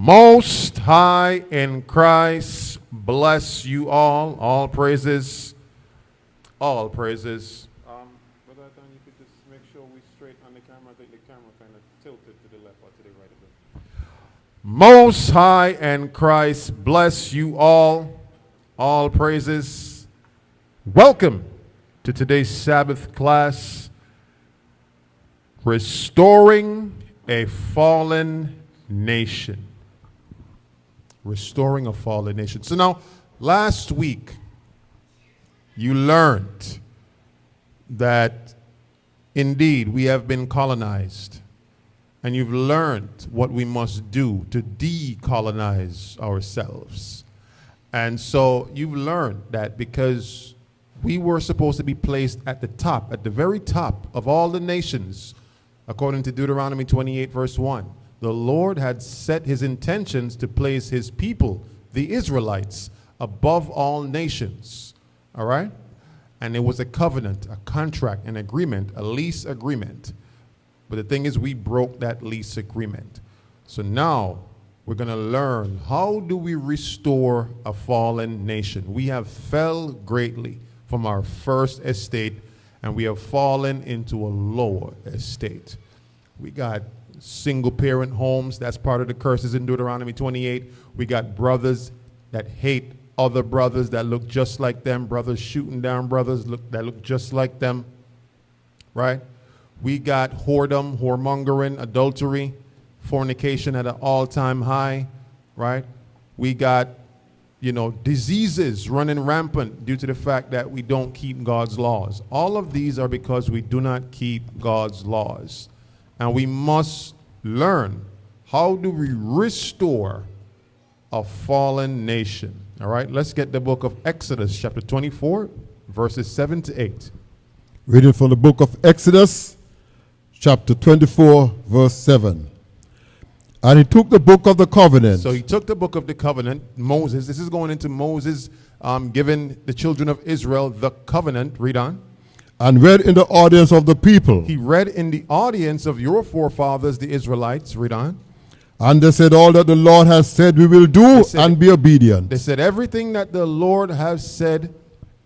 Most High in Christ, bless you all. All praises. All praises. Brother Athan, you could just make sure we straight on the camera. I think the camera kind of tilted to the left or to the right a bit. Most High in Christ, bless you all. All praises. Welcome to today's Sabbath class, Restoring a Fallen Nation. Restoring a fallen nation. So now, last week, you learned that indeed we have been colonized. And you've learned what we must do to decolonize ourselves. And so you've learned that because we were supposed to be placed at the top, at the very top of all the nations, according to Deuteronomy 28, verse 1. The Lord had set his intentions to place his people, the Israelites, above all nations. All right? And it was a covenant, a contract, an agreement, a lease agreement. But the thing is, we broke that lease agreement. So now we're going to learn, how do we restore a fallen nation? We have fell greatly from our first estate, and we have fallen into a lower estate. We got single parent homes. That's part of the curses in Deuteronomy 28. We got brothers that hate other brothers that look just like them, brothers shooting down brothers that look just like them, right? We got whoredom, whoremongering, adultery, fornication at an all-time high, right? We got, diseases running rampant due to the fact that we don't keep God's laws. All of these are because we do not keep God's laws. And we must learn, how do we restore a fallen nation? All right, let's get the book of Exodus, chapter 24, verses 7 to 8. Reading from the book of Exodus, chapter 24, verse 7. And he took the book of the covenant. So he took the book of the covenant, Moses. This is going into Moses giving the children of Israel the covenant. Read on. And read in the audience of the people. He read in the audience of your forefathers, the Israelites. Read on. And they said, all that the Lord has said we will do, and be obedient. They said, everything that the Lord has said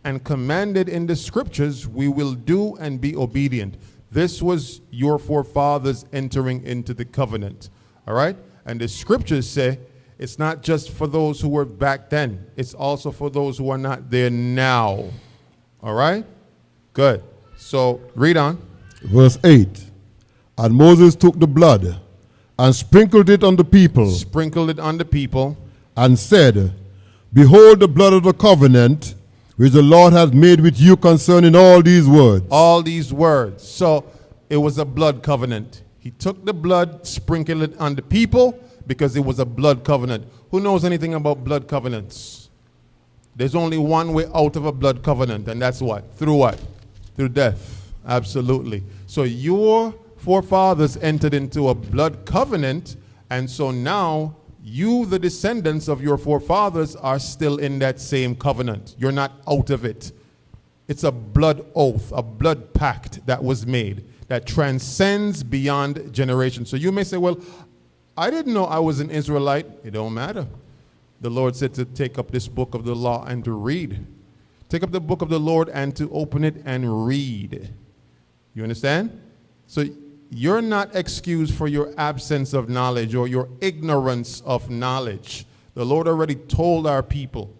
and commanded in the scriptures, we will do and be obedient. This was your forefathers entering into the covenant. All right? And the scriptures say it's not just for those who were back then. It's also for those who are not there now. All right? Good. So read on. Verse 8. And Moses took the blood and sprinkled it on the people. Sprinkled it on the people. And said, behold the blood of the covenant which the Lord hath made with you concerning all these words. All these words. So it was a blood covenant. He took the blood, sprinkled it on the people because it was a blood covenant. Who knows anything about blood covenants? There's only one way out of a blood covenant, and that's what? Through what? Through death. Absolutely. So your forefathers entered into a blood covenant, and so now you, the descendants of your forefathers, are still in that same covenant. You're not out of it. It's a blood oath, a blood pact that was made that transcends beyond generations. So you may say, well, I didn't know I was an Israelite. It don't matter. The Lord said to take up this book of the law and to read. Take up the book of the Lord and to open it and read. You understand? So you're not excused for your absence of knowledge or your ignorance of knowledge. The Lord already told our people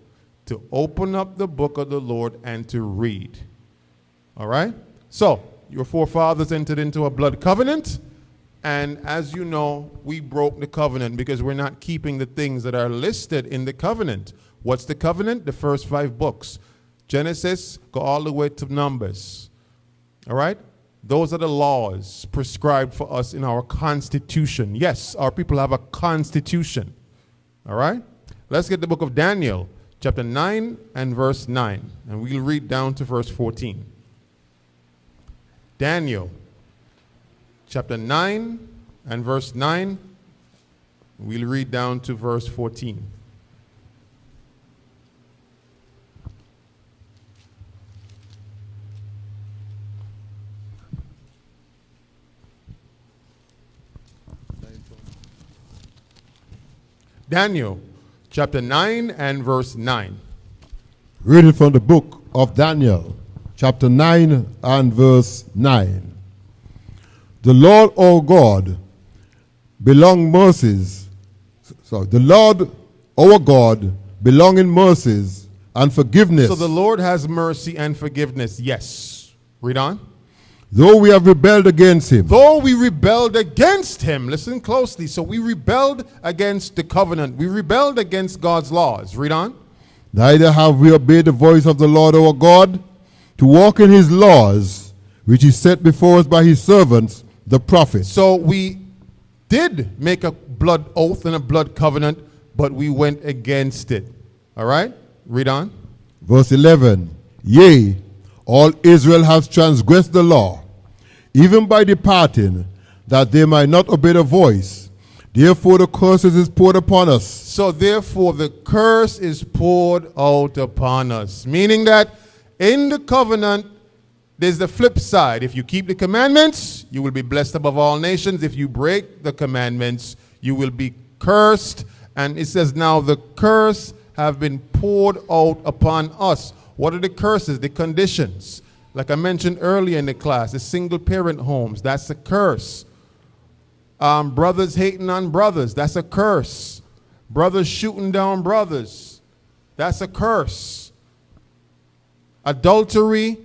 to open up the book of the Lord and to read. All right? So your forefathers entered into a blood covenant. And as you know, we broke the covenant because we're not keeping the things that are listed in the covenant. What's the covenant? The first 5 books. Genesis, go all the way to Numbers. All right? Those are the laws prescribed for us in our constitution. Yes, our people have a constitution. All right? Let's get the book of Daniel, chapter 9 and verse 9. And we'll read down to verse 14. Daniel, chapter 9 and verse 9. We'll read down to verse 14. Daniel chapter 9 and verse 9. Reading from the book of Daniel, chapter 9 and verse 9. The Lord our God belong mercies. So the Lord our God belong in mercies and forgiveness. So the Lord has mercy and forgiveness. Yes. Read on. Though we have rebelled against him. Though we rebelled against him. Listen closely. So we rebelled against the covenant. We rebelled against God's laws. Read on. Neither have we obeyed the voice of the Lord our God to walk in his laws, which he set before us by his servants, the prophets. So we did make a blood oath and a blood covenant, but we went against it. All right? Read on. Verse 11. Yea, all Israel has transgressed the law, even by departing, that they might not obey the voice. Therefore the curse is poured upon us. So therefore the curse is poured out upon us. Meaning that in the covenant, there's the flip side. If you keep the commandments, you will be blessed above all nations. If you break the commandments, you will be cursed. And it says now the curse have been poured out upon us. What are the curses? The conditions. Like I mentioned earlier in the class, the single parent homes, that's a curse. Brothers hating on brothers, that's a curse. Brothers shooting down brothers, that's a curse. Adultery,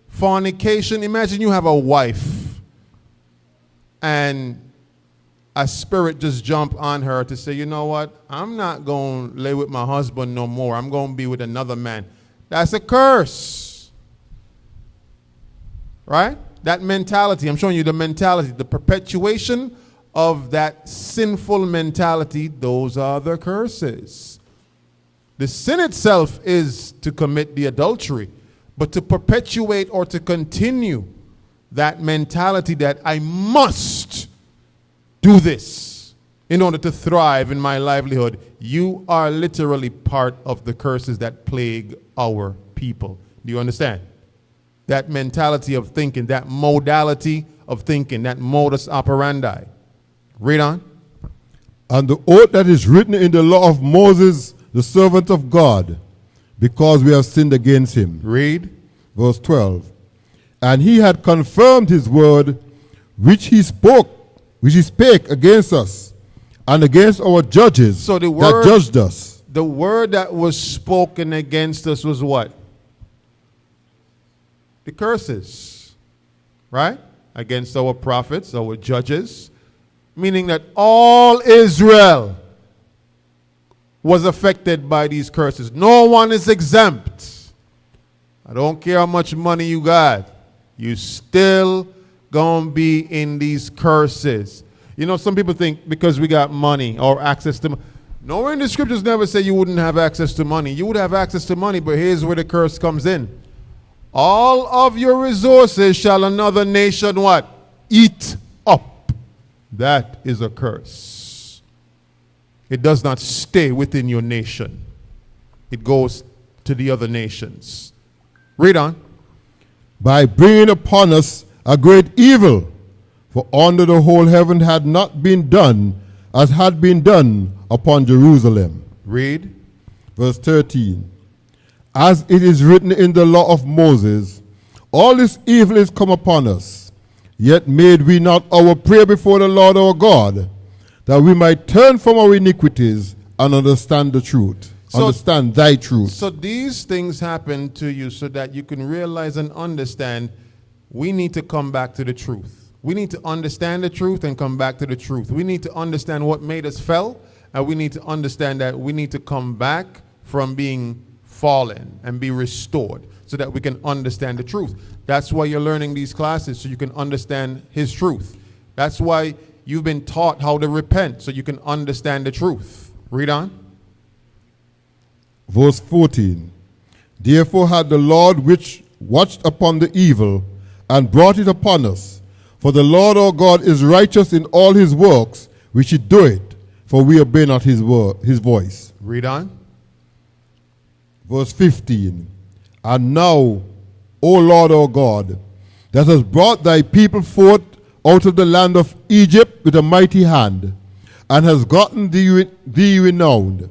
fornication. Imagine you have a wife and a spirit just jump on her to say, you know what, I'm not going to lay with my husband no more. I'm going to be with another man. That's a curse. Right? That mentality, I'm showing you the mentality, the perpetuation of that sinful mentality, those are the curses. The sin itself is to commit the adultery, but to perpetuate or to continue that mentality that I must do this in order to thrive in my livelihood, you are literally part of the curses that plague our people. Do you understand? That mentality of thinking, that modality of thinking, that modus operandi. Read on. And the oath that is written in the law of Moses, the servant of God, because we have sinned against him. Read. Verse 12. And he had confirmed his word, which he spake against us, and against our judges So the word that judged us. The word that was spoken against us was what? The curses, right? Against our prophets, our judges, meaning that all Israel was affected by these curses. No one is exempt. I don't care how much money you got. You still gonna be in these curses. You know, some people think because we got money or access to money. Nowhere in the scriptures never say you wouldn't have access to money. You would have access to money, but here's where the curse comes in. All of your resources shall another nation what? Eat up. That is a curse. It does not stay within your nation. It goes to the other nations. Read on. By bringing upon us a great evil, for under the whole heaven had not been done as had been done upon Jerusalem. Read. Verse 13. As it is written in the law of Moses, all this evil is come upon us. Yet made we not our prayer before the Lord our God, that we might turn from our iniquities and understand the truth. Understand thy truth. So these things happen to you so that you can realize and understand we need to come back to the truth. We need to understand the truth and come back to the truth. We need to understand what made us fell, and we need to understand that we need to come back from being fallen and be restored so that we can understand the truth. That's why you're learning these classes, so you can understand his truth. That's why you've been taught how to repent, so you can understand the truth. Read on. Verse 14. Therefore had the Lord which watched upon the evil and brought it upon us. For the Lord our God is righteous in all his works which he doeth, for we obey not his voice. Read on. Verse 15. And now, O Lord our God, that hast brought thy people forth out of the land of Egypt with a mighty hand, and has gotten thee renowned.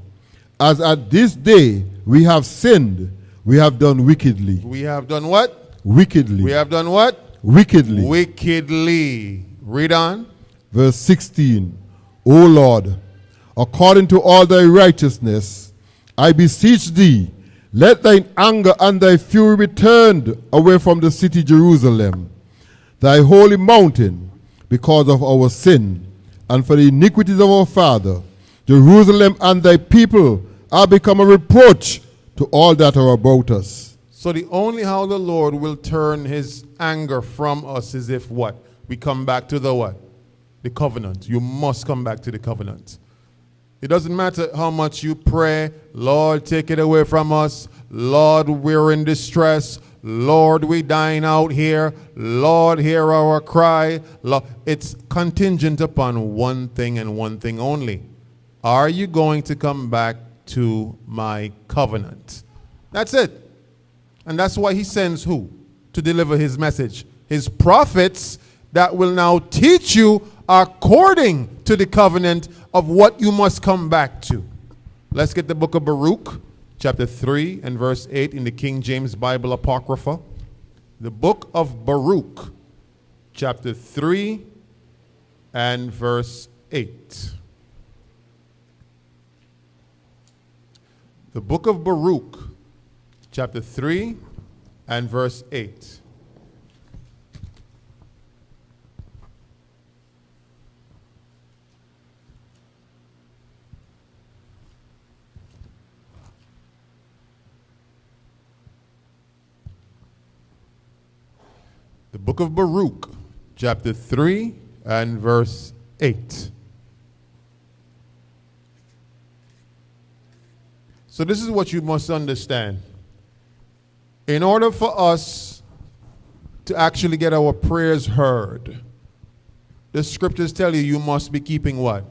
As at this day we have sinned, we have done wickedly. We have done what? Wickedly. We have done what? Wickedly. Wickedly. Read on. Verse 16. O Lord, according to all thy righteousness, I beseech thee, let thine anger and thy fury be turned away from the city Jerusalem, thy holy mountain, because of our sin, and for the iniquities of our father. Jerusalem and thy people are become a reproach to all that are about us. So the only how the Lord will turn his anger from us is if what? We come back to the what? The covenant. You must come back to the covenant. It doesn't matter how much you pray, Lord, take it away from us. Lord, we're in distress. Lord, we dying out here. Lord, hear our cry. Lord, it's contingent upon one thing and one thing only. Are you going to come back to my covenant? That's it. And that's why he sends who? To deliver his message. His prophets that will now teach you according to the covenant of what you must come back to. Let's get the book of Baruch, chapter 3 and verse 8 in the King James Bible Apocrypha. The book of Baruch, chapter 3 and verse 8. The book of Baruch, chapter 3 and verse 8. The book of Baruch, chapter 3 and verse 8. So this is what you must understand. In order for us to actually get our prayers heard, the scriptures tell you must be keeping what?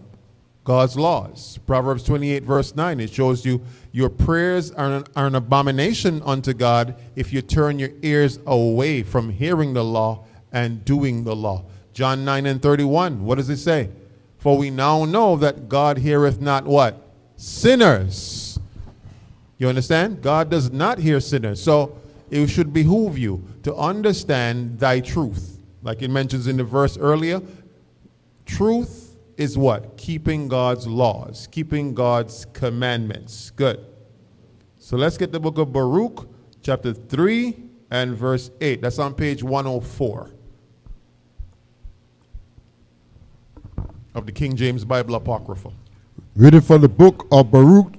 God's laws. Proverbs 28 verse 9, it shows you your prayers are an abomination unto God if you turn your ears away from hearing the law and doing the law. John 9 and 31, what does it say? For we now know that God heareth not what? Sinners. You understand? God does not hear sinners. So it should behoove you to understand thy truth. Like it mentions in the verse earlier, truth is what? Keeping God's laws, keeping God's commandments. Good. So let's get the book of Baruch, chapter 3 and verse 8. That's on page 104 of the King James Bible Apocrypha. Reading from the book of Baruch,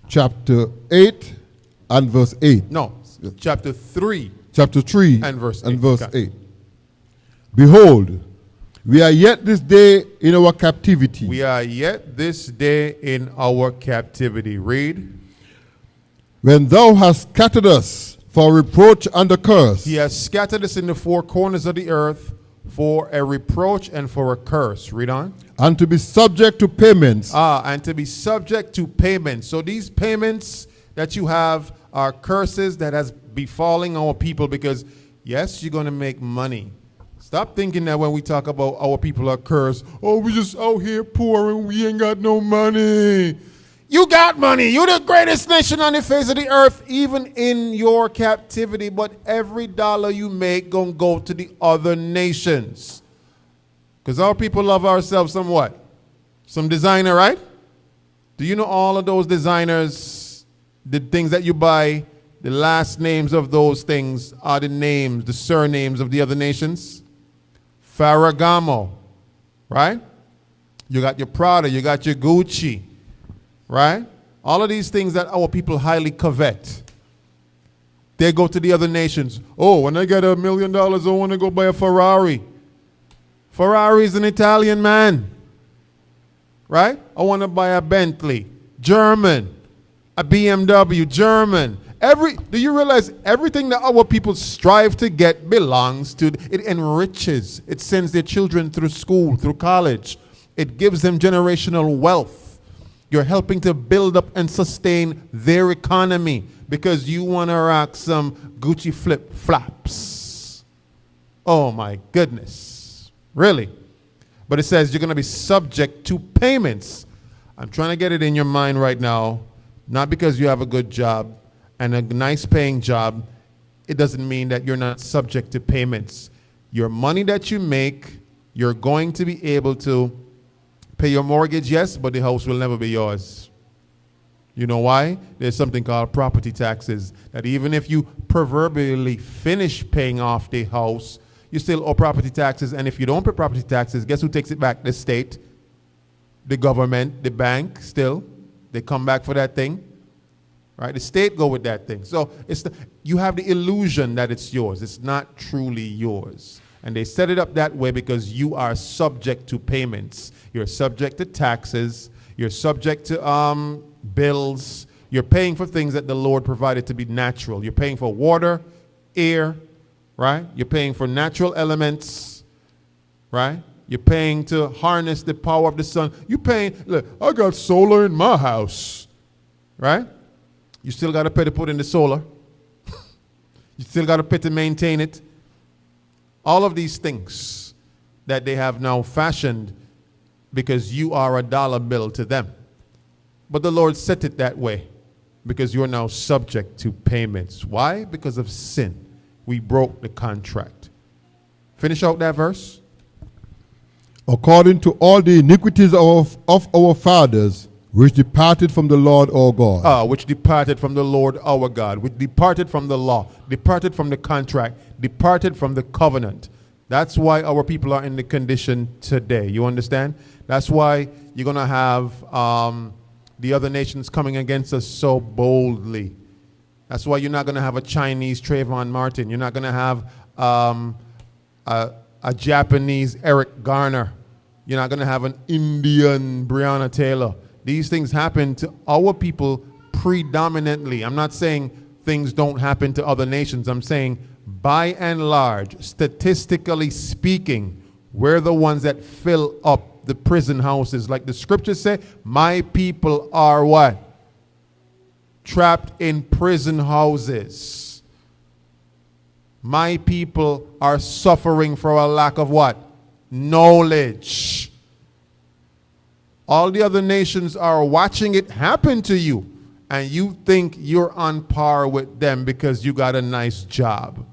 chapter 8 and verse 8. No, chapter 3. Chapter 3 and verse 8. And verse 8. Behold, we are yet this day in our captivity. We are yet this day in our captivity. Read. When thou hast scattered us for reproach and a curse. He has scattered us in the four corners of the earth for a reproach and for a curse. Read on. And to be subject to payments. And to be subject to payments. So these payments that you have are curses that has befalling our people because, yes, you're going to make money. Stop thinking that when we talk about our people are cursed, oh, we just out here poor and we ain't got no money. You got money. You're the greatest nation on the face of the earth, even in your captivity. But every dollar you make gonna go to the other nations. Because our people love ourselves somewhat. Some designer, right? Do you know all of those designers, the things that you buy, the last names of those things are the names, the surnames of the other nations? Ferragamo, right? You got your Prada, you got your Gucci, right? All of these things that our people highly covet. They go to the other nations. Oh, when I get $1 million, I want to go buy a Ferrari. Ferrari is an Italian man, right? I want to buy a Bentley, German, a BMW, German. Do you realize everything that our people strive to get belongs to, it enriches. It sends their children through school, through college. It gives them generational wealth. You're helping to build up and sustain their economy because you want to rock some Gucci flip-flops. Oh my goodness. Really? But it says you're going to be subject to payments. I'm trying to get it in your mind right now. Not because you have a good job and a nice paying job, it doesn't mean that you're not subject to payments. Your money that you make, you're going to be able to pay your mortgage, yes, but the house will never be yours. You know why? There's something called property taxes, that even if you proverbially finish paying off the house, you still owe property taxes. And if you don't pay property taxes, guess who takes it back? The state, the government, the bank, still. They come back for that thing. Right? The state go with that thing. So you have the illusion that it's yours. It's not truly yours. And they set it up that way because you are subject to payments. You're subject to taxes. You're subject to bills. You're paying for things that the Lord provided to be natural. You're paying for water, air, right? You're paying for natural elements, right? You're paying to harness the power of the sun. You're paying, look, I got solar in my house, right? You still got to pay to put in the solar. You still got to pay to maintain it. All of these things that they have now fashioned because you are a dollar bill to them. But the Lord set it that way because you're now subject to payments. Why? Because of sin. We broke the contract. Finish out that verse. According to all the iniquities of our fathers, which departed from the Lord our God. Which departed from the Lord our God, which departed from the law, departed from the contract, departed from the covenant. That's why our people are in the condition today. You understand? That's why you're going to have the other nations coming against us so boldly. That's why you're not going to have a Chinese Trayvon Martin. You're not going to have a Japanese Eric Garner. You're not going to have an Indian Breonna Taylor. These things happen to our people predominantly. I'm not saying things don't happen to other nations. I'm saying by and large, statistically speaking, we're the ones that fill up the prison houses. Like the scriptures say, my people are what? Trapped in prison houses. My people are suffering for a lack of what? Knowledge. All the other nations are watching it happen to you, and you think you're on par with them because you got a nice job,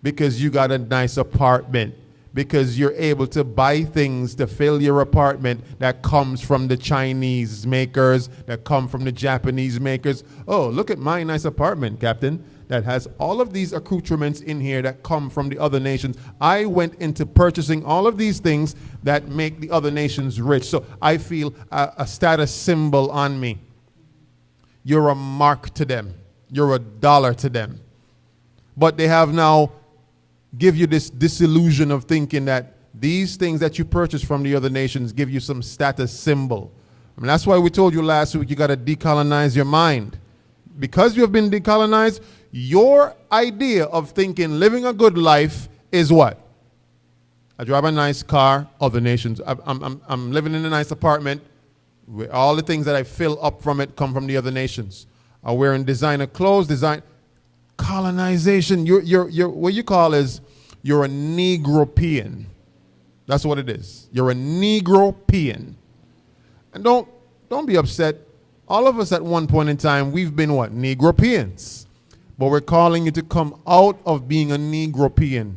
because you got a nice apartment, because you're able to buy things to fill your apartment that comes from the Chinese makers, that come from the Japanese makers. Oh, look at my nice apartment, Captain, that has all of these accoutrements in here that come from the other nations. I went into purchasing all of these things that make the other nations rich. So I feel a status symbol on me. You're a mark to them. You're a dollar to them. But they have now give you this disillusion of thinking that these things that you purchase from the other nations give you some status symbol. I mean, that's why we told you last week you got to decolonize your mind. Because you have been decolonized, your idea of thinking living a good life is what? I drive a nice car, other nations. I'm living in a nice apartment. Where all the things that I fill up from it come from the other nations. I'm wearing designer clothes, colonization. You're what you call is you're a Negropean. That's what it is. You're a Negropean. And don't be upset. All of us at one point in time, we've been what? Negropeans. But we're calling you to come out of being a Negropean.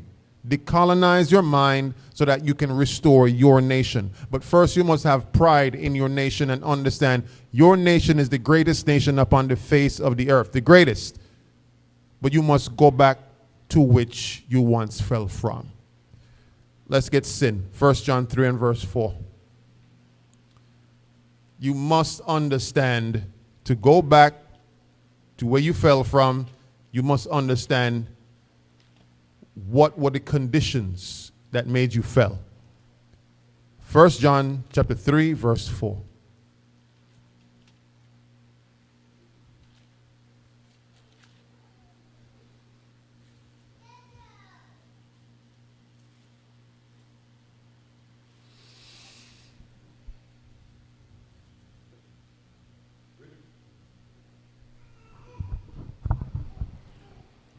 Decolonize your mind so that you can restore your nation. But first you must have pride in your nation and understand your nation is the greatest nation upon the face of the earth. The greatest. But you must go back to which you once fell from. Let's get sin. 1 John 3 and verse 4. You must understand to go back to where you fell from. You must understand what were the conditions that made you fell. 1 John chapter 3 verse 4.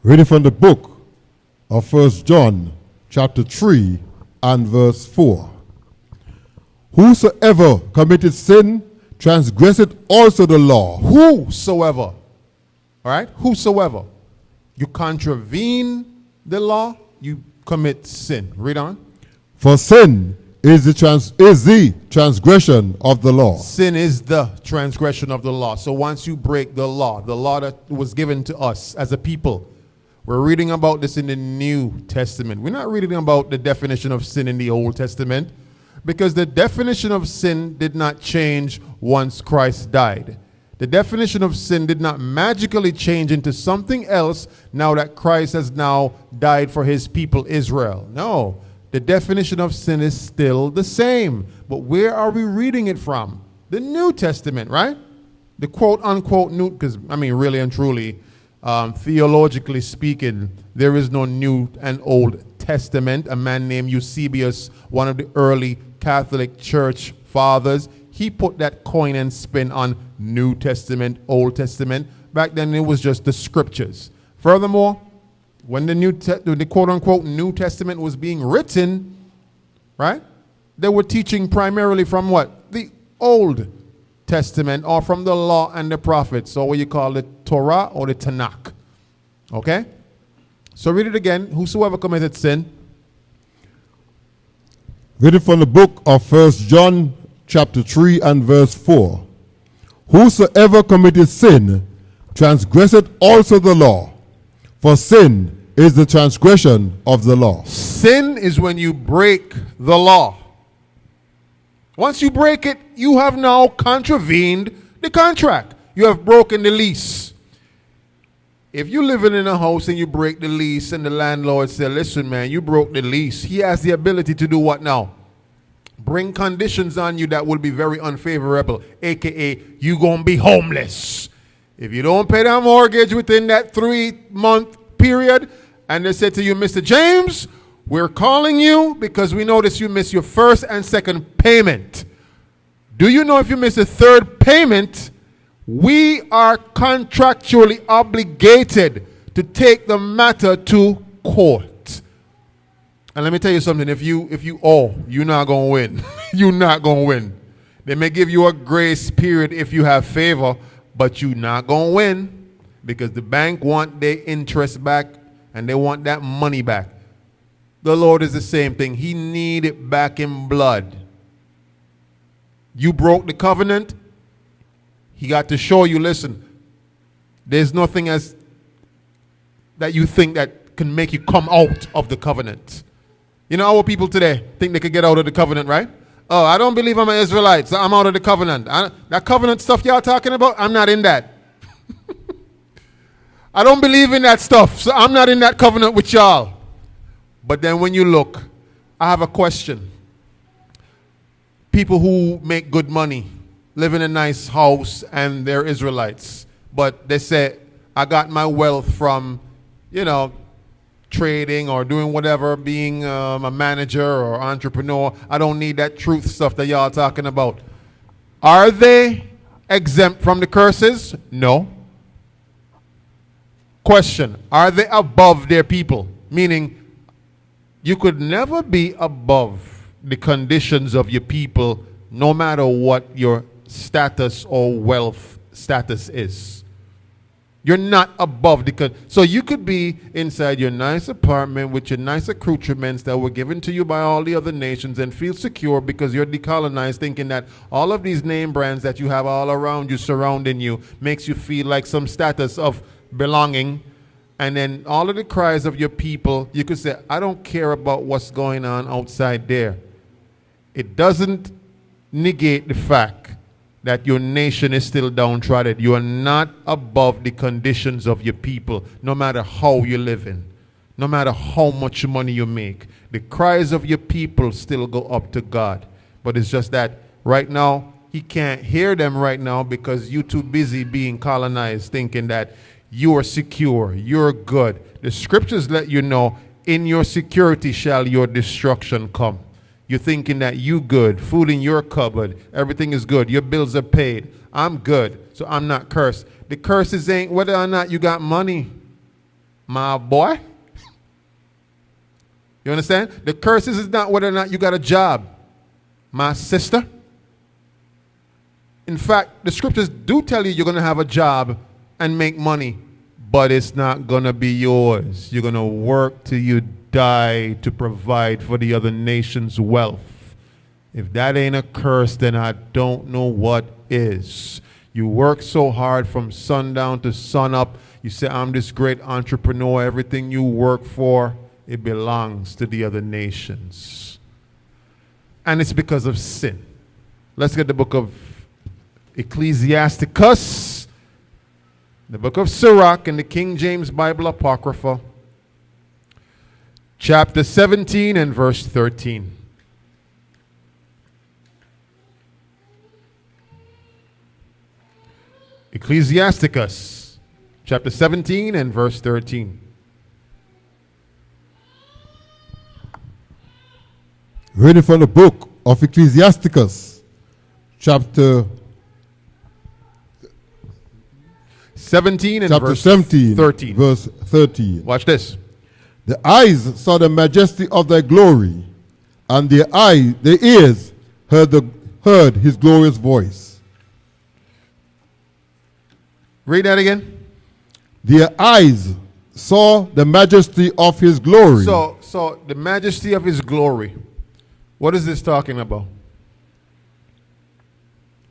Reading from the book of 1 John chapter 3 and verse 4. Whosoever committed sin transgresseth also the law. Whosoever. All right? Whosoever. You contravene the law, you commit sin. Read on. For sin is the transgression of the law. Sin is the transgression of the law. So once you break the law that was given to us as a people, we're reading about this in the New Testament. We're not reading about the definition of sin in the Old Testament, because the definition of sin did not change once Christ died. The definition of sin did not magically change into something else now that Christ has now died for his people Israel. No, the definition of sin is still the same. But where are we reading it from? The New Testament, right? The quote-unquote new, because, I mean, really and truly, theologically speaking, there is no New and Old Testament. A man named Eusebius, one of the early Catholic Church fathers, he put that coin and spin on New Testament, Old Testament. Back then it was just the scriptures. Furthermore, when the quote-unquote New Testament was being written, right, they were teaching primarily from what? The Old Testament, or from the law and the prophets, or what you call the Torah or the Tanakh. Okay? So read it again. Whosoever committed sin. Read it from the book of 1 John chapter 3 and verse 4. Whosoever committed sin transgresseth also the law, for sin is the transgression of the law. Sin is when you break the law. Once you break it, you have now contravened the contract. You have broken the lease. If you're living in a house and you break the lease and the landlord said, listen, man, you broke the lease, he has the ability to do what now? Bring conditions on you that will be very unfavorable, a.k.a. you going to be homeless. If you don't pay that mortgage within that 3-month period, and they say to you, Mr. James, we're calling you because we notice you missed your first and second payment. Do you know if you miss a third payment, we are contractually obligated to take the matter to court. And let me tell you something, if you owe, you're not going to win. You're not going to win. They may give you a grace period if you have favor, but you're not going to win, because the bank want their interest back and they want that money back. The Lord is the same thing. He need it back in blood. You broke the covenant. He got to show you, listen, there's nothing as that you think that can make you come out of the covenant. You know, our people today think they could get out of the covenant, right? Oh, I don't believe I'm an Israelite, so I'm out of the covenant. That covenant stuff y'all talking about, I'm not in that. I don't believe in that stuff, so I'm not in that covenant with y'all. But then when you look, I have a question. People who make good money, live in a nice house, and they're Israelites, but they say, I got my wealth from, trading or doing whatever, being a manager or entrepreneur. I don't need that truth stuff that y'all talking about. Are they exempt from the curses? No. Question, are they above their people? Meaning, you could never be above the conditions of your people, no matter what your status or wealth status is. You're not above the so you could be inside your nice apartment with your nice accoutrements that were given to you by all the other nations and feel secure because you're decolonized, thinking that all of these name brands that you have all around you, surrounding you, makes you feel like some status of belonging. And then all of the cries of your people, you could say, I don't care about what's going on outside there. It doesn't negate the fact that your nation is still downtrodden. You are not above the conditions of your people, no matter how you live in, no matter how much money you make. The cries of your people still go up to God. But it's just that right now, he can't hear them right now because you're too busy being colonized, thinking that you are secure, you're good. The scriptures let you know, in your security shall your destruction come. You're thinking that you good, food in your cupboard, everything is good, your bills are paid. I'm good, so I'm not cursed. The curses ain't whether or not you got money, my boy. You understand? The curses is not whether or not you got a job. my sister. In fact, the scriptures do tell you you're going to have a job and make money, but it's not going to be yours. You're going to work till you die to provide for the other nation's wealth. If that ain't a curse, then I don't know what is. You work so hard from sundown to sunup. You say, I'm this great entrepreneur. Everything you work for, it belongs to the other nations. And it's because of sin. Let's get the book of Ecclesiasticus, the book of Sirach in the King James Bible Apocrypha, chapter 17 and verse 13. Ecclesiasticus, chapter 17 and verse 13. Reading from the book of Ecclesiasticus, chapter 17 and chapter verse 17, 13. verse 13. Watch this. The eyes saw the majesty of thy glory, and their ears heard his glorious voice. Read that again. Their eyes saw the majesty of his glory. So the majesty of his glory. What is this talking about?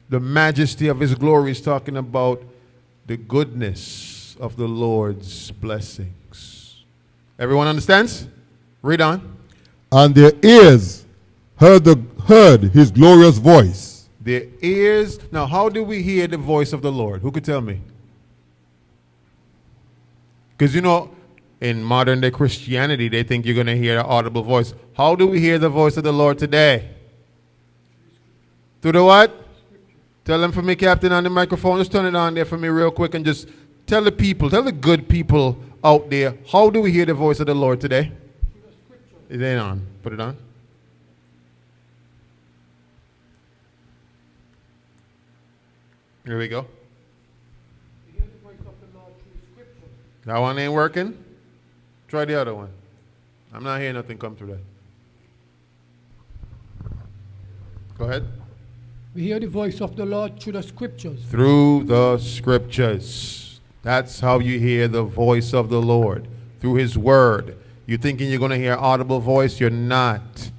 The majesty of his glory is talking about the goodness of the Lord's blessings. Everyone understands? Read on. And their ears heard his glorious voice. Their ears. Now, how do we hear the voice of the Lord? Who could tell me? Because, you know, in modern day Christianity, they think you're going to hear an audible voice. How do we hear the voice of the Lord today? Through the what? Tell them for me, Captain, on the microphone. Just turn it on there for me real quick and just tell the people, tell the good people out there, how do we hear the voice of the Lord today? It ain't on. Put it on. Here we go. That one ain't working? Try the other one. I'm not hearing nothing come through that. Go ahead. We hear the voice of the Lord through the scriptures. Through the scriptures. That's how you hear the voice of the Lord. Through his word. You're thinking you're going to hear audible voice? You're not.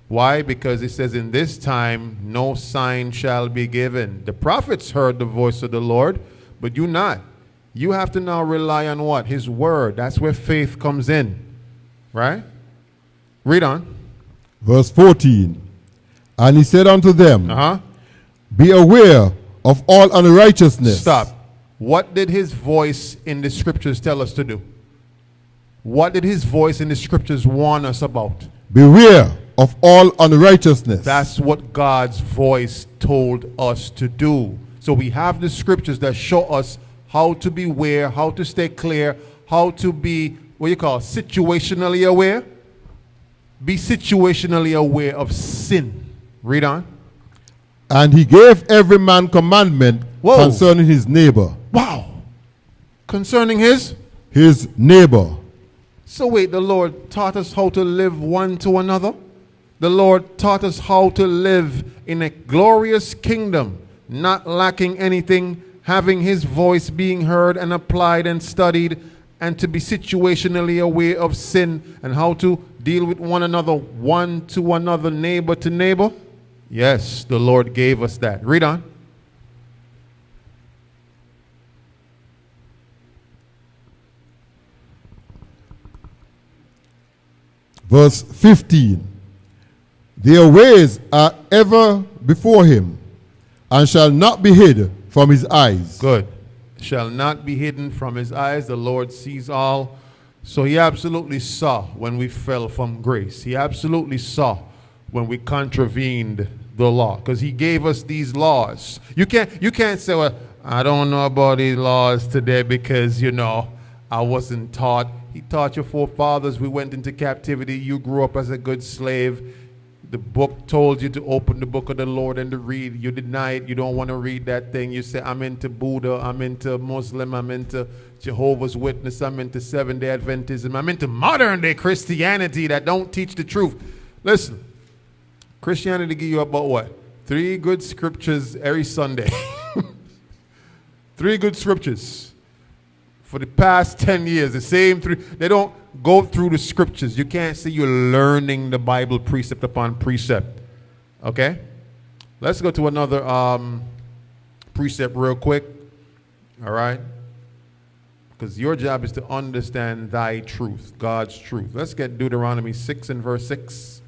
Why? Because it says, in this time no sign shall be given. The prophets heard the voice of the Lord, but you not. You have to now rely on what? His word. That's where faith comes in. Right? Read on. Verse 14. And he said unto them, Be aware of all unrighteousness. Stop. What did his voice in the scriptures tell us to do? What did his voice in the scriptures warn us about? Beware of all unrighteousness. That's what God's voice told us to do. So we have the scriptures that show us how to beware, how to stay clear, how to be, situationally aware. Be situationally aware of sin. Read on. And he gave every man commandment concerning his neighbor. Wow. Concerning his neighbor. So wait, the Lord taught us how to live one to another. The Lord taught us how to live in a glorious kingdom, not lacking anything, having his voice being heard and applied and studied, and to be situationally aware of sin and how to deal with one another, one to another, neighbor to neighbor. Yes, the Lord gave us that. Read on. Verse 15. Their ways are ever before him, and shall not be hid from his eyes. Good. Shall not be hidden from his eyes. The Lord sees all. So he absolutely saw when we fell from grace. He absolutely saw when we contravened the law, because he gave us these laws. You can't say, well, I don't know about these laws today because, I wasn't taught. He taught your forefathers. We went into captivity. You grew up as a good slave. The book told you to open the book of the Lord and to read. You deny it. You don't want to read that thing. You say, I'm into Buddha. I'm into Muslim. I'm into Jehovah's Witness. I'm into Seventh-day Adventism. I'm into modern-day Christianity that don't teach the truth. Listen, Christianity give you about what? 3 good scriptures every Sunday. 3 good scriptures. For the past 10 years, the same 3. They don't go through the scriptures. You can't say you're learning the Bible precept upon precept. Okay? Let's go to another precept real quick. All right? Because your job is to understand thy truth, God's truth. Let's get Deuteronomy 6 and verse 6.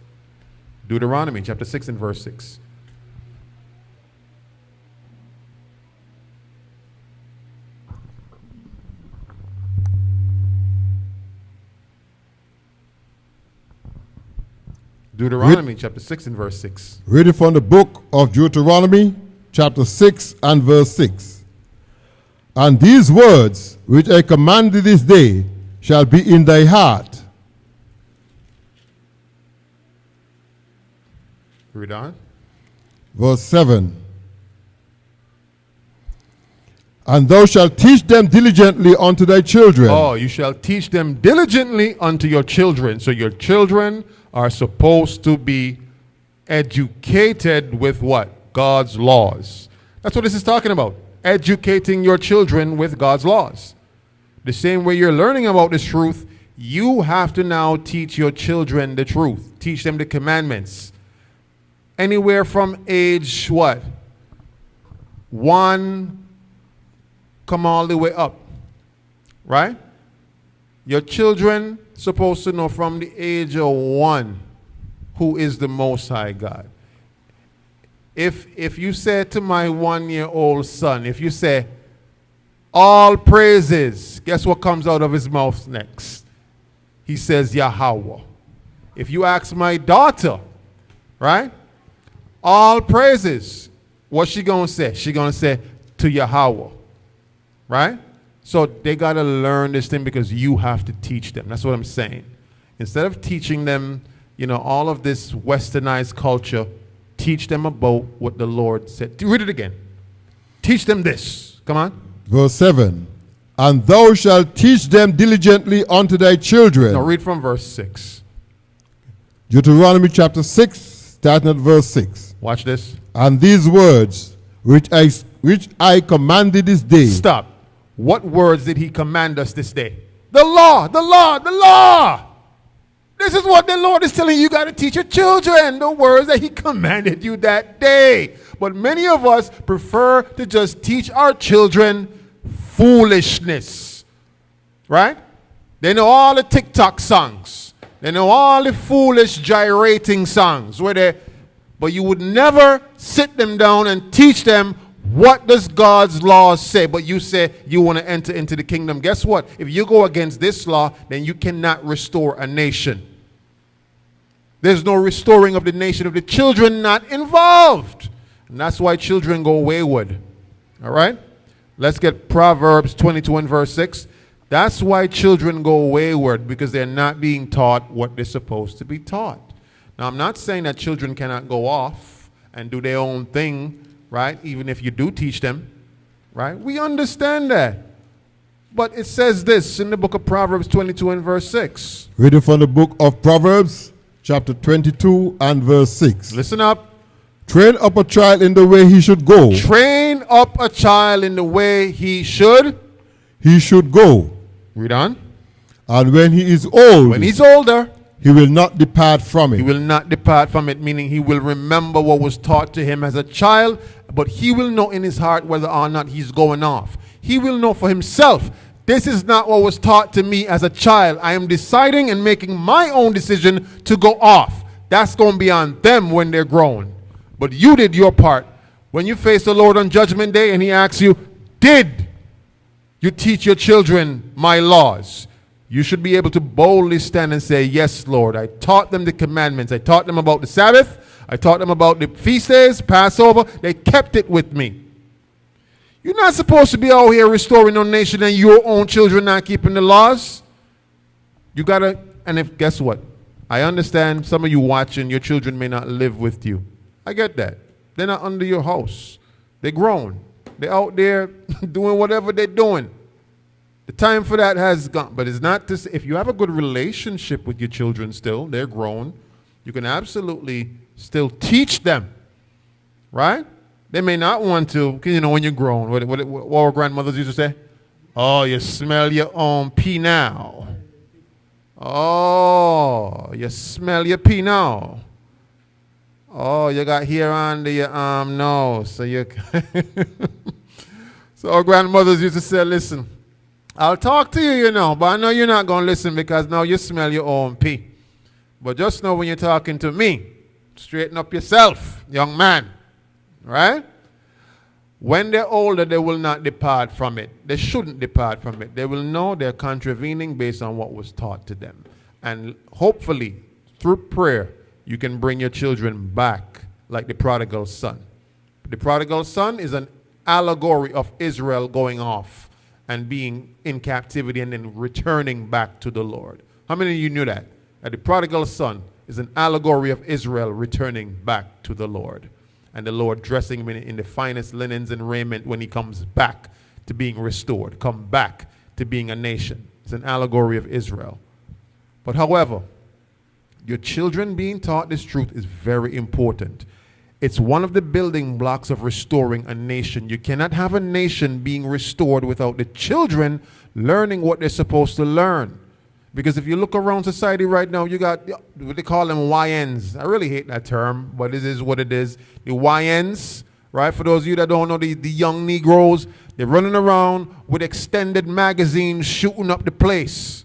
Deuteronomy chapter 6 and verse 6. Deuteronomy chapter 6 and verse 6. Reading from the book of Deuteronomy, chapter 6 and verse 6. And these words which I command thee this day shall be in thy heart. Read on. Verse 7. And thou shalt teach them diligently unto thy children. Oh, you shall teach them diligently unto your children. So your children are supposed to be educated with what? God's laws. That's what this is talking about. Educating your children with God's laws. The same way you're learning about this truth, you have to now teach your children the truth. Teach them the commandments. Anywhere from age what? 1 come all the way up. Right? Your children supposed to know from the age of 1 who is the Most High God. If you say to my 1-year-old son, if you say, all praises, guess what comes out of his mouth next? He says, Yahweh. If you ask my daughter, right, all praises, what's she going to say? She going to say, to Yahweh, right? So they got to learn this thing because you have to teach them. That's what I'm saying. Instead of teaching them, all of this westernized culture, teach them about what the Lord said. Read it again. Teach them this. Come on. Verse 7. And thou shalt teach them diligently unto thy children. Now read from verse 6. Deuteronomy chapter 6, starting at verse 6. Watch this. And these words which I commanded this day. Stop. What words did he command us this day? The law, the law, the law. This is what the Lord is telling you. You got to teach your children the words that he commanded you that day. But many of us prefer to just teach our children foolishness. Right? They know all the TikTok songs. They know all the foolish gyrating songs. But you would never sit them down and teach them what does God's law say. But you say you want to enter into the kingdom. Guess what? If you go against this law, then you cannot restore a nation. There's no restoring of the nation of the children not involved. And that's why children go wayward. All right? Let's get Proverbs 22 and verse 6. That's why children go wayward, because they're not being taught what they're supposed to be taught. Now, I'm not saying that children cannot go off and do their own thing, right? Even if you do teach them, right? We understand that. But it says this in the book of Proverbs 22 and verse 6. Reading from the book of Proverbs, chapter 22 and verse 6. Listen up. Train up a child in the way he should go. Train up a child in the way he should go. Read on. And when he is old, when he's older, he will not depart from it. He will not depart from it, meaning he will remember what was taught to him as a child, but he will know in his heart whether or not he's going off. He will know for himself, this is not what was taught to me as a child. I am deciding and making my own decision to go off. That's going to be on them when they're grown. But you did your part. When you face the Lord on Judgment Day and he asks you, did you teach your children my laws? You should be able to boldly stand and say, yes, Lord, I taught them the commandments. I taught them about the Sabbath. I taught them about the feast days, Passover. They kept it with me. You're not supposed to be out here restoring a nation and your own children not keeping the laws. You got to, and if, guess what? I understand some of you watching, your children may not live with you. I get that. They're not under your house. They're grown. They're out there doing whatever they're doing. The time for that has gone. But it's not to say, if you have a good relationship with your children still, they're grown, you can absolutely still teach them, right? They may not want to, 'cause, you know, when you're grown, what our grandmothers used to say? Oh, you smell your own pee now. Oh, you smell your pee now. Oh, you got hair under your arm now. So you so our grandmothers used to say, listen, I'll talk to you, you know, but I know you're not going to listen because now you smell your own pee. But just know when you're talking to me, straighten up yourself, young man, right? When they're older, they will not depart from it. They shouldn't depart from it. They will know they're contravening based on what was taught to them. And hopefully, through prayer, you can bring your children back like the prodigal son. The prodigal son is an allegory of Israel going off and being in captivity and then returning back to the Lord. How many of you knew that? That the prodigal son is an allegory of Israel returning back to the Lord. And the Lord dressing him in the finest linens and raiment when he comes back to being restored, come back to being a nation. It's an allegory of Israel. But however, your children being taught this truth is very important. It's one of the building blocks of restoring a nation. You cannot have a nation being restored without the children learning what they're supposed to learn. Because if you look around society right now, you got what they call them YNs. I really hate that term, but it is what it is. The YNs, right? For those of you that don't know, the young Negroes, they're running around with extended magazines shooting up the place.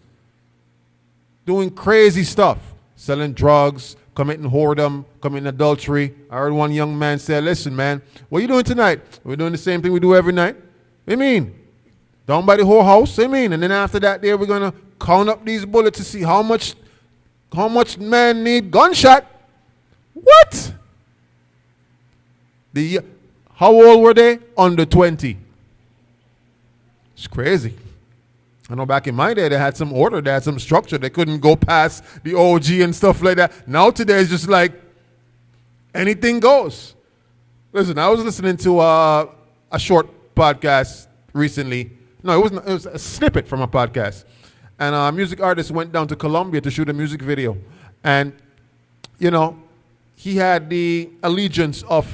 Doing crazy stuff. Selling drugs, committing whoredom, committing adultery. I heard one young man say, listen, man, what are you doing tonight? We're doing the same thing we do every night. What do you mean? Down by the whorehouse? What do you mean? And then after that, we're going to count up these bullets to see how much men need gunshot. What? How old were they? Under 20. It's crazy. I know back in my day, they had some order, they had some structure. They couldn't go past the OG and stuff like that. Now today, it's just like anything goes. Listen, I was listening to a short podcast recently. No, it was a snippet from a podcast. And a music artist went down to Colombia to shoot a music video. And, you know, he had the allegiance of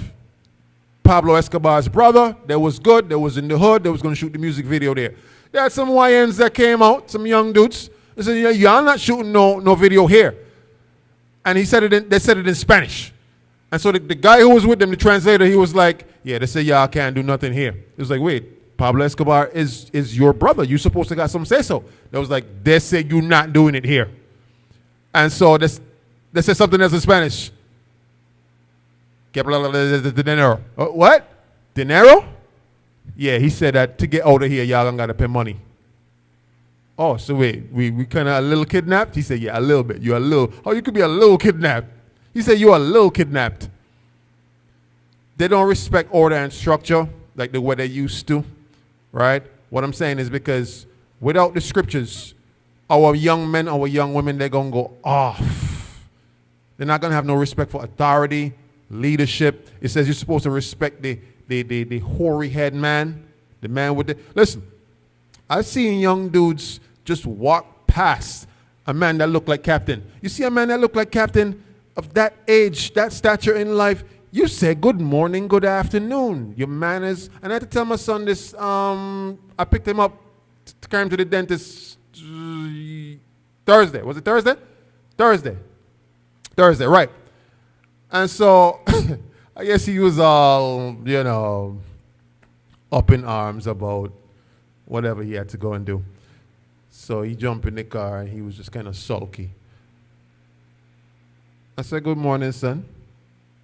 Pablo Escobar's brother. That was good. That was in the hood. That was going to shoot the music video there. There had some YNs that came out, some young dudes. They said, yeah, y'all not shooting no video here. And they said it in Spanish. And so the guy who was with them, the translator, he was like, yeah, they say y'all can't do nothing here. It was like, wait, Pablo Escobar is your brother. You supposed to got some say-so. They was like, they say you not doing it here. And so they said something else in Spanish. Dinero. What? Dinero? Yeah, he said that to get out of here, y'all got to pay money. Oh, so wait, we kind of a little kidnapped? He said, yeah, a little bit. You're a little. Oh, you could be a little kidnapped. He said, you're a little kidnapped. They don't respect order and structure like the way they used to, right? What I'm saying is because without the scriptures, our young men, our young women, they're going to go off. They're not going to have no respect for authority, leadership. It says you're supposed to respect the hoary head man, the man with the... Listen, I've seen young dudes just walk past a man that looked like Captain. You see a man that looked like Captain of that age, that stature in life, you say good morning, good afternoon. Your manners... And I had to tell my son this, I picked him up to carry him to the dentist Thursday. Was it Thursday? Thursday, right. And so... I guess he was all, you know, up in arms about whatever he had to go and do. So he jumped in the car and he was just kind of sulky. I said, good morning, son.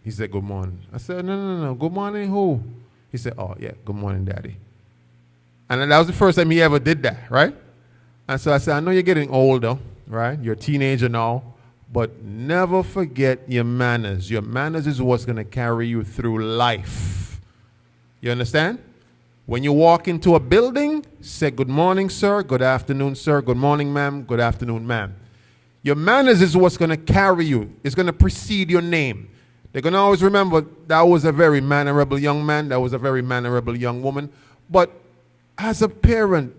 He said, good morning. I said, no. Good morning, who? He said, oh, yeah, good morning, daddy. And that was the first time he ever did that, right? And so I said, I know you're getting older, right? You're a teenager now. But never forget your manners. Your manners is what's going to carry you through life. You understand? When you walk into a building, say good morning, sir, good afternoon, sir, good morning, ma'am, good afternoon, ma'am. Your manners is what's going to carry you. It's going to precede your name. They're going to always remember that was a very mannerable young man, that was a very mannerable young woman. But as a parent,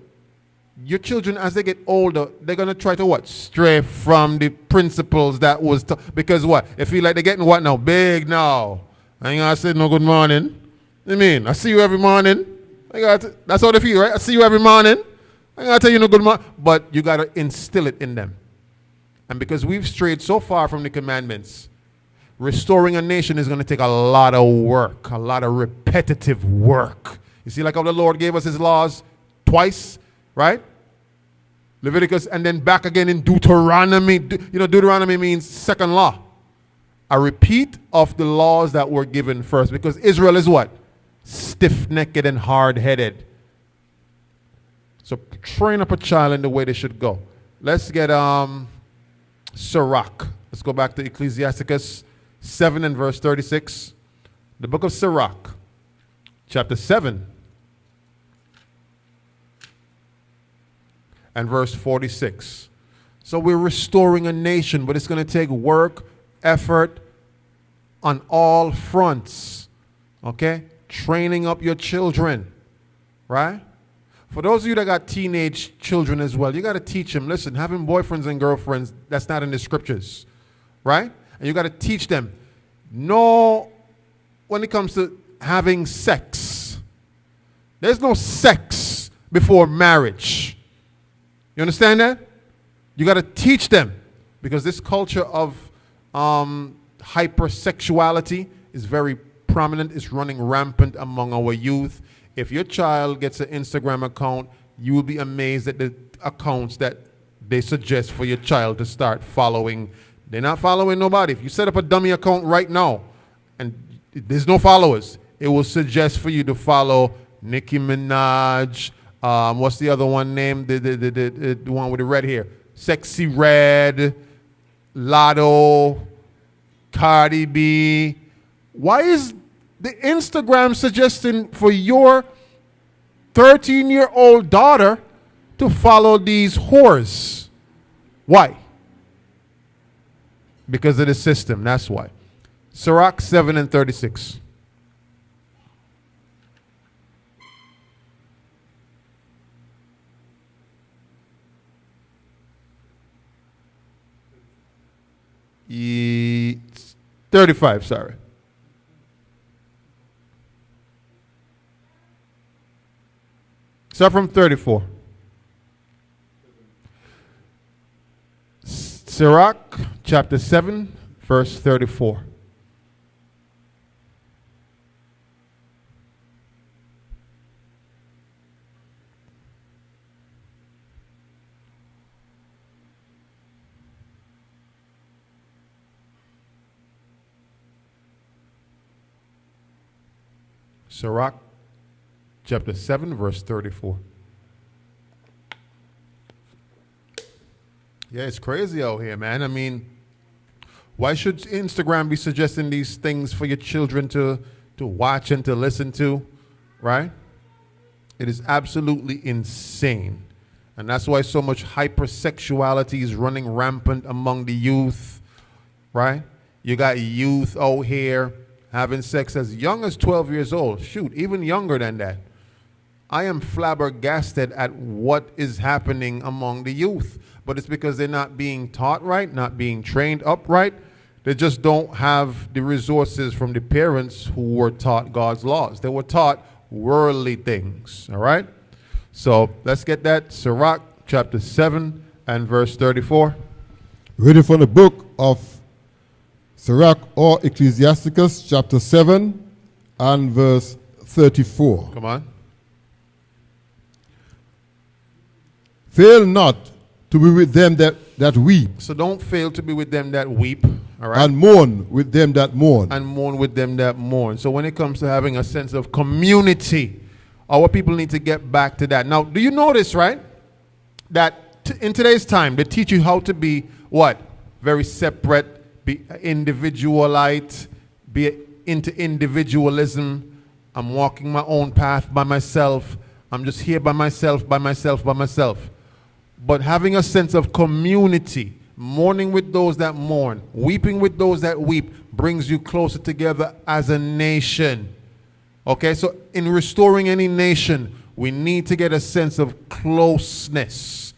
your children, as they get older, they're going to try to what? Stray from the principles that was, because what? They feel like they're getting what now? Big now. I ain't going to say no good morning. I mean, I see you every morning. That's how they feel, right? I see you every morning. I ain't going to tell you no good morning. But you got to instill it in them. And because we've strayed so far from the commandments, restoring a nation is going to take a lot of work, a lot of repetitive work. You see, like how the Lord gave us his laws twice, right? Leviticus, and then back again in Deuteronomy. Deuteronomy means second law. A repeat of the laws that were given first. Because Israel is what? Stiff-necked and hard-headed. So train up a child in the way they should go. Let's get Sirach. Let's go back to Ecclesiasticus 7 and verse 36. The book of Sirach, chapter 7 and verse 46. So we're restoring a nation, but it's going to take work, effort on all fronts. Okay? Training up your children. Right? For those of you that got teenage children as well, you got to teach them, listen, having boyfriends and girlfriends, that's not in the scriptures. Right? And you got to teach them. No, when it comes to having sex, there's no sex before marriage. You understand that? You got to teach them, because this culture of hypersexuality is very prominent. It's running rampant among our youth. If your child gets an Instagram account, you will be amazed at the accounts that they suggest for your child to start following. They're not following nobody. If you set up a dummy account right now and there's no followers, it will suggest for you to follow Nicki Minaj. What's the other one named? The one with the red hair. Sexy Red, Lotto, Cardi B. Why is the Instagram suggesting for your 13-year-old daughter to follow these whores? Why? Because of the system, that's why. Sirach 7 and 36. E 35, sorry. Start from 34. Sirach chapter 7, verse 34. Sirach chapter 7, verse 34. Yeah, it's crazy out here, man. I mean, why should Instagram be suggesting these things for your children to watch and to listen to, right? It is absolutely insane. And that's why so much hypersexuality is running rampant among the youth, right? You got youth out here having sex as young as 12 years old. Shoot, even younger than that. I am flabbergasted at what is happening among the youth. But it's because they're not being taught right, not being trained up right. They just don't have the resources from the parents who were taught God's laws. They were taught worldly things, all right? So let's get that. Sirach chapter 7 and verse 34. Reading from the book of Sirach or Ecclesiasticus chapter 7 and verse 34. Come on. Fail not to be with them that weep, So don't fail to be with them that weep, all right? and mourn with them that mourn. And mourn with them that mourn. So when it comes to having a sense of community, our people need to get back to that. Now, do you notice, right, that in today's time, they teach you how to be what? Very separate, be individualite, be into individualism. I'm walking my own path by myself. I'm just here by myself, by myself, by myself. But having a sense of community, mourning with those that mourn, weeping with those that weep, brings you closer together as a nation. Okay, so in restoring any nation, We need to get a sense of closeness.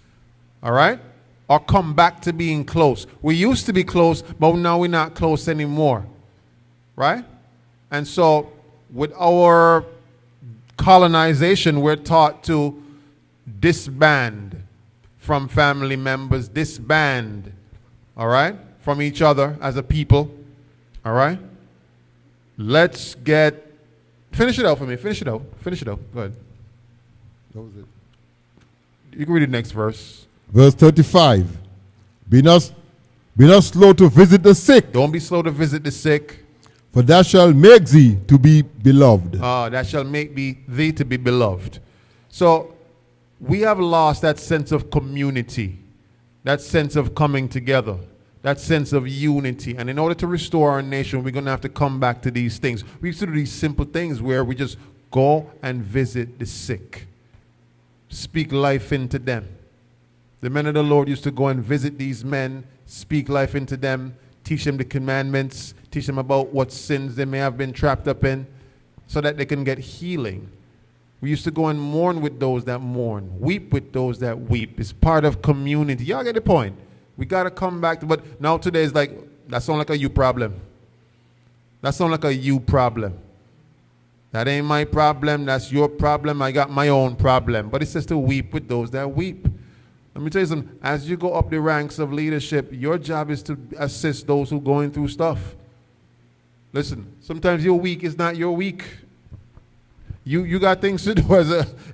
All right? Or come back to being close. We used to be close, but now we're not close anymore. Right? And so, with our colonization, we're taught to disband from family members, disband, all right, from each other as a people. All right? Let's get, finish it out for me. Finish it out. Finish it out. Go ahead. That was it. You can read the next verse. Verse 35. Be not slow to visit the sick, Don't be slow to visit the sick. for that shall make thee to be beloved. That shall make thee to be beloved. So we have lost that sense of community, that sense of coming together, that sense of unity. And in order to restore our nation, we're going to have to come back to these things. We used to do these simple things where we just go and visit the sick, speak life into them. The men of the Lord used to go and visit these men, speak life into them, teach them the commandments, teach them about what sins they may have been trapped up in, so that they can get healing. We used to go and mourn with those that mourn, weep with those that weep. It's part of community. Y'all get the point? We got to come back to, but now today is like, that sounds like a you problem. That sounds like a you problem. That ain't my problem, that's your problem, I got my own problem. But it says to weep with those that weep. Let me tell you something, as you go up the ranks of leadership, your job is to assist those who are going through stuff. Listen, sometimes your week is not your week. You got things to do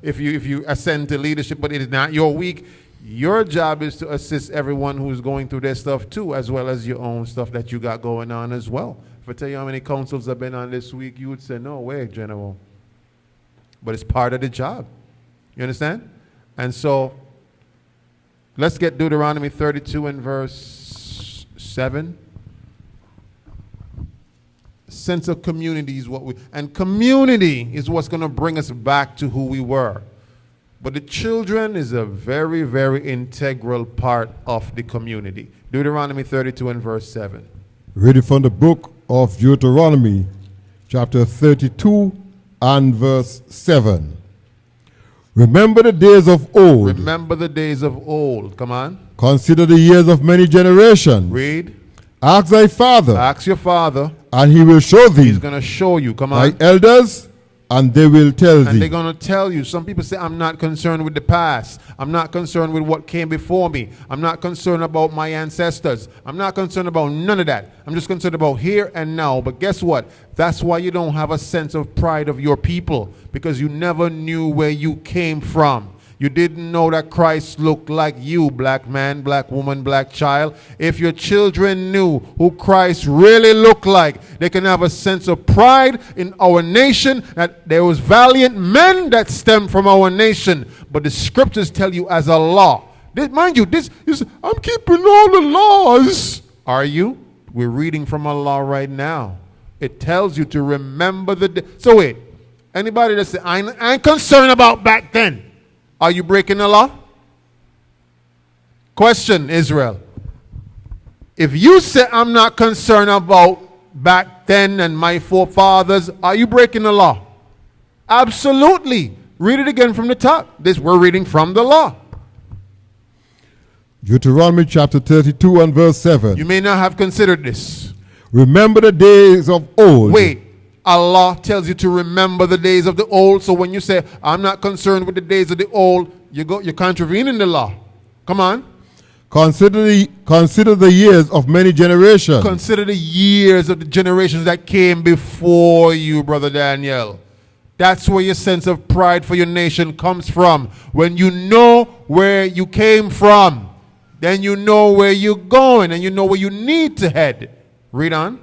if you ascend to leadership, but it is not your week. Your job is to assist everyone who's going through their stuff too, as well as your own stuff that you got going on as well. If I tell you how many councils have been on this week, you would say, no way, General. But it's part of the job. You understand? And so, let's get Deuteronomy 32 and verse 7. Sense of community is and community is what's going to bring us back to who we were. But the children is a very, very integral part of the community. Deuteronomy 32 and verse 7. Reading from the book of Deuteronomy, chapter 32 and verse 7. Remember the days of old. Remember the days of old. Come on. Consider the years of many generations. Read. Ask thy father, Ask your father. and he will show thee. He's going to show you. Come on. Thy elders, and they will tell And they're thee. going to tell you. Some people say, I'm not concerned with the past. I'm not concerned with what came before me. I'm not concerned about my ancestors. I'm not concerned about none of that. I'm just concerned about here and now. But guess what? That's why you don't have a sense of pride of your people, because you never knew where you came from. You didn't know that Christ looked like you, black man, black woman, black child. If your children knew who Christ really looked like, they can have a sense of pride in our nation, that there was valiant men that stem from our nation. But the scriptures tell you as a law. Mind you, this is, I'm keeping all the laws. Are you? We're reading from a law right now. It tells you to remember the day. So wait, anybody that say, I ain't concerned about back then. Are you breaking the law? Question, Israel. If you say I'm not concerned about back then and my forefathers, are you breaking the law? Absolutely. Read it again from the top. We're reading from the law. Deuteronomy chapter 32 and verse 7. You may not have considered this. Remember the days of old. Wait. Allah tells you to remember the days of the old. So when you say, I'm not concerned with the days of the old, you're contravening the law. Come on. Consider the years of many generations. Consider the years of the generations that came before you, Brother Daniel. That's where your sense of pride for your nation comes from. When you know where you came from, then you know where you're going and you know where you need to head. Read on.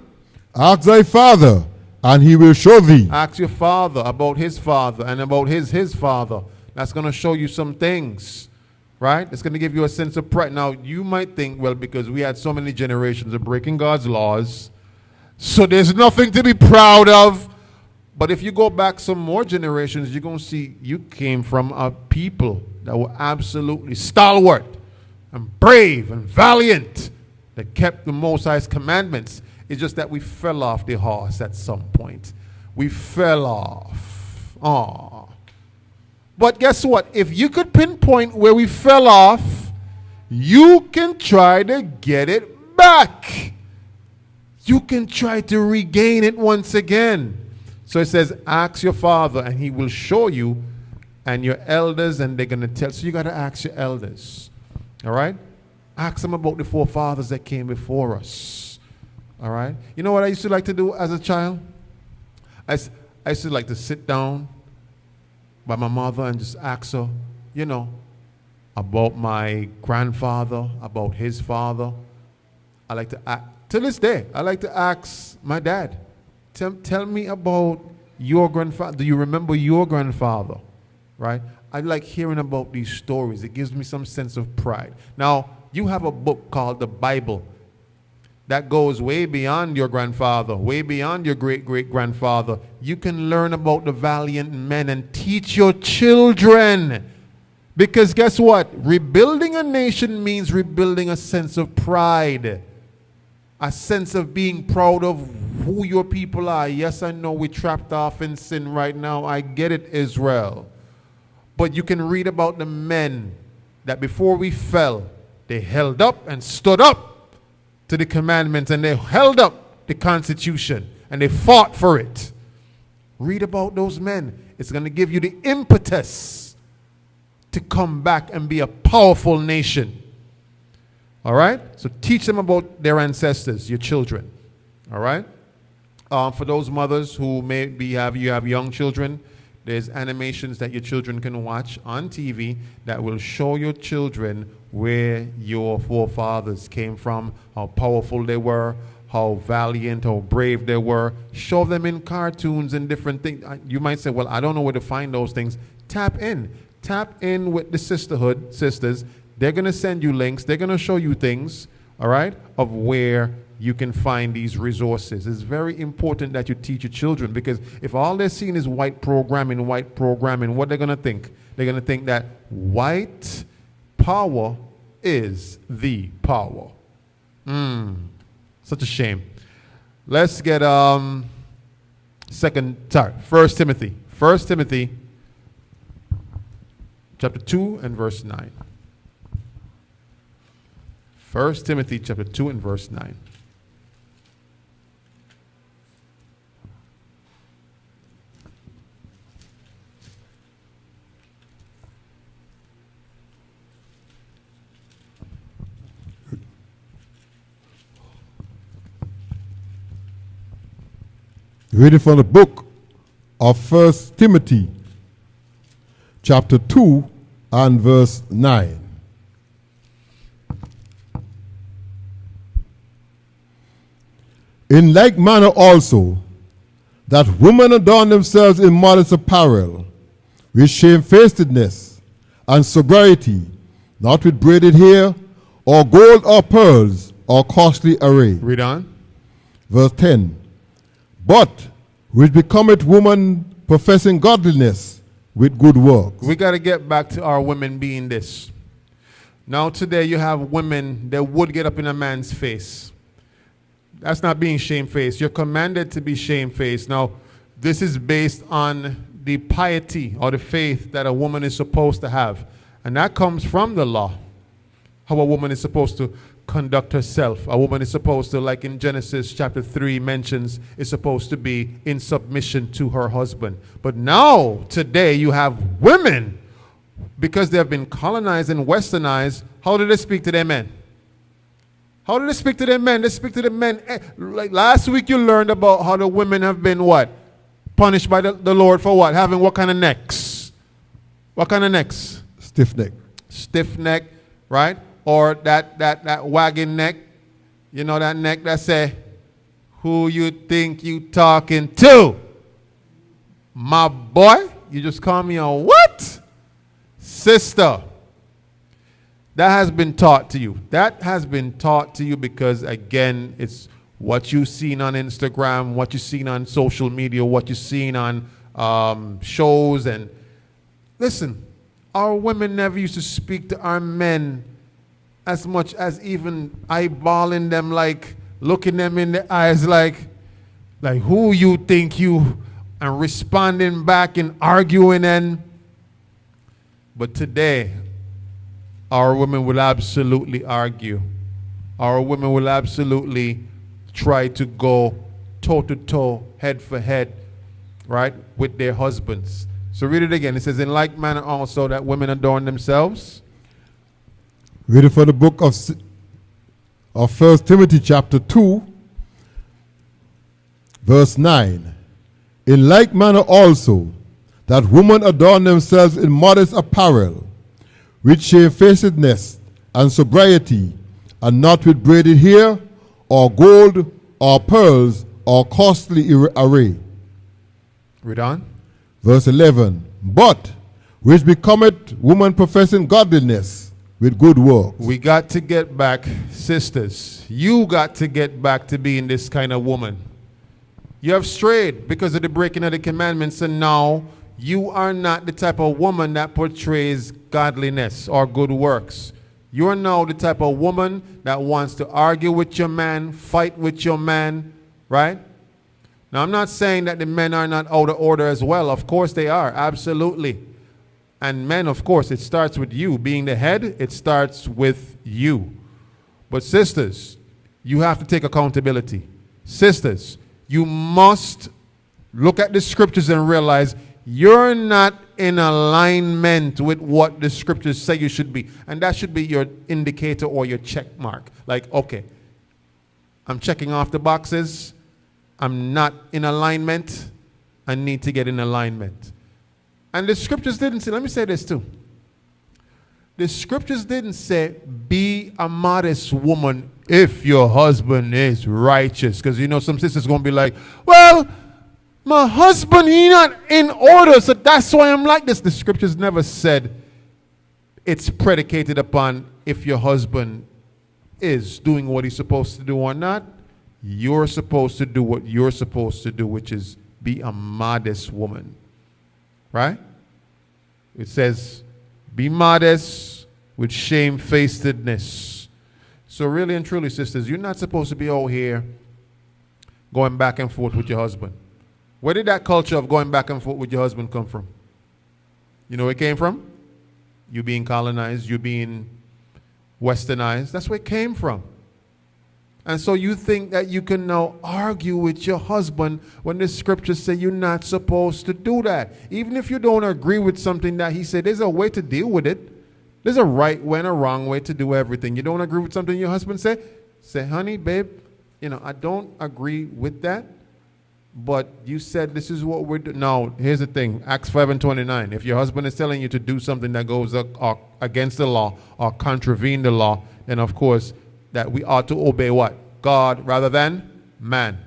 Ask thy father, and he will show thee. Ask your father about his father and about his father. That's going to show you some things, right? It's going to give you a sense of pride. Now, you might think, well, because we had so many generations of breaking God's laws, so there's nothing to be proud of. But if you go back some more generations, you're going to see you came from a people that were absolutely stalwart and brave and valiant, that kept the Most High's commandments. It's just that we fell off the horse at some point. We fell off. But guess what? If you could pinpoint where we fell off, you can try to get it back. You can try to regain it once again. So it says, ask your father and he will show you, and your elders, and they're going to tell. So you got to ask your elders. All right? Ask them about the forefathers that came before us. All right? You know what I used to like to do as a child? I used to like to sit down by my mother and just ask her, you know, about my grandfather, about his father. I like to ask, to this day, I like to ask my dad, tell me about your grandfather. Do you remember your grandfather? Right? I like hearing about these stories. It gives me some sense of pride. Now, you have a book called the Bible that goes way beyond your grandfather, way beyond your great-great-grandfather. You can learn about the valiant men and teach your children. Because guess what? Rebuilding a nation means rebuilding a sense of pride, a sense of being proud of who your people are. Yes, I know we're trapped off in sin right now. I get it, Israel. But you can read about the men that before we fell, they held up and stood up to the commandments, and they held up the Constitution, and they fought for it. Read about those men. It's going to give you the impetus to come back and be a powerful nation. All right? So teach them about their ancestors, your children. All right? For those mothers who maybe have young children, there's animations that your children can watch on TV that will show your children where your forefathers came from, how powerful they were, how valiant, how brave they were. Show them in cartoons and different things. You might say, well, I don't know where to find those things. Tap in. Tap in with the sisterhood, sisters. They're going to send you links. They're going to show you things, all right, of where you can find these resources. It's very important that you teach your children, because if all they're seeing is white programming, what they're going to think? They're going to think that white power is the power. Such a shame. Let's get 1 Timothy. 1 Timothy chapter 2 and verse 9. 1 Timothy chapter 2 and verse 9. Reading from the book of 1 Timothy, chapter 2 and verse 9. In like manner also, that women adorn themselves in modest apparel, with shamefacedness and sobriety, not with braided hair, or gold or pearls, or costly array. Read on. Verse 10. But which becometh woman professing godliness with good works. We got to get back to our women being this. Now today you have women that would get up in a man's face. That's not being shamefaced. You're commanded to be shamefaced. Now, this is based on the piety or the faith that a woman is supposed to have. And that comes from the law. How a woman is supposed to conduct herself. A woman is supposed to, like in Genesis chapter 3 mentions, is supposed to be in submission to her husband. But now, today, you have women, because they have been colonized and westernized. How do they speak to their men? How do they speak to their men? They speak to the men. Like last week you learned about how the women have been what? Punished by the Lord for what? Having what kind of necks? What kind of necks? Stiff neck. Stiff neck, right? Or that wagging neck. You know that neck that say, who you think you talking to? My boy? You just call me a what? Sister. That has been taught to you. That has been taught to you because, again, it's what you've seen on Instagram, what you've seen on social media, what you've seen on shows. And listen, our women never used to speak to our men as much as even eyeballing them, like looking them in the eyes like who you think you, and responding back and arguing. And But today, our women will absolutely argue. Our women will absolutely try to go toe to toe, head for head, right, with their husbands. So read it again. It says, in like manner also that women adorn themselves. Read it for the book of 1 Timothy chapter 2, verse 9. In like manner also, that women adorn themselves in modest apparel, with shamefacedness and sobriety, and not with braided hair, or gold, or pearls, or costly array. Read on. Verse 11. But which becometh woman professing godliness with good works. We got to get back, sisters. You got to get back to being this kind of woman. You have strayed because of the breaking of the commandments, and now you are not the type of woman that portrays godliness or good works. You are now the type of woman that wants to argue with your man, fight with your man, right? Now, I'm not saying that the men are not out of order as well. Of course they are, absolutely. And men, of course, it starts with you. Being the head, it starts with you. But sisters, you have to take accountability. Sisters, you must look at the scriptures and realize you're not in alignment with what the scriptures say you should be. And that should be your indicator or your check mark. Like, okay, I'm checking off the boxes. I'm not in alignment. I need to get in alignment. And the scriptures didn't say, let me say this too. The scriptures didn't say, be a modest woman if your husband is righteous. Because you know some sisters going to be like, well, my husband, he not in order, so that's why I'm like this. The scriptures never said it's predicated upon if your husband is doing what he's supposed to do or not. You're supposed to do what you're supposed to do, which is be a modest woman. Right? It says, be modest with shamefacedness. So really and truly, sisters, you're not supposed to be out here going back and forth with your husband. Where did that culture of going back and forth with your husband come from? You know where it came from? You being colonized, you being westernized. That's where it came from. And so you think that you can now argue with your husband when the scriptures say you're not supposed to do that. Even if you don't agree with something that he said, there's a way to deal with it. There's a right way and a wrong way to do everything. You don't agree with something your husband said? Say, honey, babe, I don't agree with that. But you said this is what we're doing. No, here's the thing. Acts 5:29. If your husband is telling you to do something that goes against the law or contravene the law, then of course that we ought to obey what? God rather than man.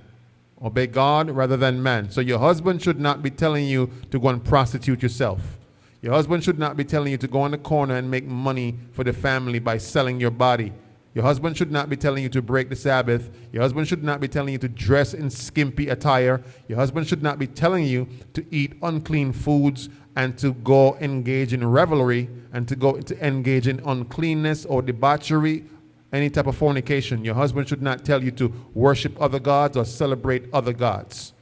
Obey God rather than man. So your husband should not be telling you to go and prostitute yourself. Your husband should not be telling you to go in the corner and make money for the family by selling your body. Your husband should not be telling you to break the Sabbath. Your husband should not be telling you to dress in skimpy attire. Your husband should not be telling you to eat unclean foods and to go engage in revelry and to go to engage in uncleanness or debauchery, any type of fornication. Your husband should not tell you to worship other gods or celebrate other gods.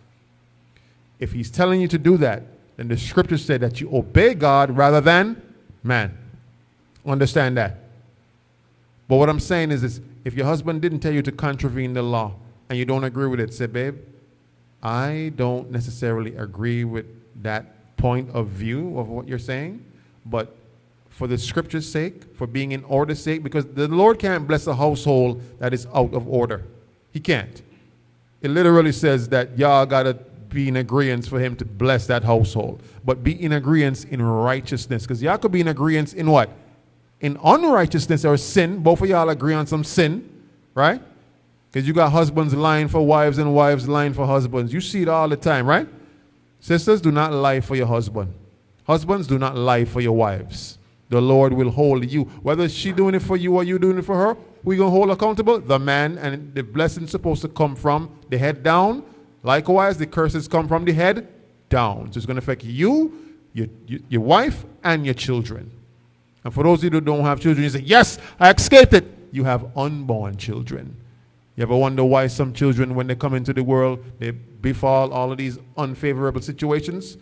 If he's telling you to do that, then the scriptures say that you obey God rather than man. Understand that? But what I'm saying is this, if your husband didn't tell you to contravene the law and you don't agree with it, say, babe, I don't necessarily agree with that point of view of what you're saying, but for the scripture's sake, for being in order's sake, because the Lord can't bless a household that is out of order. He can't. It literally says that y'all got to be in agreement for him to bless that household. But be in agreement in righteousness, because y'all could be in agreement in what? In unrighteousness or sin. Both of y'all agree on some sin, right? Because you got husbands lying for wives and wives lying for husbands. You see it all the time, right? Sisters, do not lie for your husband. Husbands, do not lie for your wives. The Lord will hold you. Whether she doing it for you or you doing it for her, we're going to hold accountable the man, and the blessing's supposed to come from the head down. Likewise, the curses come from the head down. So it's going to affect you, your wife, and your children. And for those of you who don't have children, you say, yes, I escaped it. You have unborn children. You ever wonder why some children, when they come into the world, they befall all of these unfavorable situations?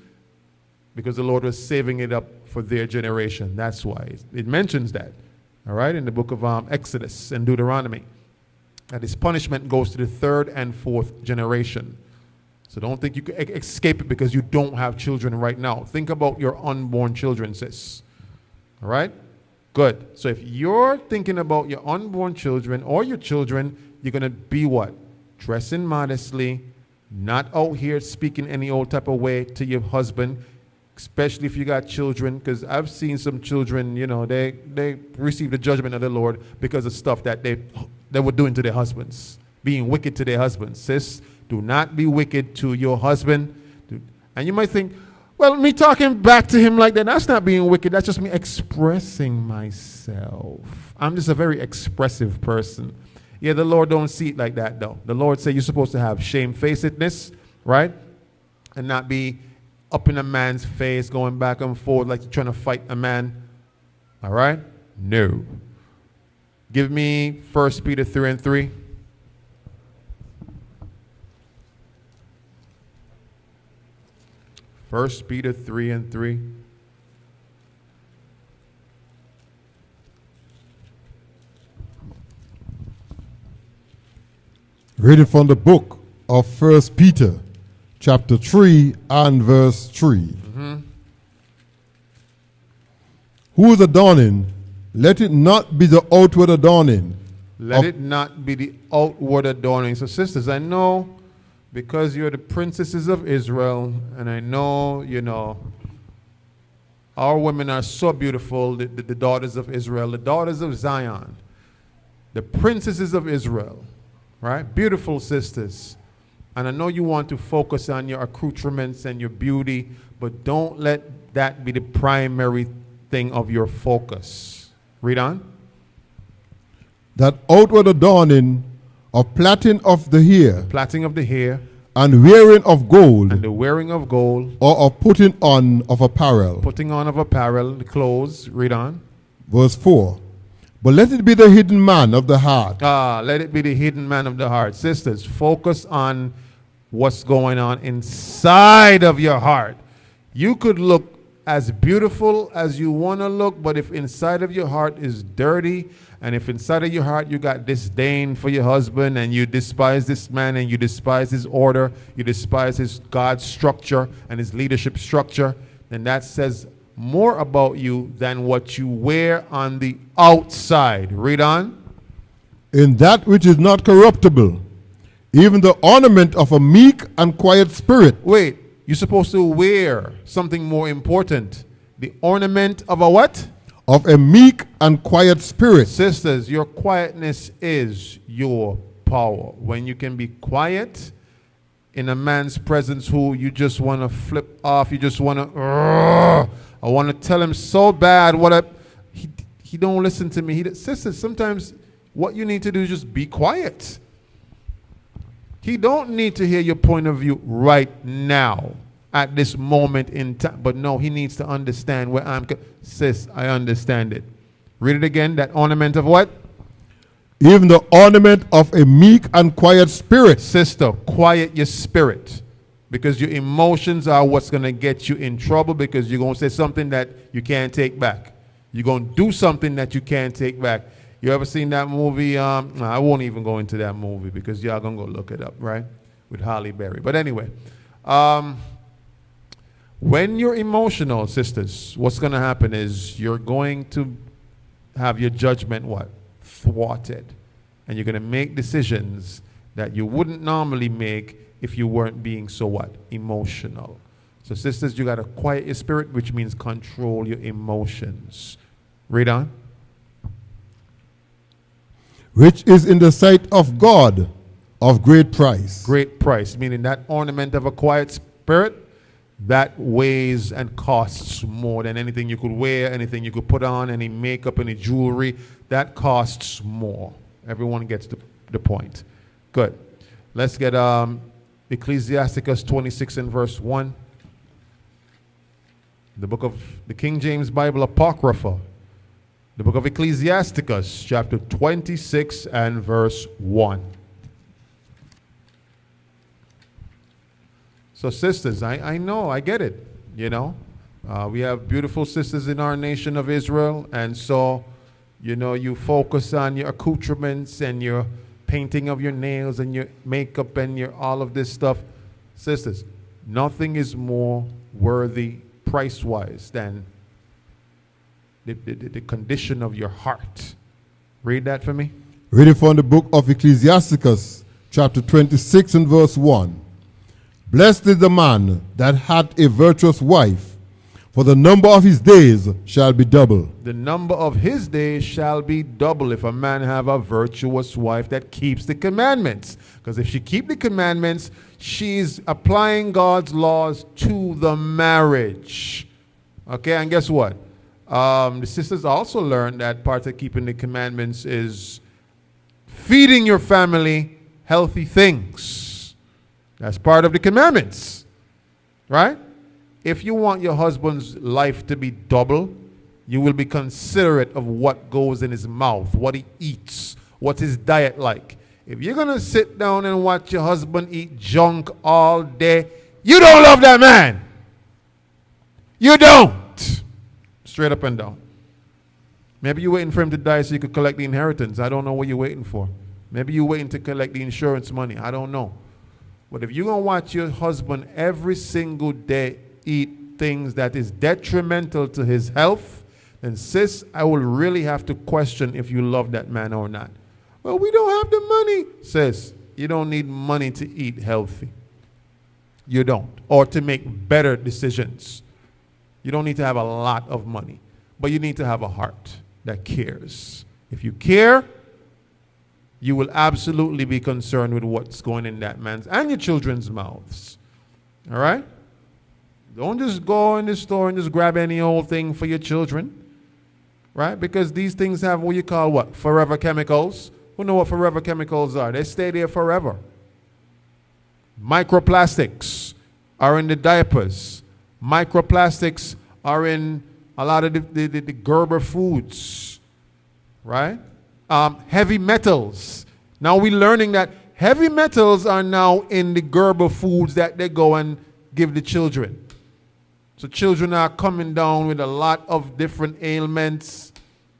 because the Lord was saving it up for their generation. That's why it mentions that, all right, in the book of Exodus and Deuteronomy, that his punishment goes to the third and fourth generation. So don't think you can escape it because you don't have children right now. Think about your unborn children, sis. All right? Good. So if you're thinking about your unborn children or your children, you're going to be what? Dressing modestly, not out here speaking any old type of way to your husband, especially if you got children, because I've seen some children, you know, they receive the judgment of the Lord because of stuff that they were doing to their husbands, being wicked to their husbands. Sis, do not be wicked to your husband. And you might think, well, me talking back to him like that, that's not being wicked. That's just me expressing myself. I'm just a very expressive person. Yeah, the Lord don't see it like that, though. The Lord said you're supposed to have shamefacedness, right? And not be up in a man's face, going back and forth like you're trying to fight a man. All right? No. Give me 1 Peter 3:3. First Peter 3:3. Reading from the book of 1 Peter, chapter 3 and verse 3. Whose adorning, let it not be the outward adorning. Let it not be the outward adorning. So sisters, I know because you're the princesses of Israel, and I know, you know, our women are so beautiful, the daughters of Israel, the daughters of Zion, the princesses of Israel, right? Beautiful sisters. And I know you want to focus on your accoutrements and your beauty, but don't let that be the primary thing of your focus. Read on. That outward adorning of plaiting of the hair, Plaiting of the hair, and wearing of gold, and the wearing of gold, or of putting on of apparel. putting on of apparel, the clothes. Read on. Verse 4. But let it be the hidden man of the heart, Let it be the hidden man of the heart. Sisters, focus on what's going on inside of your heart. You could look as beautiful as you want to look, but if inside of your heart is dirty, and if inside of your heart you got disdain for your husband, and you despise this man, and you despise his order, you despise his God's structure and his leadership structure, then that says more about you than what you wear on the outside. Read on. in that which is not corruptible, even the ornament of a meek and quiet spirit. Wait, you're supposed to wear something more important. The ornament of a what? Of a meek and quiet spirit. Sisters, your quietness is your power. When you can be quiet in a man's presence who you just want to flip off, you just want to, I want to tell him so bad he don't listen to me. Sisters, sometimes what you need to do is just be quiet. He don't need to hear your point of view right now at this moment in time. But no, he needs to understand where I'm. Sis, I understand it. Read it again. That ornament of what? Even the ornament of a meek and quiet spirit. Sister, quiet your spirit. Because your emotions are what's going to get you in trouble, because you're going to say something that you can't take back. You're going to do something that you can't take back. You ever seen that movie? I won't even go into that movie because y'all going to go look it up, right? With Halle Berry. But anyway, when you're emotional, sisters, what's going to happen is you're going to have your judgment what? Thwarted. And you're going to make decisions that you wouldn't normally make if you weren't being so what? Emotional. So sisters, you got to quiet your spirit, which means control your emotions. Read on. Which is in the sight of God of great price. Great price, meaning that ornament of a quiet spirit, that weighs and costs more than anything you could wear, anything you could put on, any makeup, any jewelry. That costs more. Everyone gets the point. Good. Let's get Ecclesiasticus 26 and verse 1. The book of the King James Bible Apocrypha. The book of Ecclesiasticus, chapter 26 and verse 1. So sisters, I know, I get it, you know. We have beautiful sisters in our nation of Israel, and so, you focus on your accoutrements and your painting of your nails and your makeup and your all of this stuff. Sisters, nothing is more worthy price-wise than the condition of your heart. Read that for me. Reading from the book of Ecclesiasticus, chapter 26 and verse 1. Blessed is the man that hath a virtuous wife, for the number of his days shall be double. The number of his days shall be double if a man have a virtuous wife that keeps the commandments. Because if she keep the commandments, she's applying God's laws to the marriage. Okay, and guess what? The sisters also learned that part of keeping the commandments is feeding your family healthy things. That's part of the commandments, right? If you want your husband's life to be double, you will be considerate of what goes in his mouth, what he eats, what's his diet like. If you're going to sit down and watch your husband eat junk all day, you don't love that man. You don't. Straight up and down. Maybe you're waiting for him to die so you could collect the inheritance. I don't know what you're waiting for. Maybe you're waiting to collect the insurance money. I don't know. But if you're going to watch your husband every single day eat things that is detrimental to his health, then sis, I will really have to question if you love that man or not. Well, we don't have the money. Sis, you don't need money to eat healthy. You don't. Or to make better decisions. You don't need to have a lot of money. But you need to have a heart that cares. If you care, you will absolutely be concerned with what's going in that man's and your children's mouths. All right? Don't just go in the store and just grab any old thing for your children, right? Because these things have what you call what? Forever chemicals. Who know what forever chemicals are? They stay there forever. Microplastics are in the diapers. Microplastics are in a lot of the Gerber foods, right? Heavy metals. Now we're learning that heavy metals are now in the Gerber foods that they go and give the children. So children are coming down with a lot of different ailments,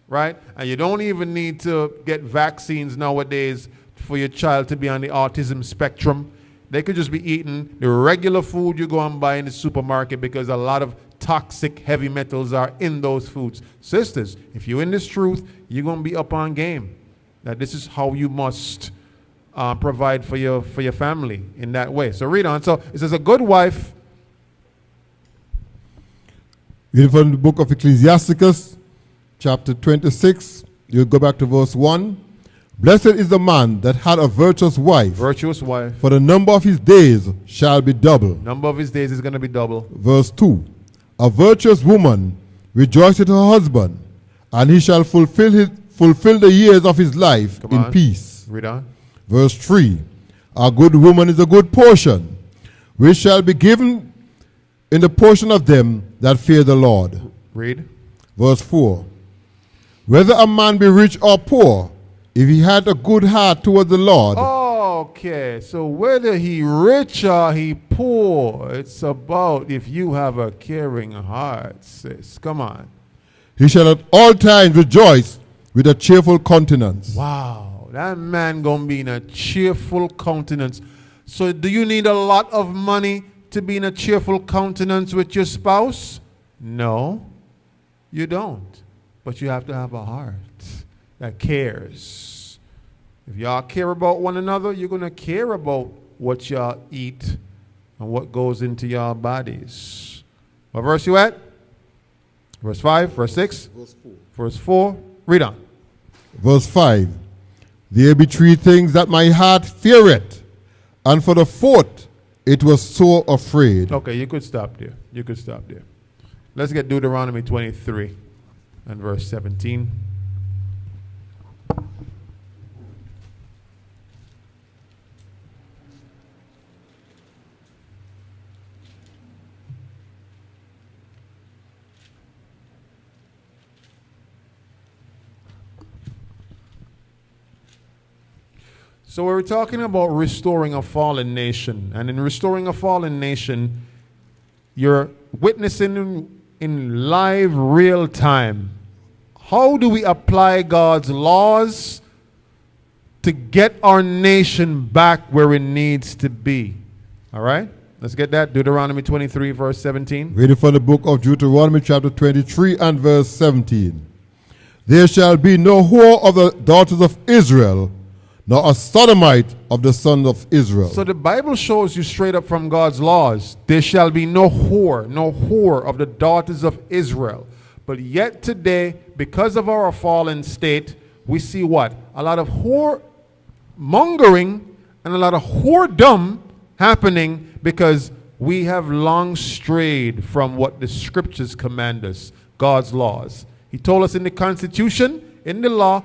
right? And you don't even need to get vaccines nowadays for your child to be on the autism spectrum. They could just be eating the regular food you go and buy in the supermarket because a lot of toxic heavy metals are in those foods. Sisters, if you're in this truth, you're going to be up on game. That this is how you must provide for your family in that way. So read on. So it says a good wife. Reading from the book of Ecclesiasticus, chapter 26, you'll go back to verse 1. Blessed is the man that had a virtuous wife. Virtuous wife. For the number of his days shall be double. Number of his days is going to be double. Verse 2. A virtuous woman rejoiceth her husband, and he shall fulfill the years of his life in peace. Read on. Verse 3. A good woman is a good portion, which shall be given in the portion of them that fear the Lord. Read. Verse 4. Whether a man be rich or poor, if he had a good heart toward the Lord. Okay, so whether he rich or he poor, it's about if you have a caring heart, sis. Come on. He shall at all times rejoice with a cheerful countenance. Wow, that man gonna be in a cheerful countenance. So do you need a lot of money to be in a cheerful countenance with your spouse? No, you don't. But you have to have a heart that cares. If y'all care about one another, you're going to care about what y'all eat and what goes into y'all bodies. What verse you at? Verse 5, verse 6? Verse 4. Verse 4. Read on. Verse 5. There be three things that my heart feareth, and for the fourth it was so afraid. Okay, you could stop there. You could stop there. Let's get Deuteronomy 23 and verse 17. So we're talking about restoring a fallen nation. And in restoring a fallen nation, you're witnessing in live real time. How do we apply God's laws to get our nation back where it needs to be? All right? Let's get that. Deuteronomy 23, verse 17. Reading from the book of Deuteronomy chapter 23 and verse 17. There shall be no whore of the daughters of Israel, nor a sodomite of the sons of Israel. So the Bible shows you straight up from God's laws, there shall be no whore of the daughters of Israel. But yet today, because of our fallen state, we see what? A lot of whoremongering and a lot of whoredom happening because we have long strayed from what the scriptures command us, God's laws. He told us in the Constitution, in the law,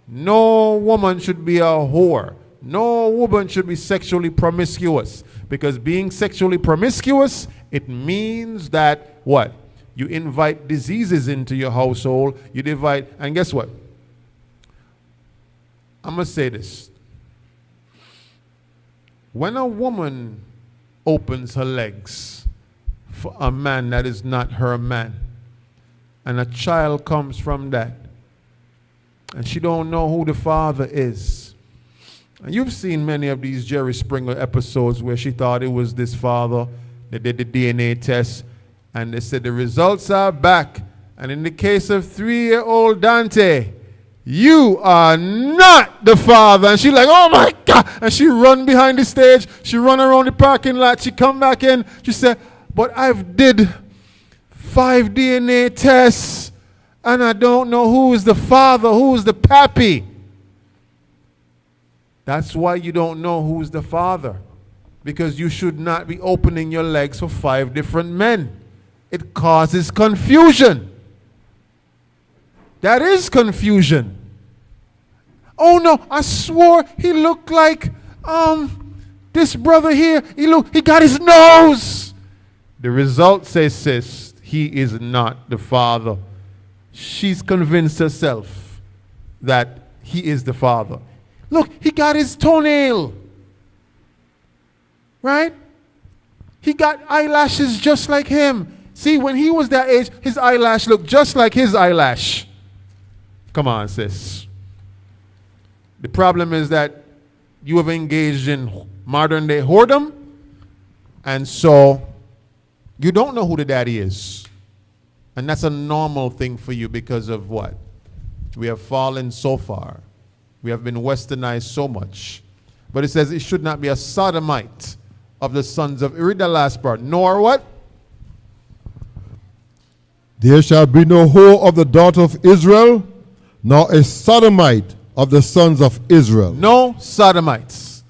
no woman should be a whore. No woman should be sexually promiscuous. Because being sexually promiscuous, it means that what? You invite diseases into your household. You invite, and guess what? I'm going to say this. When a woman opens her legs for a man that is not her man, and a child comes from that, and she don't know who the father is. And you've seen many of these Jerry Springer episodes where she thought it was this father. They did the DNA test, and they said the results are back. And in the case of 3-year-old Dante, you are not the father. And she like, oh my God. And she run behind the stage. She run around the parking lot. She come back in. She said, but I've did 5 DNA tests, and I don't know who is the father, who is the pappy. That's why you don't know who's the father. Because you should not be opening your legs for 5 different men. It causes confusion. That is confusion. Oh no, I swore he looked like this brother here. He got his nose. The result says, sis, he is not the father. She's convinced herself that he is the father. Look, he got his toenail. Right? He got eyelashes just like him. See, when he was that age, his eyelash looked just like his eyelash. Come on, sis. The problem is that you have engaged in modern day whoredom, and so you don't know who the daddy is. And that's a normal thing for you because of what? We have fallen so far. We have been westernized so much. But it says it should not be a sodomite of the sons of, read the last part, nor what? There shall be no whore of the daughter of Israel, nor a sodomite of the sons of Israel. No sodomites.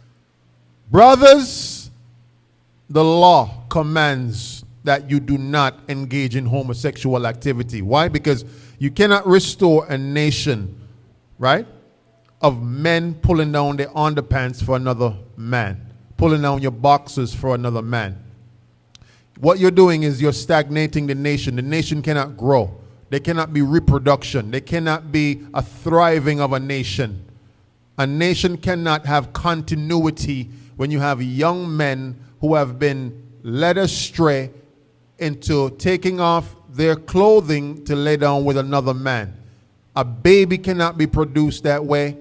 Brothers, the law commands that you do not engage in homosexual activity. Why? Because you cannot restore a nation, right, of men pulling down their underpants for another man, pulling down your boxers for another man. What you're doing is you're stagnating the nation. The nation cannot grow. There cannot be reproduction. There cannot be a thriving of a nation. A nation cannot have continuity when you have young men who have been led astray into taking off their clothing to lay down with another man. A baby cannot be produced that way.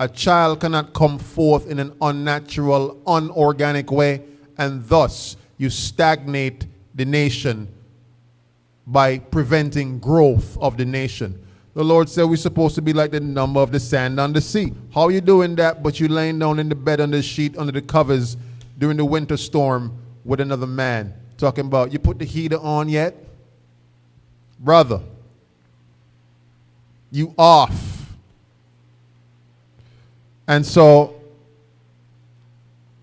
A child cannot come forth in an unnatural, unorganic way, and thus you stagnate the nation by preventing growth of the nation. The Lord said we're supposed to be like the number of the sand on the sea. How are you doing that, but you laying down in the bed under the sheet, under the covers during the winter storm with another man? Talking about, you put the heater on yet? Brother, you off. And so,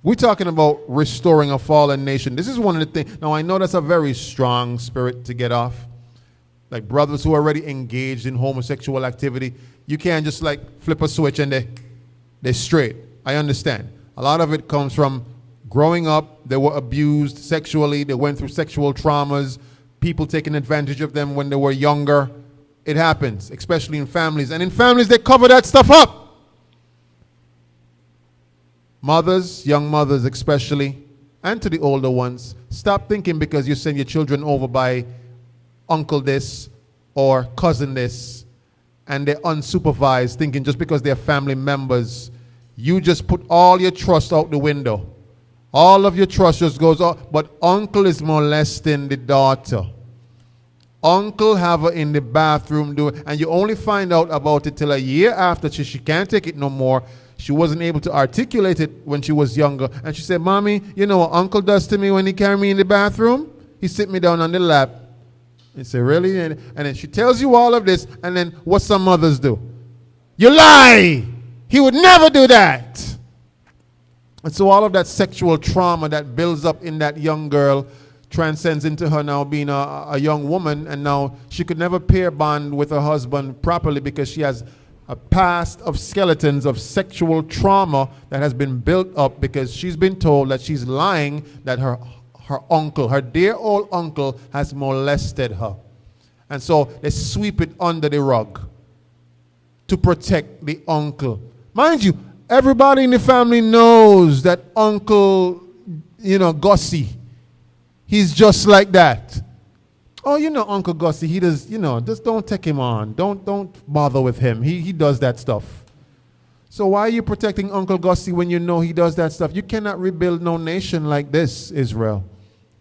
we're talking about restoring a fallen nation. This is one of the things. Now, I know that's a very strong spirit to get off. Like brothers who are already engaged in homosexual activity, you can't just like flip a switch and they're straight. I understand. A lot of it comes from growing up, they were abused sexually, they went through sexual traumas, people taking advantage of them when they were younger. It happens, especially in families. And in families, they cover that stuff up. Mothers, young mothers especially, and to the older ones, stop thinking because you send your children over by uncle this or cousin this, and they're unsupervised, thinking just because they're family members, you just put all your trust out the window. All of your trust just goes out. But uncle is molesting the daughter. Uncle have her in the bathroom doing, and you only find out about it till a year after she can't take it no more. She wasn't able to articulate it when she was younger. And she said, Mommy, you know what uncle does to me when he carry me in the bathroom? He sit me down on the lap. He said, really? And then she tells you all of this, and then what some mothers do? You lie! He would never do that. And so all of that sexual trauma that builds up in that young girl transcends into her now being a young woman, and now she could never pair bond with her husband properly because she has a past of skeletons of sexual trauma that has been built up because she's been told that she's lying, that her uncle, her dear old uncle, has molested her. And so they sweep it under the rug to protect the uncle. Mind you, everybody in the family knows that Uncle, Gussie, he's just like that. Oh, Uncle Gussie, he does, just don't take him on. Don't bother with him. He does that stuff. So why are you protecting Uncle Gussie when you know he does that stuff? You cannot rebuild no nation like this, Israel.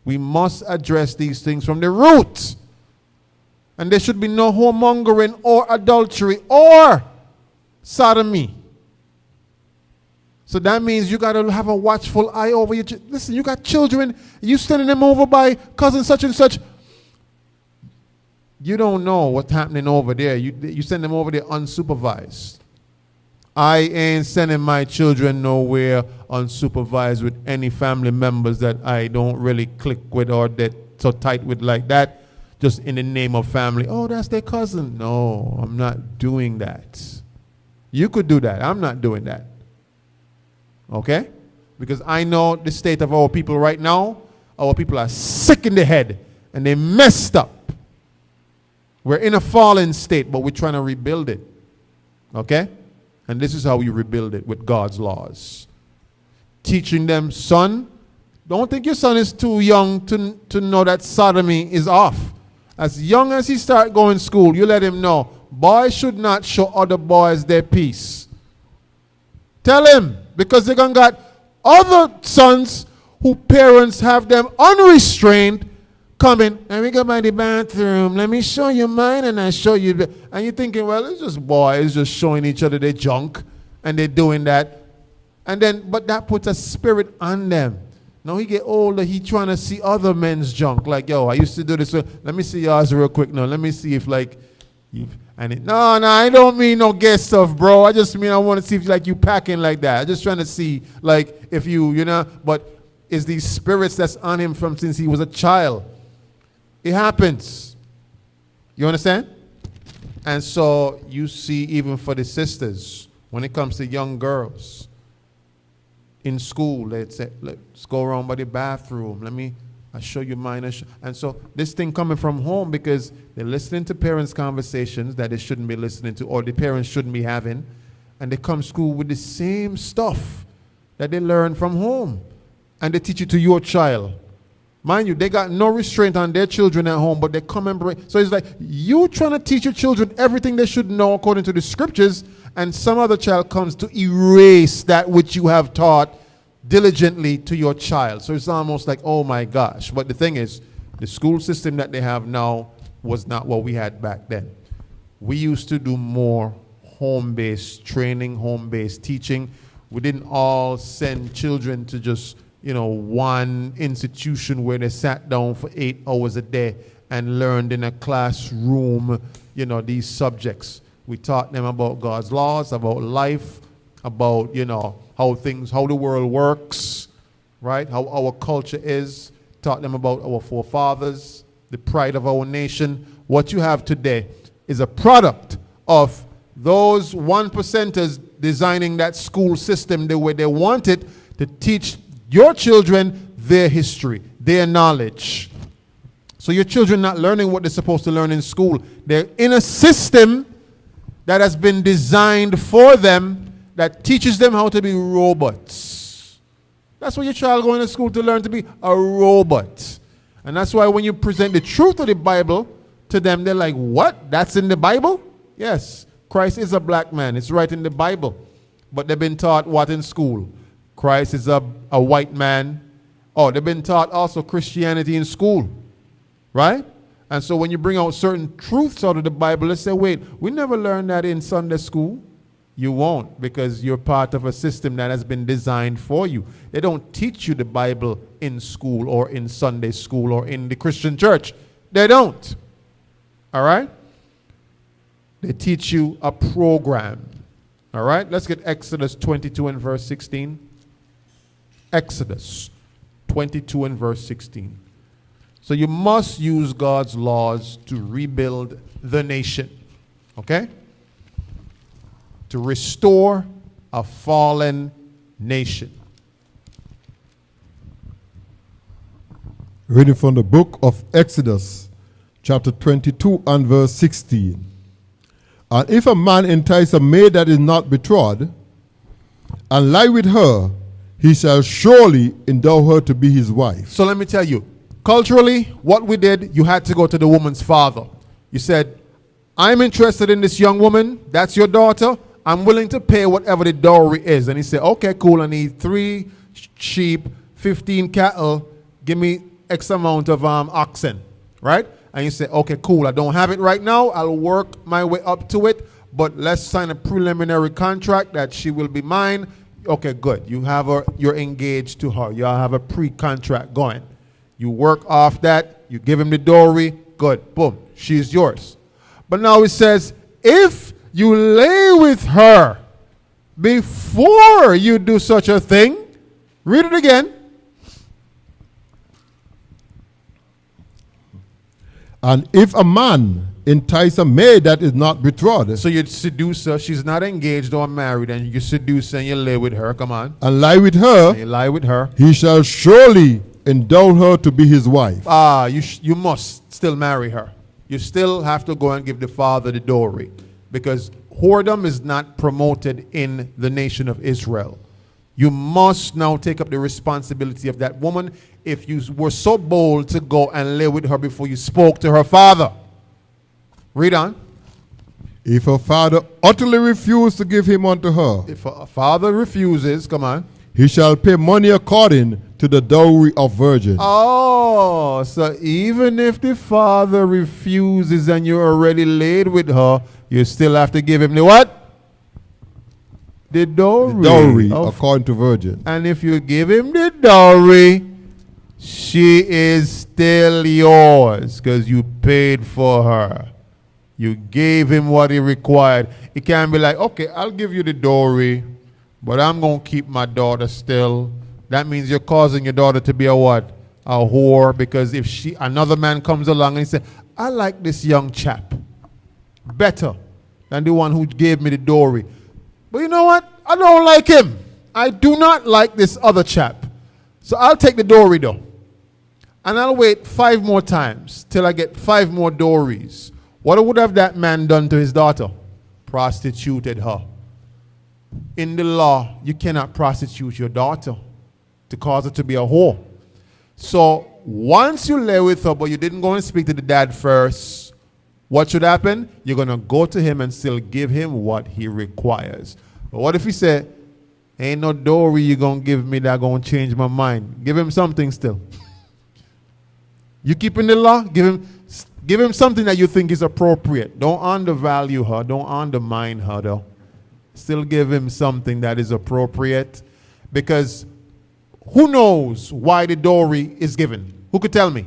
We must address these things from the root. And there should be no whoremongering or adultery or sodomy. So that means you got to have a watchful eye over your children. Listen, you got children, you sending them over by cousin such and such. You don't know what's happening over there. You send them over there unsupervised. I ain't sending my children nowhere unsupervised with any family members that I don't really click with or that so tight with like that, just in the name of family. Oh, that's their cousin. No, I'm not doing that. You could do that. I'm not doing that. Okay? Because I know the state of our people right now. Our people are sick in the head and they messed up. We're in a fallen state, but we're trying to rebuild it. Okay? And this is how we rebuild it, with God's laws. Teaching them, son, don't think your son is too young to know that sodomy is off. As young as he start going to school, you let him know, boys should not show other boys their peace. Tell him, because they're going to got other sons who parents have them unrestrained coming, and we go by the bathroom, let me show you mine, and I show you. And you're thinking, well, it's just boys just showing each other their junk, and they're doing that. And then, but that puts a spirit on them. Now he get older, he trying to see other men's junk. Like, yo, I used to do this. Let me see yours real quick now. Let me see if like, no, I don't mean no gay stuff, bro. I just mean I want to see if like you packing like that. I'm just trying to see like if you but it's these spirits that's on him from since he was a child. It happens. You understand? And so you see even for the sisters, when it comes to young girls, in school, let's go around by the bathroom. I'll show you mine. And so this thing coming from home because they're listening to parents' conversations that they shouldn't be listening to or the parents shouldn't be having. And they come to school with the same stuff that they learn from home. And they teach it to your child. Mind you, they got no restraint on their children at home, but they come and bring. So it's like you trying to teach your children everything they should know according to the scriptures, and some other child comes to erase that which you have taught diligently to your child. So it's almost like, oh my gosh. But the thing is, the school system that they have now was not what we had back then. We used to do more home-based training, home-based teaching. We didn't all send children to just one institution where they sat down for 8 hours a day and learned in a classroom, these subjects. We taught them about God's laws, about life, about, how the world works, right? How our culture is. Taught them about our forefathers, the pride of our nation. What you have today is a product of those 1%ers designing that school system the way they want it to teach your children their history, their knowledge. So your children not learning what they're supposed to learn in school. They're in a system that has been designed for them that teaches them how to be robots. That's what your child going to school to learn, to be a robot. And that's why when you present the truth of the Bible, To them, they're like, what? That's in the Bible? Yes, Christ is a black man. It's right in the Bible. But they've been taught what in school? Christ is a white man. Oh, they've been taught also Christianity in school, right? And so when you bring out certain truths out of the Bible, let's say, wait, we never learned that in Sunday school. You won't, because you're part of a system that has been designed for you. They don't teach you the Bible in school or in Sunday school or in the Christian church. They don't. All right? They teach you a program. All right? Let's get Exodus 22 and verse 16. Exodus 22 and verse 16. So you must use God's laws to rebuild the nation. Okay? To restore a fallen nation. Reading from the book of Exodus, chapter 22 and verse 16. And if a man entice a maid that is not betrothed, and lie with her, he shall surely endow her to be his wife. So let me tell you, culturally, what we did, you had to go to the woman's father. You said, I'm interested in this young woman. That's your daughter. I'm willing to pay whatever the dowry is. And he said, okay, cool. I need 3 sheep, 15 cattle. Give me X amount of oxen, right? And you say, okay, cool. I don't have it right now. I'll work my way up to it. But let's sign a preliminary contract that she will be mine. Okay, good. You have her. You're engaged to her. You have a pre-contract going. You work off that. You give him the dowry. Good. Boom. She's yours. But now it says, if you lay with her before you do such a thing. Read it again. And if a man entice a maid that is not betrothed, So you seduce her. She's not engaged or married, and you seduce her and you lay with her. Come on. and lie with And her, you lie with her. he shall surely endow her to be his wife. You must still marry her. You still have to go and give the father the dowry, because whoredom is not promoted in the nation of Israel. You must now take up the responsibility of that woman if you were so bold to go and lay with her before you spoke to her father. Read on. If her father utterly refuse to give him unto her, If a father refuses, come on. he shall pay money according to the dowry of virgin. Oh, so even if the father refuses and you're already laid with her, you still have to give him the what? The dowry. The dowry Of- according to virgin. and if you give him the dowry, she is still yours because you paid for her. You gave him what he required. It can't be like, okay, I'll give you the dowry, but I'm going to keep my daughter still. That means you're causing your daughter to be a what? A whore, because if another man comes along and he says, I like this young chap better than the one who gave me the dowry. But you know what? I don't like him. I do not like this other chap. So I'll take the dowry though. And I'll wait 5 more times till I get 5 more dowries. What would have that man done to his daughter? Prostituted her. In the law, you cannot prostitute your daughter to cause her to be a whore. So once you lay with her, but you didn't go and speak to the dad first, what should happen? You're going to go to him and still give him what he requires. But what if he said, ain't no dowry you're going to give me that going to change my mind? Give him something still. You keeping the law? Give him something that you think is appropriate. Don't undervalue her. Don't undermine her though. Still give him something that is appropriate, because who knows why the dowry is given? Who could tell me?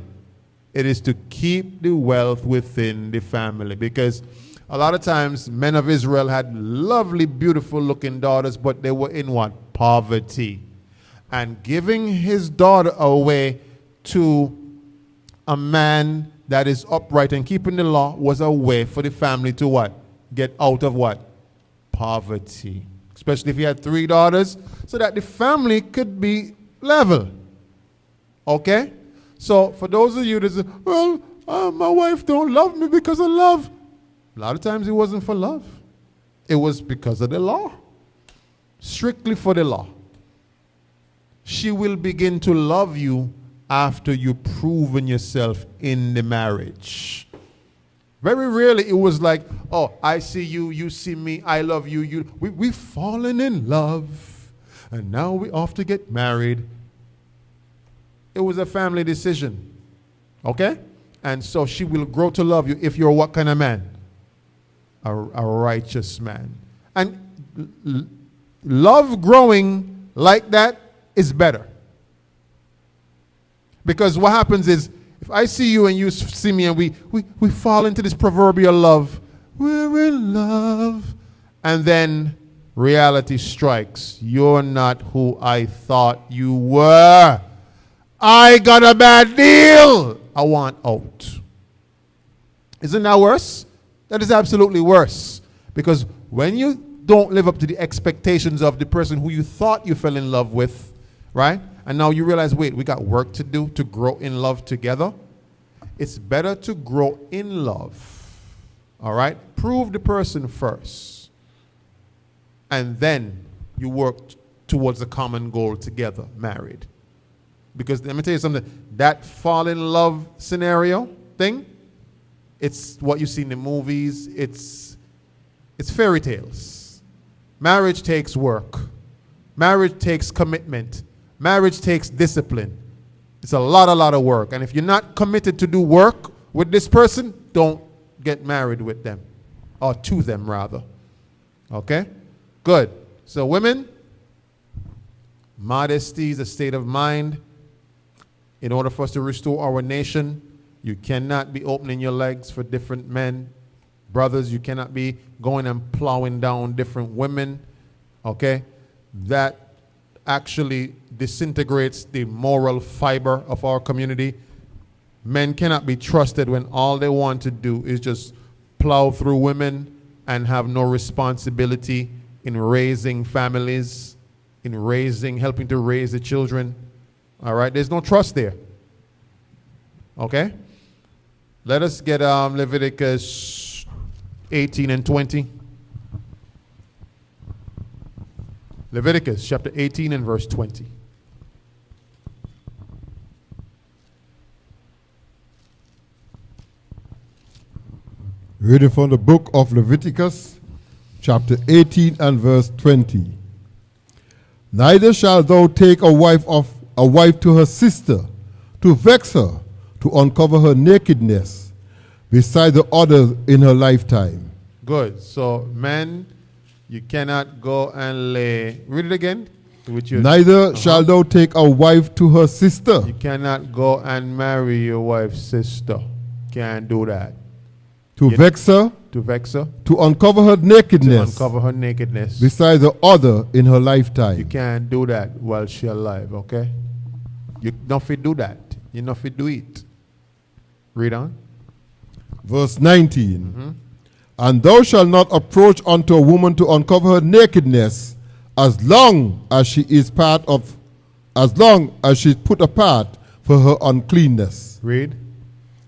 It is to keep the wealth within the family, because a lot of times men of Israel had lovely, beautiful looking daughters, but they were in what? Poverty. And giving his daughter away to a man that is upright and keeping the law was a way for the family to what? Get out of what? Poverty. Especially if he had 3 daughters, so that the family could be level. Okay? So for those of you that say, well, my wife don't love me because of love. A lot of times it wasn't for love. It was because of the law. Strictly for the law. She will begin to love you after you've proven yourself in the marriage. Very rarely it was like, oh, I see you, you see me, I love you, we've fallen in love, and now we're off to get married. It was a family decision, okay? And so she will grow to love you if you're what kind of man? A righteous man. And love growing like that is better. Because what happens is, if I see you and you see me and we fall into this proverbial love, we're in love, and then reality strikes. You're not who I thought you were. I got a bad deal. I want out. Isn't that worse? That is absolutely worse. Because when you don't live up to the expectations of the person who you thought you fell in love with, right? And now you realize, wait, we got work to do to grow in love together. It's better to grow in love. All right? Prove the person first. And then you work towards a common goal together, married. Because let me tell you something, that fall in love scenario thing, it's what you see in the movies, it's fairy tales. Marriage takes work. Marriage takes commitment. Marriage takes discipline. It's a lot of work. And if you're not committed to do work with this person, don't get married with them. Or to them, rather. Okay? Good. So women, modesty is a state of mind. In order for us to restore our nation, you cannot be opening your legs for different men. Brothers, you cannot be going and plowing down different women. Okay? That actually disintegrates the moral fiber of our community. Men cannot be trusted when all they want to do is just plow through women and have no responsibility in raising families, helping to raise the children. All right, there's no trust there. Okay? Let us get Leviticus 18 and 20. Leviticus chapter 18 and verse 20. Reading from the book of Leviticus, chapter 18 and verse 20. Neither shalt thou take a wife to her sister, to vex her, to uncover her nakedness, beside the other in her lifetime. Good. So, men, you cannot go and lay. Read it again. Neither shalt thou take a wife to her sister. You cannot go and marry your wife's sister. Can't do that. To vex her. To vex her. To uncover her nakedness. To uncover her nakedness. Beside the other in her lifetime. You can't do that while she's alive, okay? You not fit do that. You not fit do it. Read on. Verse 19. And thou shalt not approach unto a woman to uncover her nakedness, as long as she is put apart for her uncleanness. Read.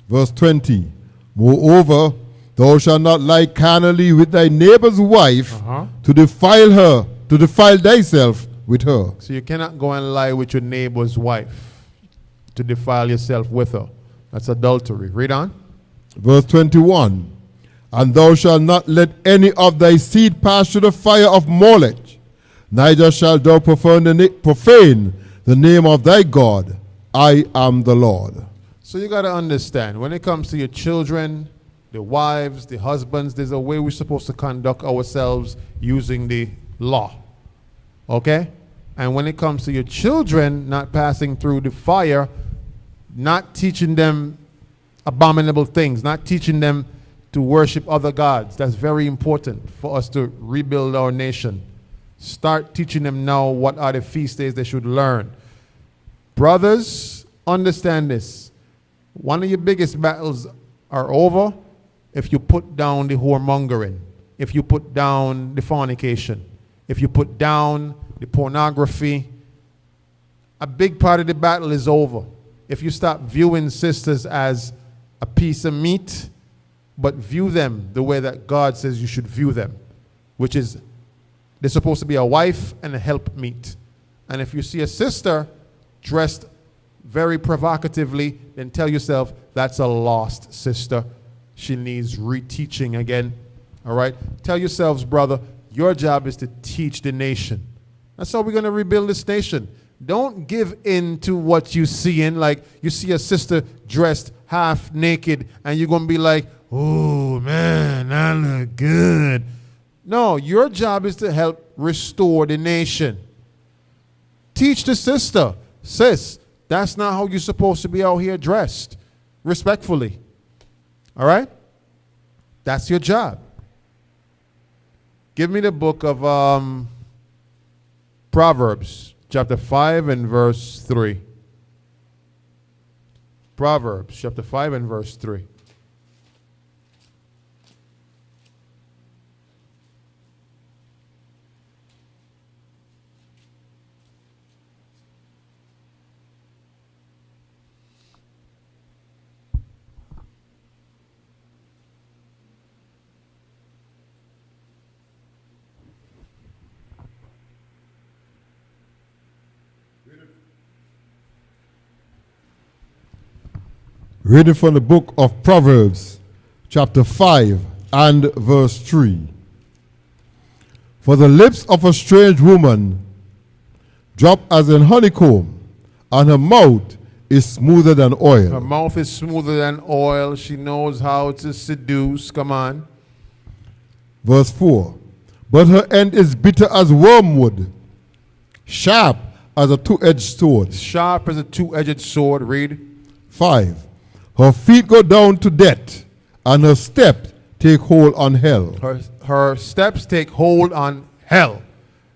Verse 20. Moreover, thou shalt not lie carnally with thy neighbor's wife to defile thyself with her. So you cannot go and lie with your neighbor's wife to defile yourself with her. That's adultery. Read on. Verse 21. And thou shalt not let any of thy seed pass through the fire of Molech, neither shalt thou profane the name of thy God. I am the Lord. So you got to understand, when it comes to your children, the wives, the husbands, there's a way we're supposed to conduct ourselves using the law. Okay? And when it comes to your children not passing through the fire, not teaching them abominable things, not teaching them to worship other gods. That's very important for us to rebuild our nation. Start teaching them now what are the feast days they should learn. Brothers, understand this. One of your biggest battles are over if you put down the whoremongering, if you put down the fornication, if you put down the pornography. A big part of the battle is over. If you stop viewing sisters as a piece of meat, but view them the way that God says you should view them, which is they're supposed to be a wife and a helpmeet. And if you see a sister dressed very provocatively, then tell yourself that's a lost sister. she needs reteaching again. All right? Tell yourselves, brother, your job is to teach the nation. That's how we're going to rebuild this nation. Don't give in to what you see in. Like, you see a sister dressed half naked, and you're going to be like, oh, man, I look good. No, your job is to help restore the nation. Teach the sister, sis, that's not how you're supposed to be out here dressed. Respectfully. All right? That's your job. Give me the book of Proverbs, chapter 5 and verse 3. Proverbs, chapter 5 and verse 3. Reading from the book of Proverbs, chapter 5 and verse 3. For the lips of a strange woman drop as in honeycomb, and her mouth is smoother than oil. Her mouth is smoother than oil. She knows how to seduce. Come on. Verse 4. But her end is bitter as wormwood, sharp as a two-edged sword. Sharp as a two-edged sword. Read. 5. Her feet go down to death, and her steps take hold on hell. Her steps take hold on hell.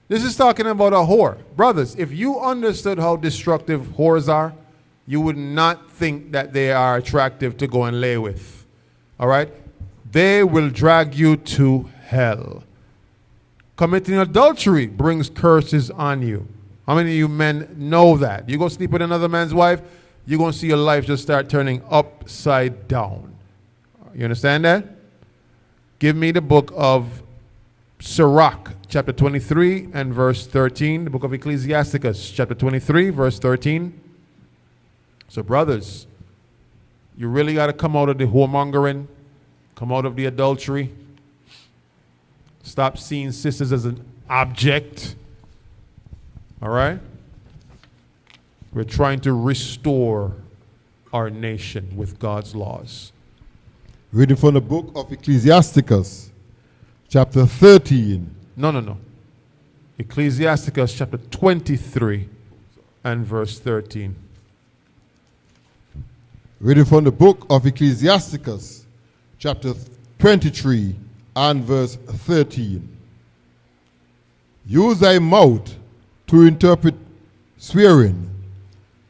This is talking about a whore. Brothers, if you understood how destructive whores are, you would not think that they are attractive to go and lay with. All right? They will drag you to hell. Committing adultery brings curses on you. How many of you men know that? You go sleep with another man's wife, you're going to see your life just start turning upside down. You understand that? Give me the book of Sirach, chapter 23 and verse 13. The book of Ecclesiasticus, chapter 23, verse 13. So, brothers, you really got to come out of the whoremongering, come out of the adultery. Stop seeing sisters as an object. All right? We're trying to restore our nation with God's laws. Reading from the book of Ecclesiasticus, chapter 13. No. Ecclesiasticus chapter 23 and verse 13. Reading from the book of Ecclesiasticus, chapter 23 and verse 13. Use thy mouth to interpret swearing,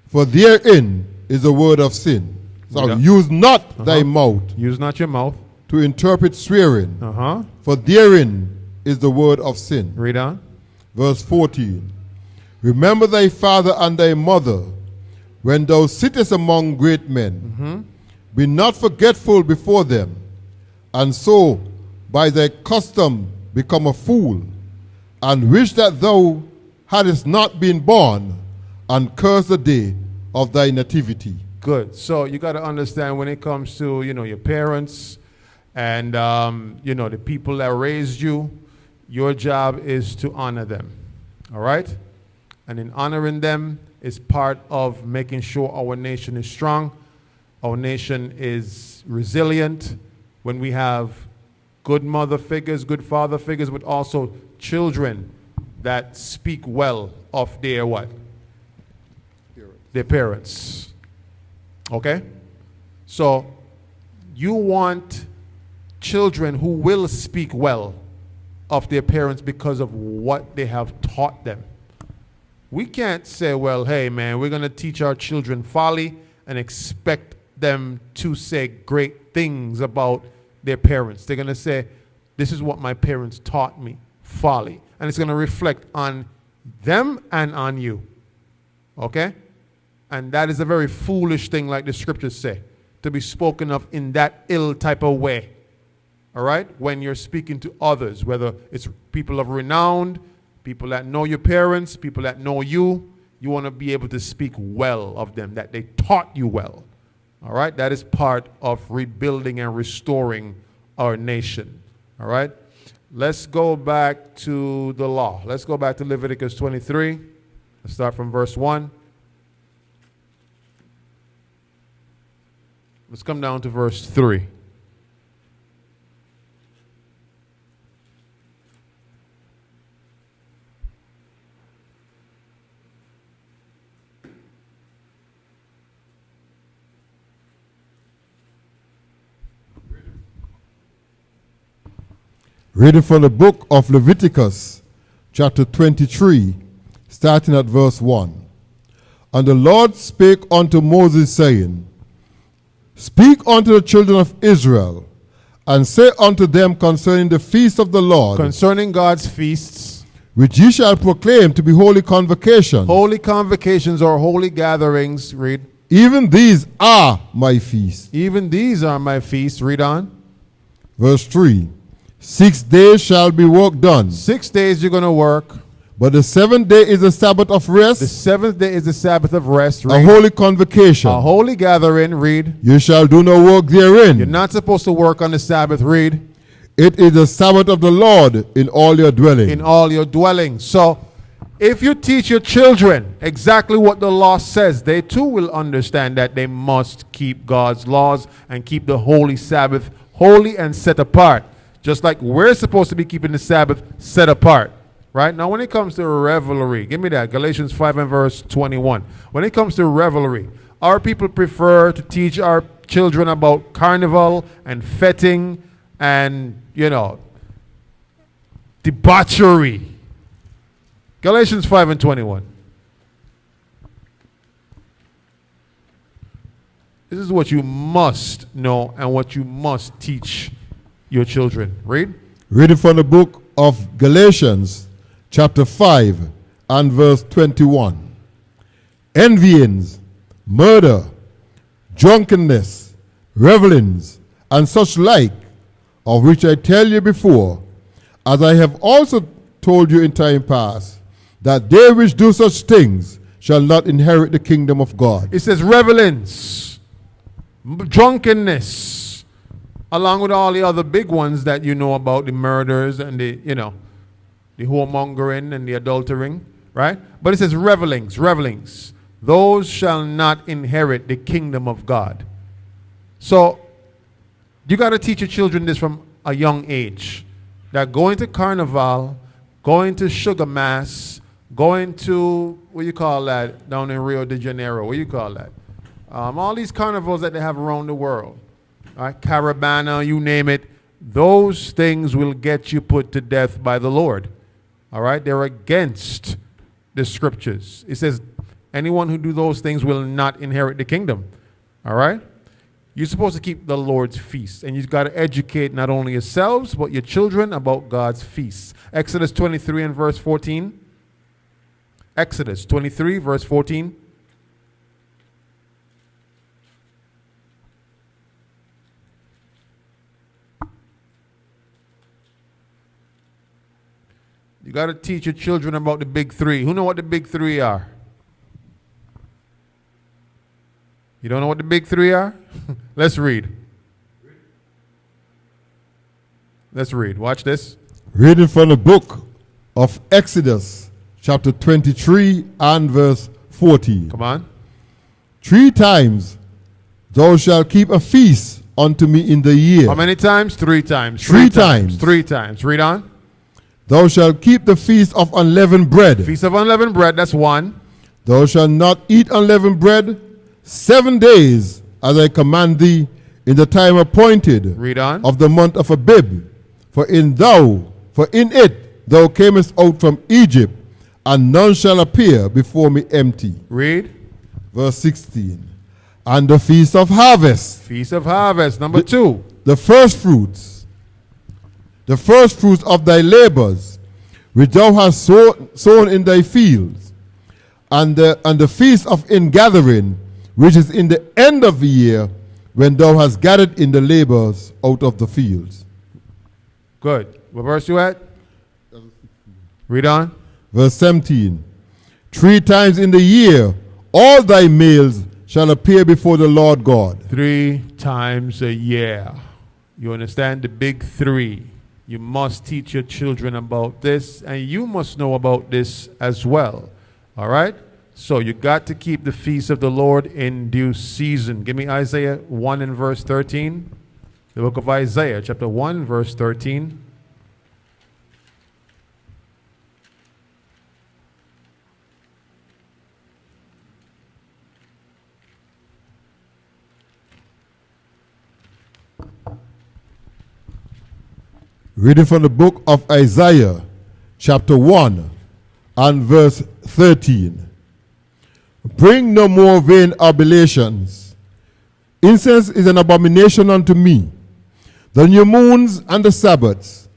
for therein is a word of sin. So Yeah. use not thy mouth Use not your mouth. to interpret swearing, Uh-huh. for therein is the word of sin. Read on. Verse 14. Remember thy father and thy mother when thou sittest among great men. Be not forgetful before them, and so by thy custom become a fool, and wish that thou hadst not been born, and curse the day of thy nativity. Good. So you got to understand when it comes to, your parents and, the people that raised you, your job is to honor them. All right? And in honoring them is part of making sure our nation is strong, our nation is resilient. When we have good mother figures, good father figures, but also children that speak well of their what? Their parents. Okay? So you want children who will speak well of their parents because of what they have taught them. We can't say, well, hey, man, we're going to teach our children folly and expect them to say great things about their parents. They're going to say, this is what my parents taught me, folly. And it's going to reflect on them and on you. Okay? And that is a very foolish thing, like the scriptures say, to be spoken of in that ill type of way. All right? When you're speaking to others, whether it's people of renown, people that know your parents, people that know you, you want to be able to speak well of them, that they taught you well. All right? That is part of rebuilding and restoring our nation. All right? Let's go back to the law. Let's go back to Leviticus 23. Let's start from verse 1. Let's come down to verse 3. Reading from the book of Leviticus, chapter 23, starting at verse 1. And the Lord spake unto Moses, saying, Speak unto the children of Israel, and say unto them concerning the feast of the Lord, Concerning God's feasts, which ye shall proclaim to be holy convocations. holy convocations or holy gatherings, read. Even these are my feasts. Even these are my feasts, read on. Verse 3. 6 days shall be work done, 6 days you're going to work. but the seventh day is the Sabbath of The rest, seventh day is the Sabbath of rest, a read. holy convocation. A holy gathering, read. You shall do no work You're therein. not supposed to work on the Sabbath, read. It is the Sabbath of the Lord in all your dwelling. In all your dwellings. So, if you teach your children exactly what the law says, they too will understand that they must keep God's laws and keep the holy Sabbath holy and set apart. Just like we're supposed to be keeping the Sabbath set apart. Right? Now, when it comes to revelry, give me that. Galatians 5 and verse 21. When it comes to revelry, our people prefer to teach our children about carnival and fetting and, debauchery. Galatians 5 and 21. This is what you must know and what you must teach your children. Read. Reading from the book of Galatians, chapter 5 and verse 21. Envyings, murder, drunkenness, revelings, and such like, of which I tell you before, as I have also told you in time past, that they which do such things shall not inherit the kingdom of God. It says revelings, drunkenness, along with all the other big ones that you know about, the murders and the whoremongering and the adultering, right? But it says revelings. Those shall not inherit the kingdom of God. So, you got to teach your children this from a young age. That going to carnival, going to sugar mass, going to, what you call that, down in Rio de Janeiro, what you call that? All these carnivals that they have around the world. Right? Caravana, you name it. Those things will get you put to death by the Lord. All right? They're against the scriptures. It says, anyone who do those things will not inherit the kingdom. All right? You're supposed to keep the Lord's feast. And you've got to educate not only yourselves, but your children about God's feasts. Exodus 23 and verse 14. Exodus 23, verse 14. You got to teach your children about the big three. Who know what the big three are? You don't know what the big three are? Let's read. Let's read. Watch this. Reading from the book of Exodus, chapter 23 and verse 14. Come on. 3 times thou shalt keep a feast unto me in the year. How many times? 3 times. 3 times. 3 times. Read on. Thou shalt keep the feast of unleavened bread. Feast of unleavened bread, that's 1. Thou shalt not eat unleavened bread 7 days, as I command thee, in the time appointed Read on. of the month of Abib. For in it thou camest out from Egypt, and none shall appear before me empty. Read. Verse 16. And the feast of harvest, Feast of harvest, number 2. the first fruits of thy labors, which thou hast sown in thy fields, and the feast of ingathering, which is in the end of the year, when thou hast gathered in the labors out of the fields. Good. What verse you at? Read on. Verse 17. 3 times in the year all thy males shall appear before the Lord God. 3 times a year. You understand the big 3. You must teach your children about this, and you must know about this as well. All right? So you got to keep the feast of the Lord in due season. Give me Isaiah 1 and verse 13. The book of Isaiah, chapter 1, verse 13. Reading from the book of Isaiah, chapter 1 and verse 13. Bring no more vain oblations. Incense is an abomination unto me. The new moons and the Sabbaths,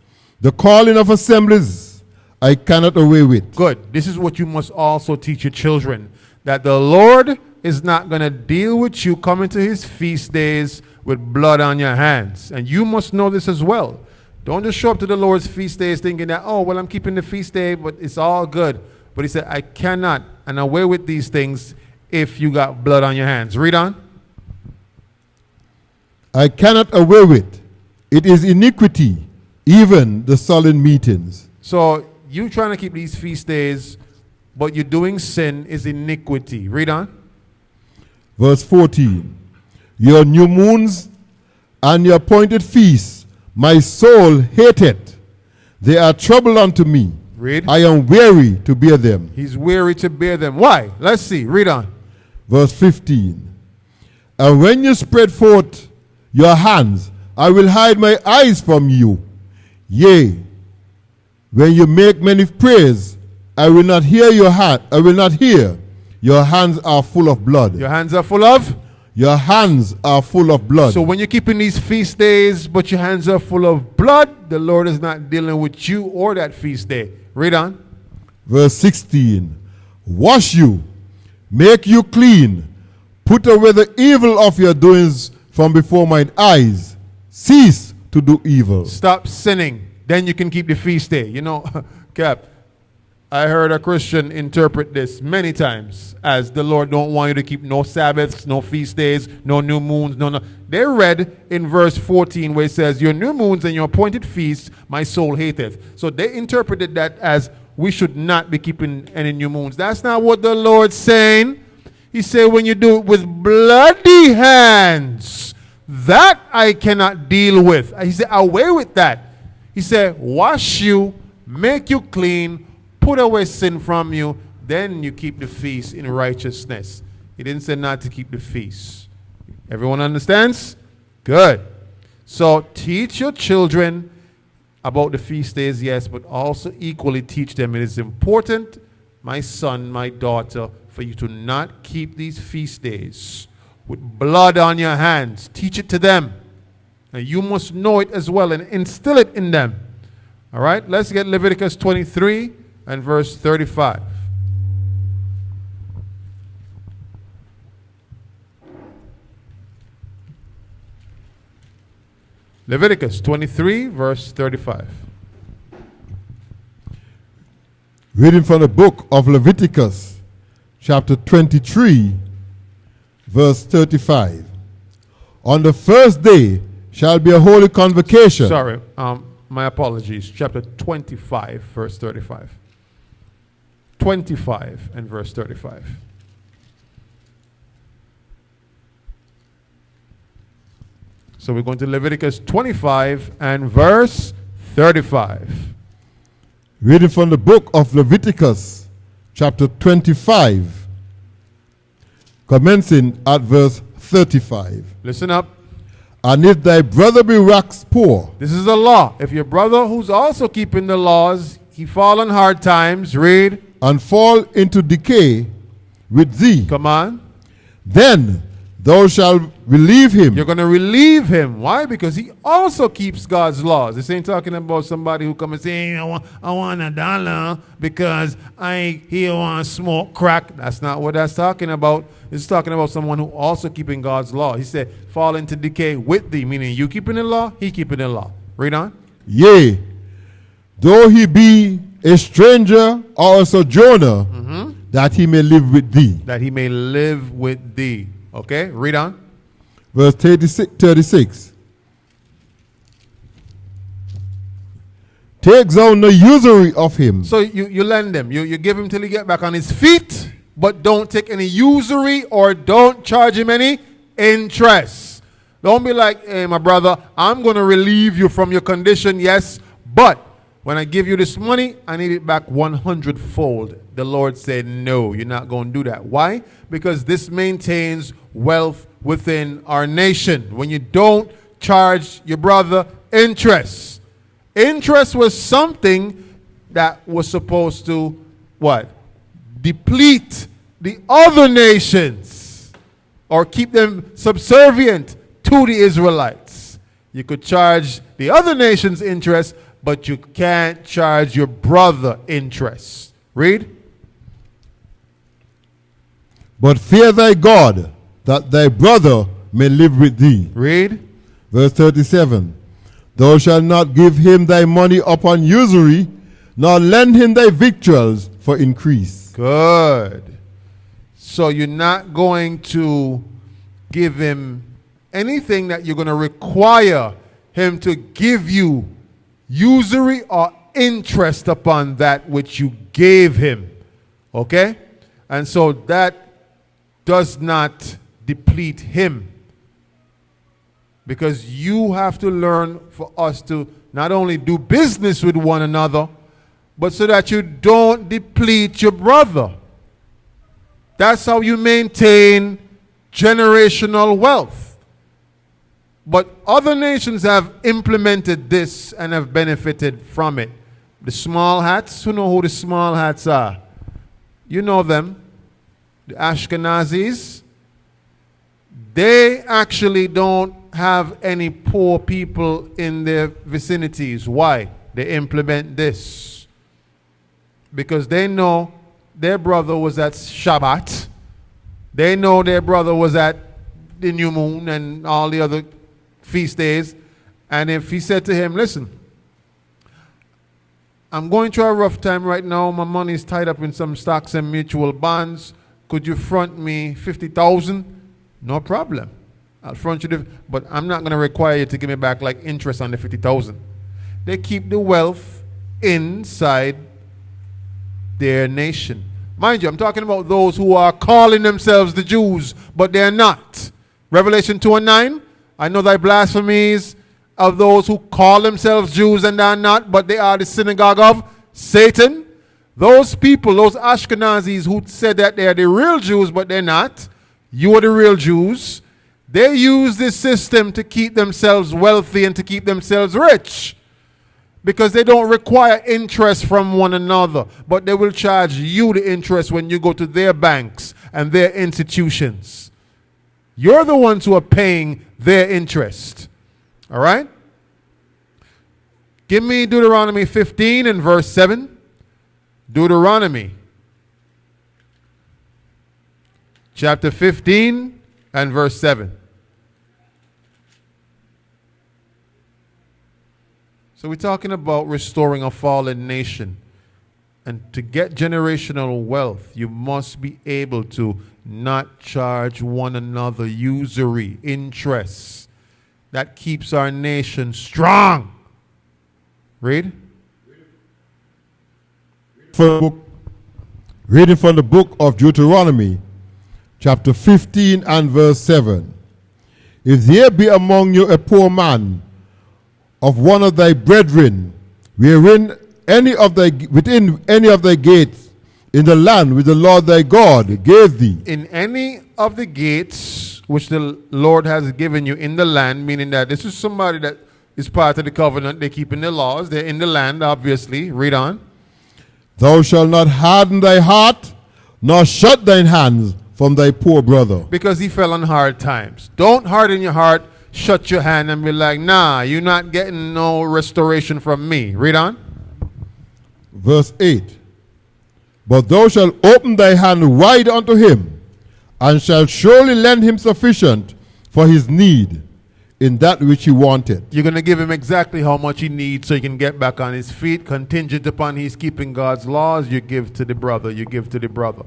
the calling of assemblies, I cannot away with. Good. This is what you must also teach your children. That the Lord is not going to deal with you coming to his feast days with blood on your hands. And you must know this as well. Don't just show up to the Lord's feast days thinking that, oh, well, I'm keeping the feast day, but it's all good. But he said, I cannot and away with these things if you got blood on your hands. Read on. I cannot away with. It is iniquity, even the solemn meetings. So you trying to keep these feast days, but you're doing sin is iniquity. Read on. Verse 14. Your new moons and your appointed feasts, my soul hateth. They are trouble unto me. Read. I am weary to bear them. He's weary to bear them. Why? Let's see. Read on. Verse 15. And when you spread forth your hands, I will hide my eyes from you. Yea, when you make many prayers, I will not hear your hand. I will not hear. Your hands are full of blood. Your hands are full of? Your hands are full of blood. So when you're keeping these feast days, but your hands are full of blood, the Lord is not dealing with you or that feast day. Read on. Verse 16. Wash you, make you clean, put away the evil of your doings from before mine eyes. Cease to do evil. Stop sinning. Then you can keep the feast day. You know, Cap, I heard a Christian interpret this many times as the Lord don't want you to keep no Sabbaths, no feast days, no new moons, no. They read in verse 14 where it says, your new moons and your appointed feasts, my soul hateth. So they interpreted that as we should not be keeping any new moons. That's not what the Lord's saying. He said when you do it with bloody hands, that I cannot deal with. He said, away with that. He said, wash you, make you clean, put away sin from you, then you keep the feast in righteousness. He didn't say not to keep the feast. Everyone understands? Good. So teach your children about the feast days, yes, but also equally teach them it is important, my son, my daughter, for you to not keep these feast days with blood on your hands. Teach it to them. And you must know it as well and instill it in them. All right, let's get Leviticus 23 and verse 35. Leviticus 23, verse 35. Reading from the book of Leviticus, chapter 23, verse 35. On the first day shall be a holy convocation. Sorry, my apologies. Chapter 25, verse 35. 25 and verse 35. So we're going to Leviticus 25 and verse 35. Reading from the book of Leviticus, chapter 25, commencing at verse 35. Listen up. And if thy brother be waxed poor, This is the law. If your brother who's also keeping the laws, he fall on hard times, read. and fall into decay with thee, Come on. then thou shalt relieve him. You're going to relieve him. Why? Because he also keeps God's laws. This ain't talking about somebody who come and say, hey, I want $1 because he want to smoke crack. That's not what that's talking about. It's talking about someone who also keeping God's law. He said, fall into decay with thee, meaning you keeping the law, he keeping the law. Read on. Yea, though he be a stranger or a sojourner, that he may live with thee. That he may live with thee. Okay, read on. Verse 36. Take thou no usury of him. So you lend him. You give him till he get back on his feet, but don't take any usury or don't charge him any interest. Don't be like, hey, my brother, I'm going to relieve you from your condition, yes, but when I give you this money, I need it back 100-fold. The Lord said, no, you're not going to do that. Why? Because this maintains wealth within our nation. When you don't charge your brother interest. Interest was something that was supposed to, what? Deplete the other nations or keep them subservient to the Israelites. You could charge the other nations interest, but you can't charge your brother interest. Read. But fear thy God, that thy brother may live with thee. Read. Verse 37. Thou shalt not give him thy money upon usury, nor lend him thy victuals for increase. Good. So you're not going to give him anything that you're going to require him to give you usury or interest upon that which you gave him. Okay? And so that does not deplete him. Because you have to learn for us to not only do business with one another, but so that you don't deplete your brother. That's how you maintain generational wealth. But other nations have implemented this and have benefited from it. The small hats, who know who the small hats are? You know them. The Ashkenazis. They actually don't have any poor people in their vicinities. Why? They implement this. Because they know their brother was at Shabbat. They know their brother was at the new moon and all the other feast days. And if he said to him, listen, I'm going through a rough time right now. My money is tied up in some stocks and mutual bonds. Could you front me 50,000? No problem. I'll front you, but I'm not going to require you to give me back like interest on the 50,000. They keep the wealth inside their nation. Mind you, I'm talking about those who are calling themselves the Jews, but they're not. Revelation 2:9, I know thy blasphemies of those who call themselves Jews and are not, but they are the synagogue of Satan. Those people, those Ashkenazis who said that they are the real Jews, but they're not. You are the real Jews. They use this system to keep themselves wealthy and to keep themselves rich. Because they don't require interest from one another. But they will charge you the interest when you go to their banks and their institutions. You're the ones who are paying their interest. All right? Give me Deuteronomy 15 and verse 7. Deuteronomy chapter 15 and verse 7. So we're talking about restoring a fallen nation. And to get generational wealth, you must be able to not charge one another usury, interest. That keeps our nation strong. Read. Reading from the book of Deuteronomy, chapter 15 and verse 7. If there be among you a poor man of one of thy brethren, within any of thy gates in the land which the Lord thy God gave thee. In any of the gates which the Lord has given you in the land, meaning that this is somebody that is part of the covenant, they're keeping the laws, they're in the land, obviously. Read on. Thou shalt not harden thy heart, nor shut thine hands from thy poor brother. Because he fell on hard times. Don't harden your heart, shut your hand and be like, nah, you're not getting no restoration from me. Read on. Verse 8. But thou shalt open thy hand wide unto him, and shalt surely lend him sufficient for his need in that which he wanted. You're going to give him exactly how much he needs so he can get back on his feet. Contingent upon he's keeping God's laws, you give to the brother, you give to the brother.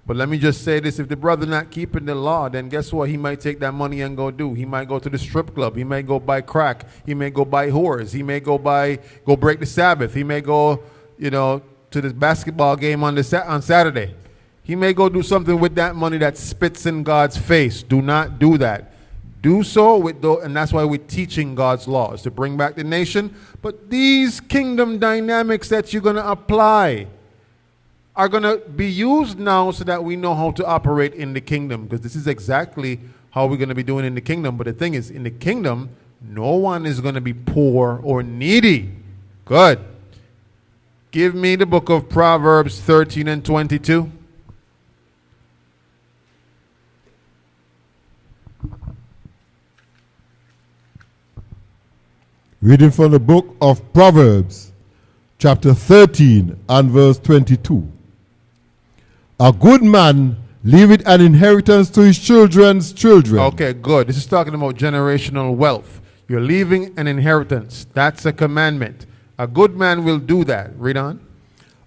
But let me just say this, if the brother not keeping the law, then guess what he might take that money and go do? He might go to the strip club. He may go buy crack. He may go buy whores. He may go break the Sabbath. He may go, to the basketball game on Saturday. He may go do something with that money that spits in God's face. Do not do that. Do so and that's why we're teaching God's laws, to bring back the nation. But these kingdom dynamics that you're going to apply are going to be used now so that we know how to operate in the kingdom, because this is exactly how we're going to be doing in the kingdom. But the thing is, in the kingdom, no one is going to be poor or needy. Good. Give me the book of Proverbs 13 and 22. Reading from the book of Proverbs, chapter 13 and verse 22. A good man leaveth an inheritance to his children's children. Okay, good. This is talking about generational wealth. You're leaving an inheritance. That's a commandment. A good man will do that. Read on.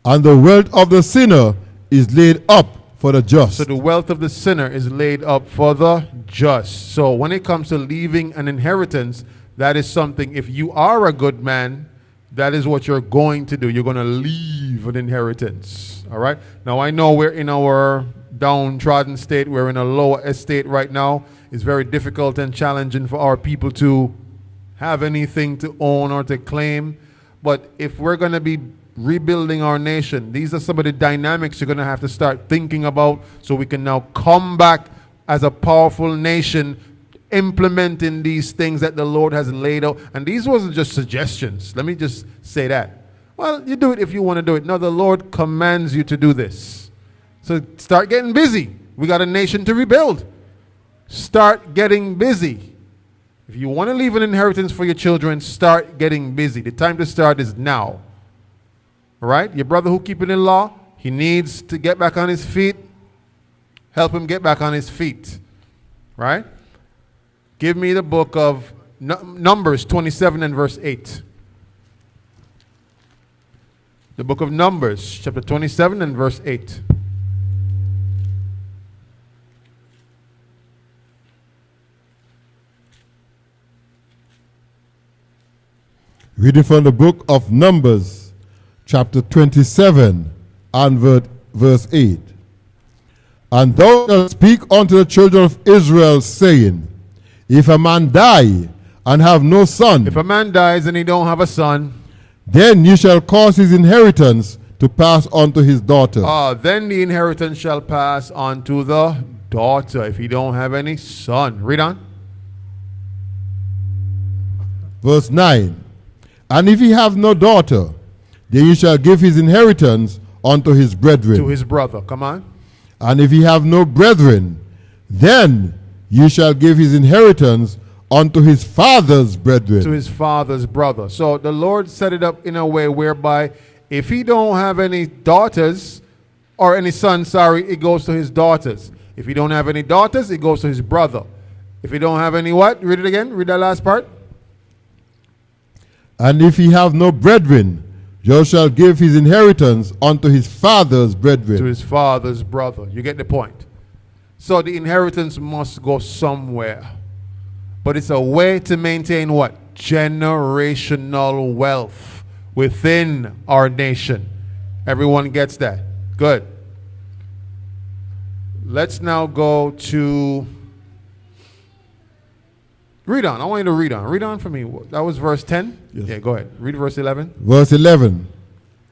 And the wealth of the sinner is laid up for the just. So the wealth of the sinner is laid up for the just. So when it comes to leaving an inheritance, that is something, if you are a good man, that is what you're going to do. You're going to leave an inheritance. All right? Now, I know we're in our downtrodden state. We're in a low estate right now. It's very difficult and challenging for our people to have anything to own or to claim. But if we're going to be rebuilding our nation, these are some of the dynamics you're going to have to start thinking about, so we can now come back as a powerful nation, implementing these things that the Lord has laid out. And these wasn't just suggestions. Let me just say that. Well, you do it if you want to do it. No, the Lord commands you to do this. So start getting busy. We got a nation to rebuild. Start getting busy. If you want to leave an inheritance for your children, start getting busy. The time to start is now. All right? Your brother who keeping the law, he needs to get back on his feet. Help him get back on his feet. Right? Give me the book of Numbers 27 and verse 8. The book of Numbers, chapter 27 and verse 8. Reading from the book of Numbers, chapter 27 and verse 8. And thou shalt speak unto the children of Israel, saying, if a man die and have no son, if a man dies and he don't have a son, then you shall cause his inheritance to pass on to his daughter. Then the inheritance shall pass on to the daughter if he don't have any son. Read on. Verse 9. And if he have no daughter, then you shall give his inheritance unto his brethren. To his brother. Come on. And if he have no brethren, then you shall give his inheritance unto his father's brethren. To his father's brother. So the Lord set it up in a way whereby if he don't have any daughters, or any sons, it goes to his daughters. If he don't have any daughters, it goes to his brother. If he don't have any what? Read it again. Read that last part. And if he have no brethren, you shall give his inheritance unto his father's brethren. To his father's brother. You get the point. So the inheritance must go somewhere. But it's a way to maintain what? Generational wealth within our nation. Everyone gets that? Good. Let's now go to... Read on. I want you to read on. Read on for me. That was verse 10? Yes. Yeah, go ahead. Read verse 11. Verse 11.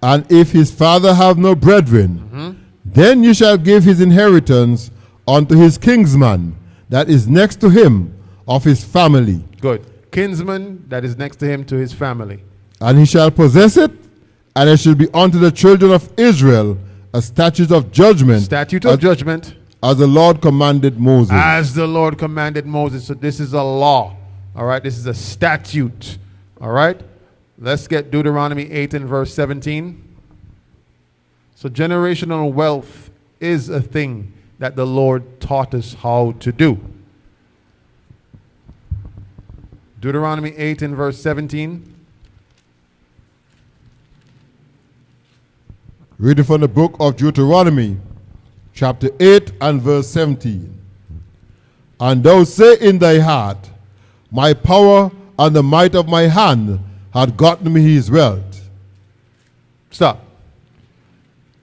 And if his father have no brethren, then you shall give his inheritance unto his kinsman that is next to him of his family. Good. Kinsman that is next to him, to his family. And he shall possess it, and it shall be unto the children of Israel a statute of judgment. Statute of judgment. As the Lord commanded Moses. As the Lord commanded Moses. So this is a law. All right. This is a statute. All right. Let's get Deuteronomy 8 and verse 17. So generational wealth is a thing that the Lord taught us how to do. Deuteronomy 8 and verse 17. Reading from the book of Deuteronomy, chapter 8 and verse 17. And thou say in thy heart, my power and the might of my hand had gotten me his wealth. Stop.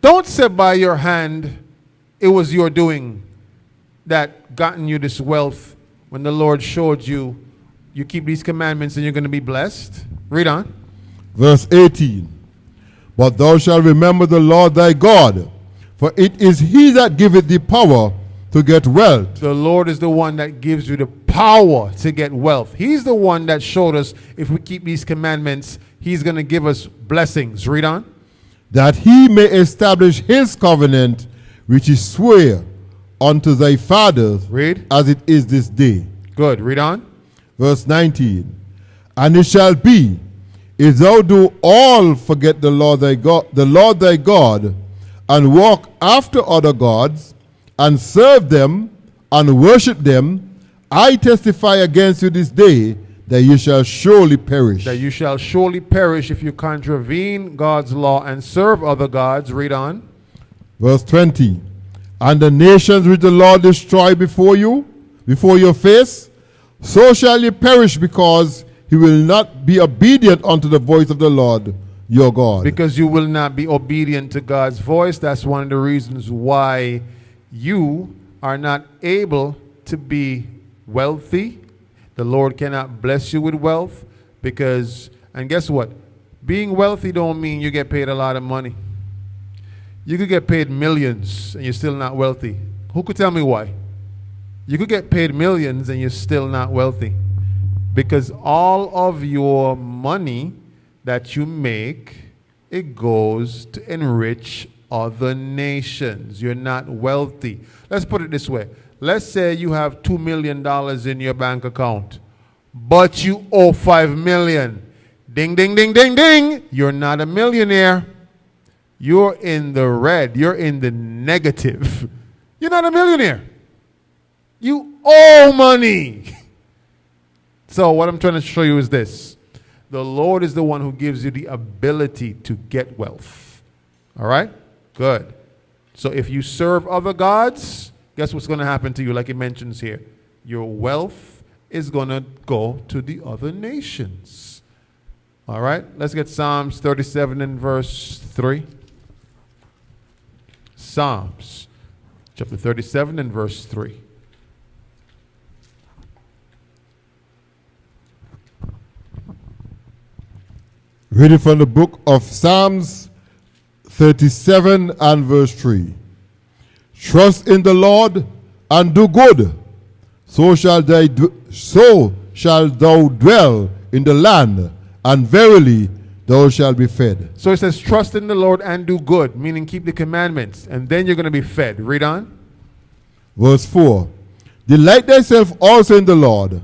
Don't say by your hand it was your doing that gotten you this wealth when the Lord showed you you keep these commandments and you're going to be blessed. Read on. Verse 18. But thou shalt remember the Lord thy God, for it is he that giveth thee power to get wealth. The Lord is the one that gives you the power to get wealth. He's the one that showed us if we keep these commandments, he's going to give us blessings. Read on. That he may establish his covenant, which he sware unto thy fathers, Read. as it is this day. Good. Read on. Verse 19. And it shall be, if thou do all forget the Lord thy God, and walk after other gods, and serve them, and worship them, I testify against you this day that you shall surely perish. That you shall surely perish if you contravene God's law and serve other gods. Read on. Verse 20. And the nations which the Lord destroy before you, before your face, so shall you perish, because he will not be obedient unto the voice of the Lord your God. Because you will not be obedient to God's voice. That's one of the reasons why you are not able to be wealthy. The Lord cannot bless you with wealth because, and guess what? Being wealthy don't mean you get paid a lot of money. You could get paid millions and you're still not wealthy. Who could tell me why? You could get paid millions and you're still not wealthy. Because all of your money that you make, it goes to enrich other nations. You're not wealthy. Let's put it this way. Let's say you have $2 million in your bank account, but you owe $5 million. Ding, ding, ding, ding, ding. You're not a millionaire. You're in the red. You're in the negative. You're not a millionaire. You owe money. So what I'm trying to show you is this. The Lord is the one who gives you the ability to get wealth. All right? Good. So if you serve other gods, guess what's going to happen to you, like it mentions here? Your wealth is going to go to the other nations. All right? Let's get Psalms 37 and verse 3. Psalms chapter 37 and verse 3. Reading from the book of Psalms 37 and verse 3. Trust in the Lord and do good, so shall thou dwell in the land, and verily thou shalt be fed. So it says, trust in the Lord and do good, meaning keep the commandments, and then you're going to be fed. Read on. Verse 4. Delight thyself also in the Lord,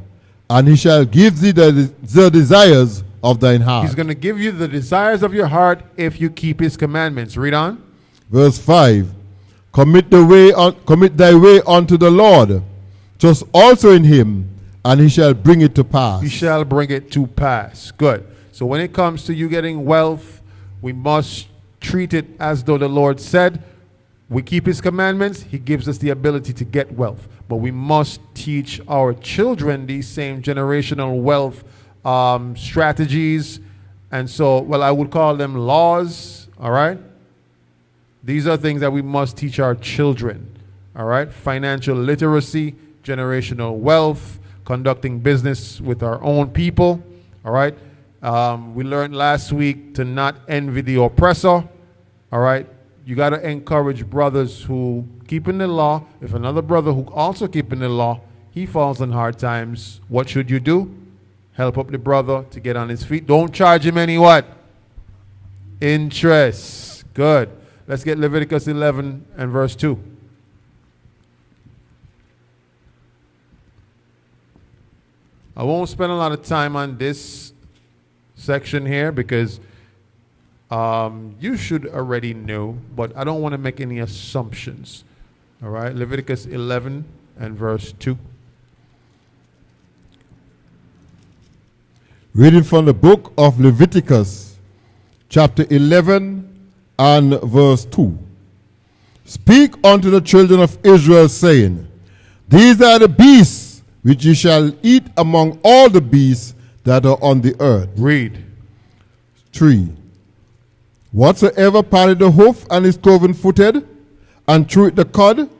and he shall give thee the desires of thine heart. He's going to give you the desires of your heart if you keep his commandments. Read on. Verse 5. Commit thy way unto the Lord, trust also in him, and he shall bring it to pass. He shall bring it to pass. Good. So when it comes to you getting wealth, we must treat it as though the Lord said. We keep his commandments, he gives us the ability to get wealth. But we must teach our children these same generational wealth strategies. And so, well, I would call them laws, all right? These are things that we must teach our children, all right? Financial literacy, generational wealth, conducting business with our own people, all right? We learned last week to not envy the oppressor, all right? You got to encourage brothers who keeping the law. If another brother who also keeping the law, he falls on hard times, what should you do? Help up the brother to get on his feet. Don't charge him any what? Interest. Good. Let's get Leviticus 11 and verse 2. I won't spend a lot of time on this section here because you should already know, but I don't want to make any assumptions. All right, Leviticus 11 and verse 2. Reading from the book of Leviticus, chapter 11 and verse 2. Speak unto the children of Israel, saying, These are the beasts which ye shall eat among all the beasts that are on the earth. Read. 3. Whatsoever parted the hoof and is cloven-footed, and threw it the cud,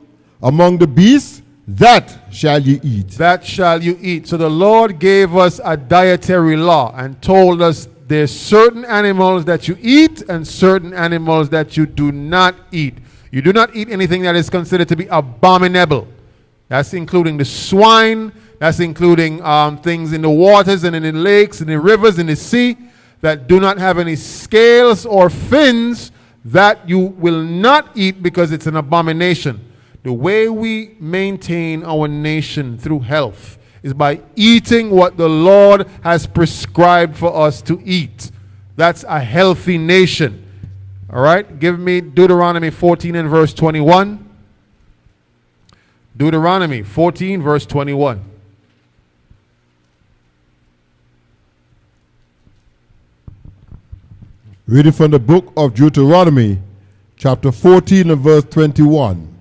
among the beasts, that shall ye eat. That shall you eat. So the Lord gave us a dietary law and told us there's certain animals that you eat and certain animals that you do not eat. You do not eat anything that is considered to be abominable. That's including the swine. That's including things in the waters and in the lakes and the rivers and the sea that do not have any scales or fins, that you will not eat because it's an abomination. The way we maintain our nation through health is by eating what the Lord has prescribed for us to eat. That's a healthy nation. All right? Give me Deuteronomy 14 and verse 21. Deuteronomy 14 verse 21. Reading from the book of Deuteronomy, chapter 14 and verse 21.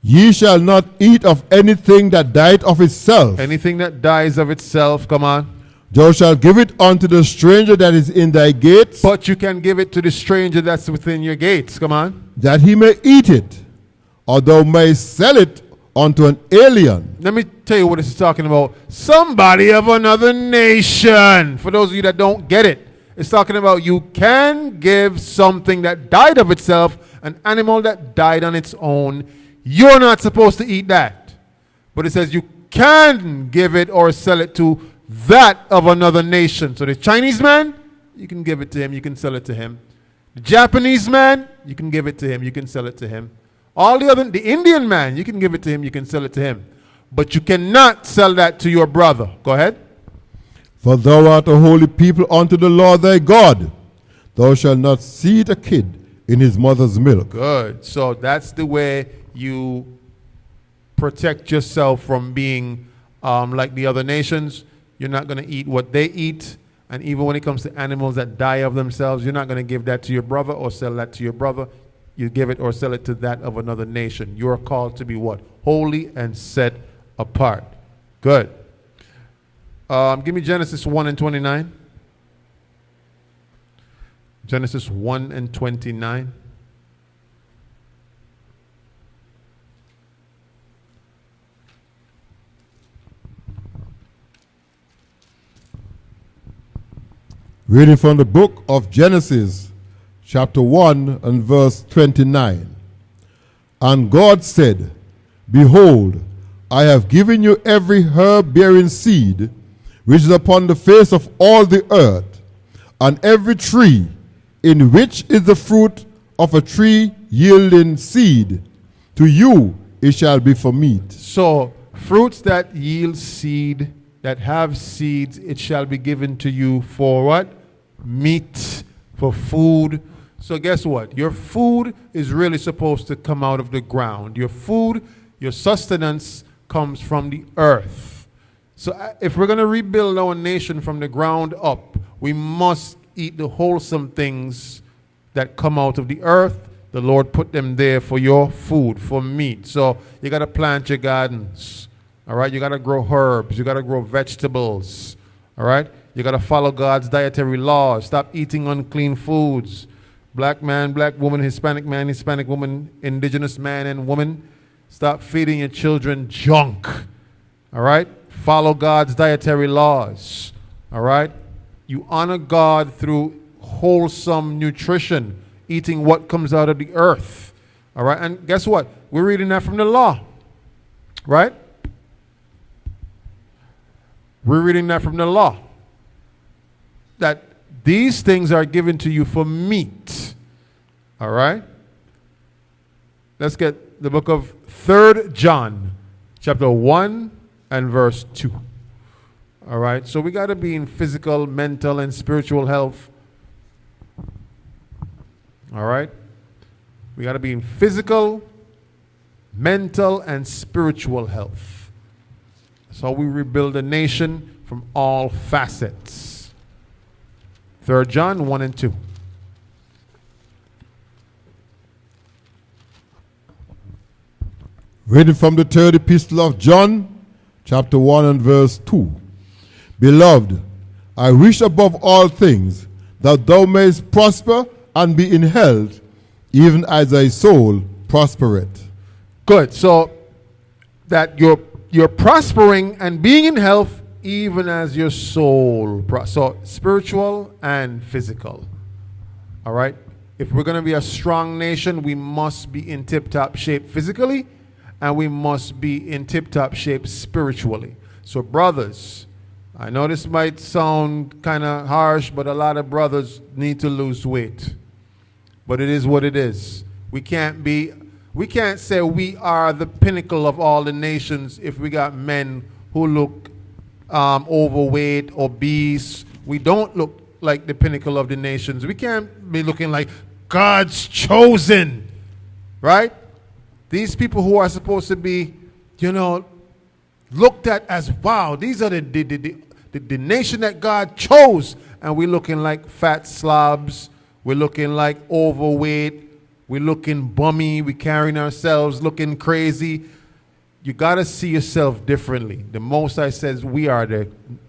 Ye shall not eat of anything that died of itself. Anything that dies of itself, come on. Thou shalt give it unto the stranger that is in thy gates, But you can give it to the stranger that's within your gates, come on. that he may eat it, or thou mayest sell it unto an alien. Let me tell you what this is talking about. Somebody of another nation. For those of you that don't get it, it's talking about you can give something that died of itself, an animal that died on its own. You're not supposed to eat that. But it says you can give it or sell it to that of another nation. So the Chinese man, you can give it to him, you can sell it to him. The Japanese man, you can give it to him, you can sell it to him. The Indian man, you can give it to him, you can sell it to him. But you cannot sell that to your brother. Go ahead. For thou art a holy people unto the Lord thy God. Thou shalt not seethe a kid in his mother's milk. Good. So that's the way you protect yourself from being like the other nations. You're not going to eat what they eat. And even when it comes to animals that die of themselves, you're not going to give that to your brother or sell that to your brother. You give it or sell it to that of another nation. You are called to be what? Holy and set apart. Good. Give me Genesis 1 and 29. Genesis 1 and 29. Reading from the book of Genesis, chapter 1 and verse 29. And God said, Behold, I have given you every herb bearing seed, which is upon the face of all the earth, and every tree, in which is the fruit of a tree yielding seed. To you it shall be for meat. So, fruits that yield seed, that have seeds, it shall be given to you for what? Meat, for food. So guess what? Your food is really supposed to come out of the ground. Your food, your sustenance comes from the earth. So if we're going to rebuild our nation from the ground up, we must eat the wholesome things that come out of the earth. The Lord put them there for your food, for meat. So you got to plant your gardens. All right? You got to grow herbs. You got to grow vegetables. All right? You got to follow God's dietary laws. Stop eating unclean foods. Black man, black woman, Hispanic man, Hispanic woman, indigenous man and woman. Stop feeding your children junk. All right? Follow God's dietary laws. All right? You honor God through wholesome nutrition, eating what comes out of the earth. All right? And guess what? We're reading that from the law. Right? We're reading that from the law. That these things are given to you for meat. All right? Let's get the book of 3 John, chapter 1 and verse 2. All right? So we got to be in physical, mental, and spiritual health. All right? We got to be in physical, mental, and spiritual health. That's how we rebuild a nation from all facets. 3 John 1 and 2. Reading from the third epistle of John, chapter 1 and verse 2. Beloved, I wish above all things that thou mayest prosper and be in health, even as thy soul prospereth. Good. So that you're prospering and being in health, even as your soul. So spiritual and physical. All right. If we're going to be a strong nation, we must be in tip-top shape physically, and we must be in tip-top shape spiritually. So brothers, I know this might sound kind of harsh, but a lot of brothers need to lose weight. But it is what it is. We can't say we are the pinnacle of all the nations if we got men who look overweight, obese. We don't look like the pinnacle of the nations. We can't be looking like God's chosen, right? These people who are supposed to be, looked at as, wow, these are the nation that God chose. And we're looking like fat slobs. We're looking like overweight. We're looking bummy. We're carrying ourselves looking crazy. You got to see yourself differently. The Most High says we are the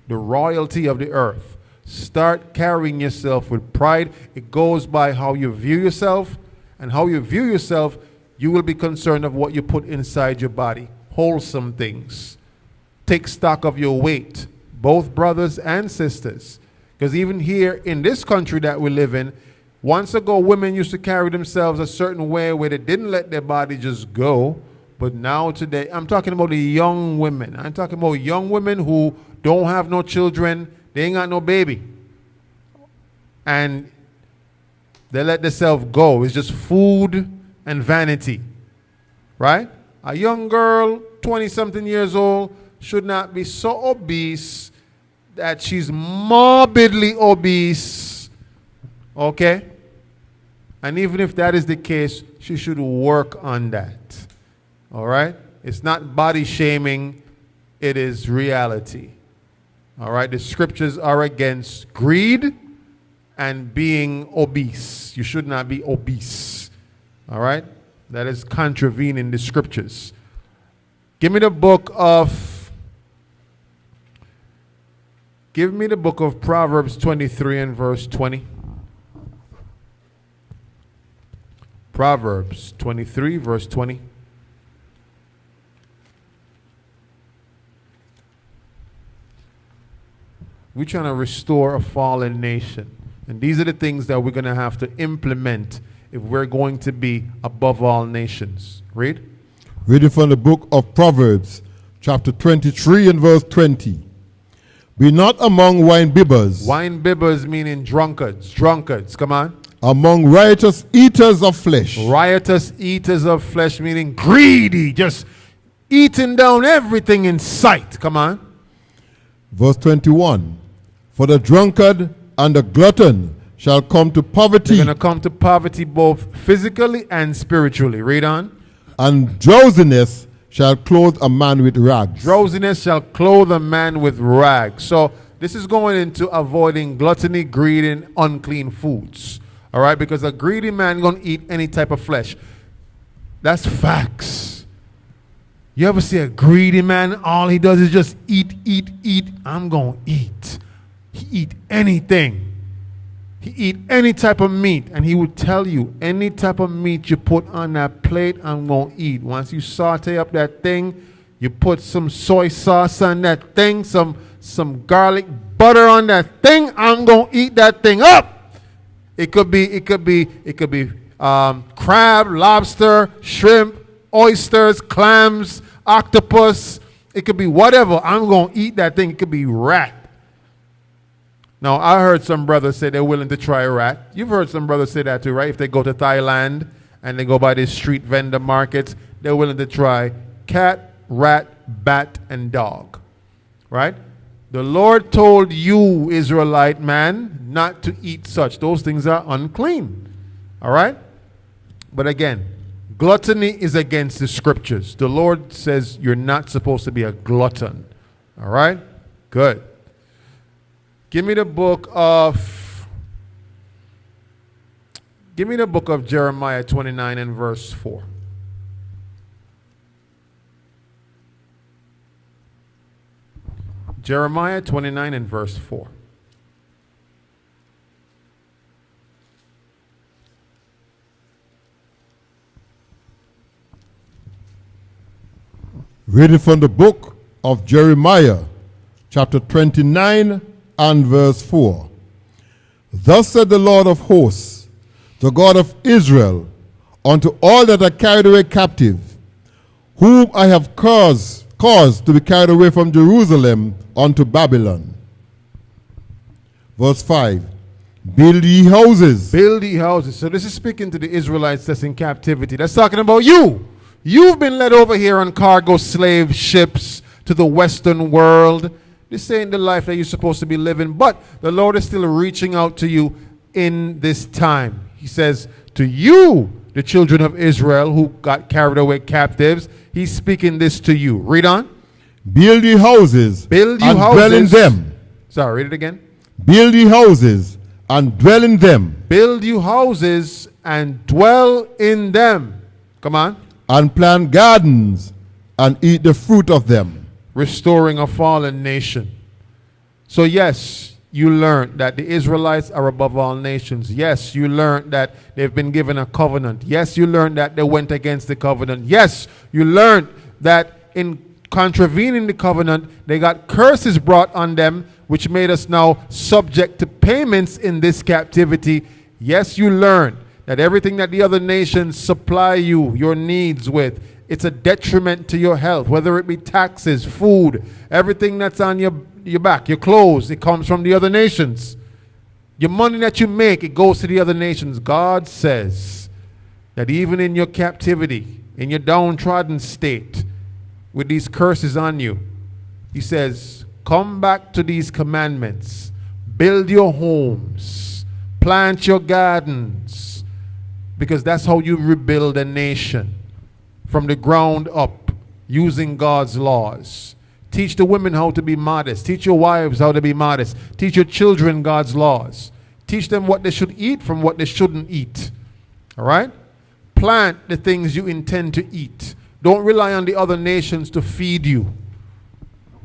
royalty of the earth. Start carrying yourself with pride. It goes by how you view yourself. And how you view yourself, you will be concerned of what you put inside your body. Wholesome things. Take stock of your weight, both brothers and sisters. Because even here in this country that we live in, once ago women used to carry themselves a certain way where they didn't let their body just go. But now today, I'm talking about the young women. I'm talking about young women who don't have no children. They ain't got no baby. And they let themselves go. It's just food and vanity. Right? A young girl, 20-something years old, should not be so obese that she's morbidly obese. Okay? And even if that is the case, she should work on that. All right? It's not body shaming. It is reality. All right? The scriptures are against greed and being obese. You should not be obese. All right? That is contravening the scriptures. Give me the book of Proverbs 23 and verse 20. Proverbs 23 verse 20. We're trying to restore a fallen nation. And these are the things that we're going to have to implement if we're going to be above all nations. Read. Reading from the book of Proverbs, chapter 23 and verse 20. Be not among wine bibbers. Wine bibbers meaning drunkards. Drunkards, come on. Among riotous eaters of flesh. Riotous eaters of flesh meaning greedy. Just eating down everything in sight. Come on. Verse 21. For the drunkard and the glutton shall come to poverty. They're going to come to poverty both physically and spiritually. Read on. And drowsiness shall clothe a man with rags. Drowsiness shall clothe a man with rags. So this is going into avoiding gluttony, greed, and unclean foods. All right? Because a greedy man going to eat any type of flesh. That's facts. You ever see a greedy man, all he does is just eat, eat, eat. I'm going to eat. He eat anything. He eat any type of meat, and he would tell you, any type of meat you put on that plate, I'm going to eat. Once you saute up that thing, you put some soy sauce on that thing, some garlic butter on that thing, I'm going to eat that thing up. It could be crab, lobster, shrimp, oysters, clams, octopus. It could be whatever. I'm going to eat that thing. It could be rat. Now, I heard some brothers say they're willing to try rat. You've heard some brothers say that too, right? If they go to Thailand and they go by these street vendor markets, they're willing to try cat, rat, bat, and dog. Right? The Lord told you, Israelite man, not to eat such. Those things are unclean. All right? But again, gluttony is against the scriptures. The Lord says you're not supposed to be a glutton. All right? Good. Give me the book of Jeremiah 29 and verse 4. Jeremiah 29 and verse 4. Reading from the book of Jeremiah, chapter 29 and verse 4. Thus said the Lord of hosts, the God of Israel, unto all that are carried away captive, whom I have caused to be carried away from Jerusalem unto Babylon. Verse 5. Build ye houses. Build ye houses. So this is speaking to the Israelites that's in captivity. That's talking about you. You've been led over here on cargo slave ships to the Western world. This ain't the life that you're supposed to be living. But the Lord is still reaching out to you in this time. He says, to you, the children of Israel who got carried away captives, he's speaking this to you. Read on. Build ye houses. Build you and houses. dwell in them. Sorry, read it again. Build ye houses and dwell in them. Build you houses and dwell in them. Come on. And plant gardens and eat the fruit of them. Restoring a fallen nation. So yes, you learned that the Israelites are above all nations. Yes, you learned that they've been given a covenant. Yes, you learned that they went against the covenant. Yes, you learned that in contravening the covenant, they got curses brought on them, which made us now subject to payments in this captivity. Yes, you learned that everything that the other nations supply you, your needs with, it's a detriment to your health, whether it be taxes, food, everything that's on your back, your clothes, it comes from the other nations. Your money that you make, it goes to the other nations. God says that even in your captivity, in your downtrodden state, with these curses on you, he says, come back to these commandments. Build your homes. Plant your gardens. Because that's how you rebuild a nation. From the ground up, using God's laws. Teach the women how to be modest. Teach your wives how to be modest. Teach your children God's laws. Teach them what they should eat from what they shouldn't eat. All right? Plant the things you intend to eat. Don't rely on the other nations to feed you.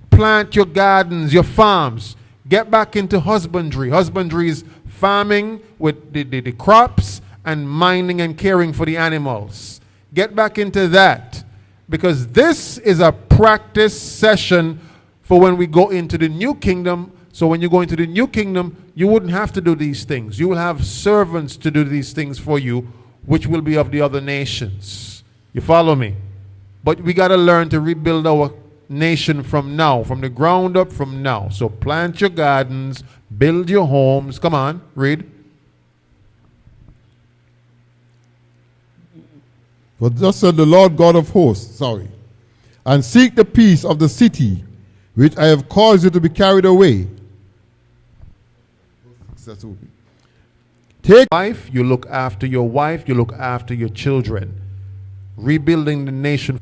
Plant your gardens, your farms. Get back into husbandry. Husbandry is farming with the crops and minding and caring for the animals. Get back into that. Because this is a practice session for when we go into the new kingdom. So when you go into the new kingdom, you wouldn't have to do these things. You will have servants to do these things for you, which will be of the other nations. You follow me? But we got to learn to rebuild our nation from now, from the ground up from now. So plant your gardens, build your homes. Come on, read. For thus said the Lord God of hosts, and seek the peace of the city, which I have caused you to be carried away. Take wife, you look after your wife, you look after your children. Rebuilding the nation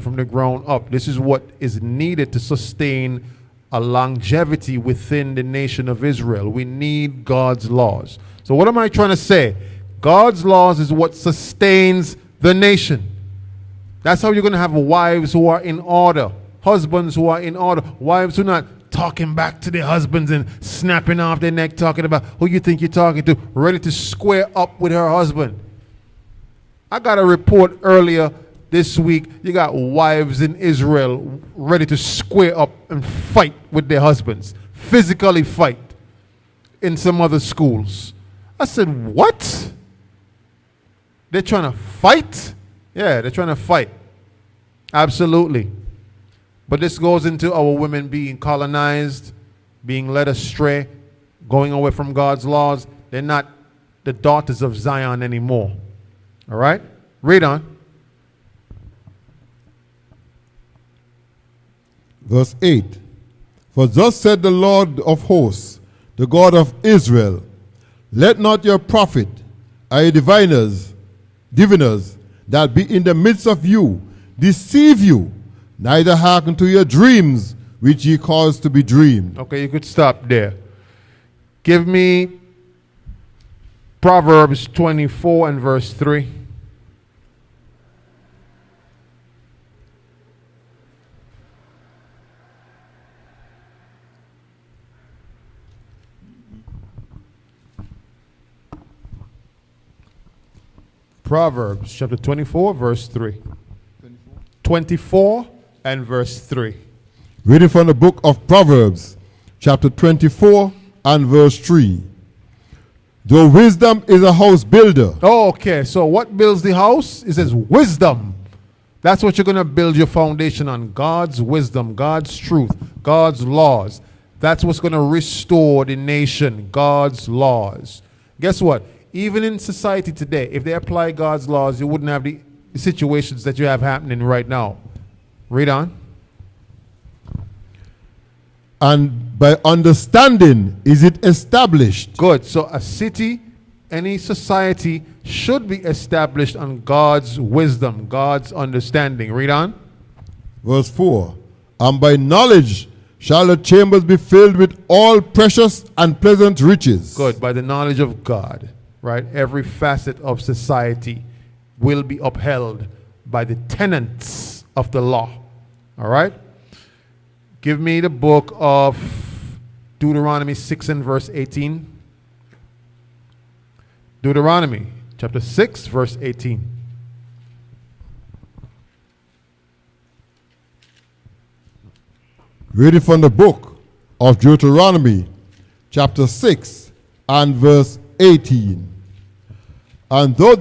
from the ground up. This is what is needed to sustain a longevity within the nation of Israel. We need God's laws. So what am I trying to say? God's laws is what sustains the nation. That's how you're going to have wives who are in order, husbands who are in order, wives who are not talking back to their husbands and snapping off their neck, talking about who you think you're talking to, ready to square up with her husband. I got a report earlier this week. You got wives in Israel ready to square up and fight with their husbands, physically fight in some other schools. I said, what? They're trying to fight? Yeah, they're trying to fight. Absolutely. But this goes into our women being colonized, being led astray, going away from God's laws. They're not the daughters of Zion anymore. All right? Read on. Verse 8. For thus said the Lord of hosts, the God of Israel, let not your prophet, your diviners that be in the midst of you deceive you, neither hearken to your dreams which ye cause to be dreamed. Okay, you could stop there. Give me Proverbs 24 and verse 3. Proverbs chapter 24, verse 3. 24 and verse 3. Reading from the book of Proverbs, chapter 24 and verse 3. Though wisdom is a house builder, Oh, okay, so what builds the house? It says wisdom. That's what you're going to build your foundation on. God's wisdom, God's truth, God's laws. That's what's going to restore the nation, God's laws. Guess what? Even in society today, if they apply God's laws, you wouldn't have the situations that you have happening right now. Read on. and by understanding is it established. Good. So a city, any society should be established on God's wisdom, God's understanding. Read on. Verse 4. And by knowledge shall the chambers be filled with all precious and pleasant riches. Good. By the knowledge of God, right? Every facet of society will be upheld by the tenets of the law. All right? Give me the book of Deuteronomy 6 and verse 18. Deuteronomy chapter 6, verse 18. Reading from the book of Deuteronomy, chapter 6 and verse 18. And though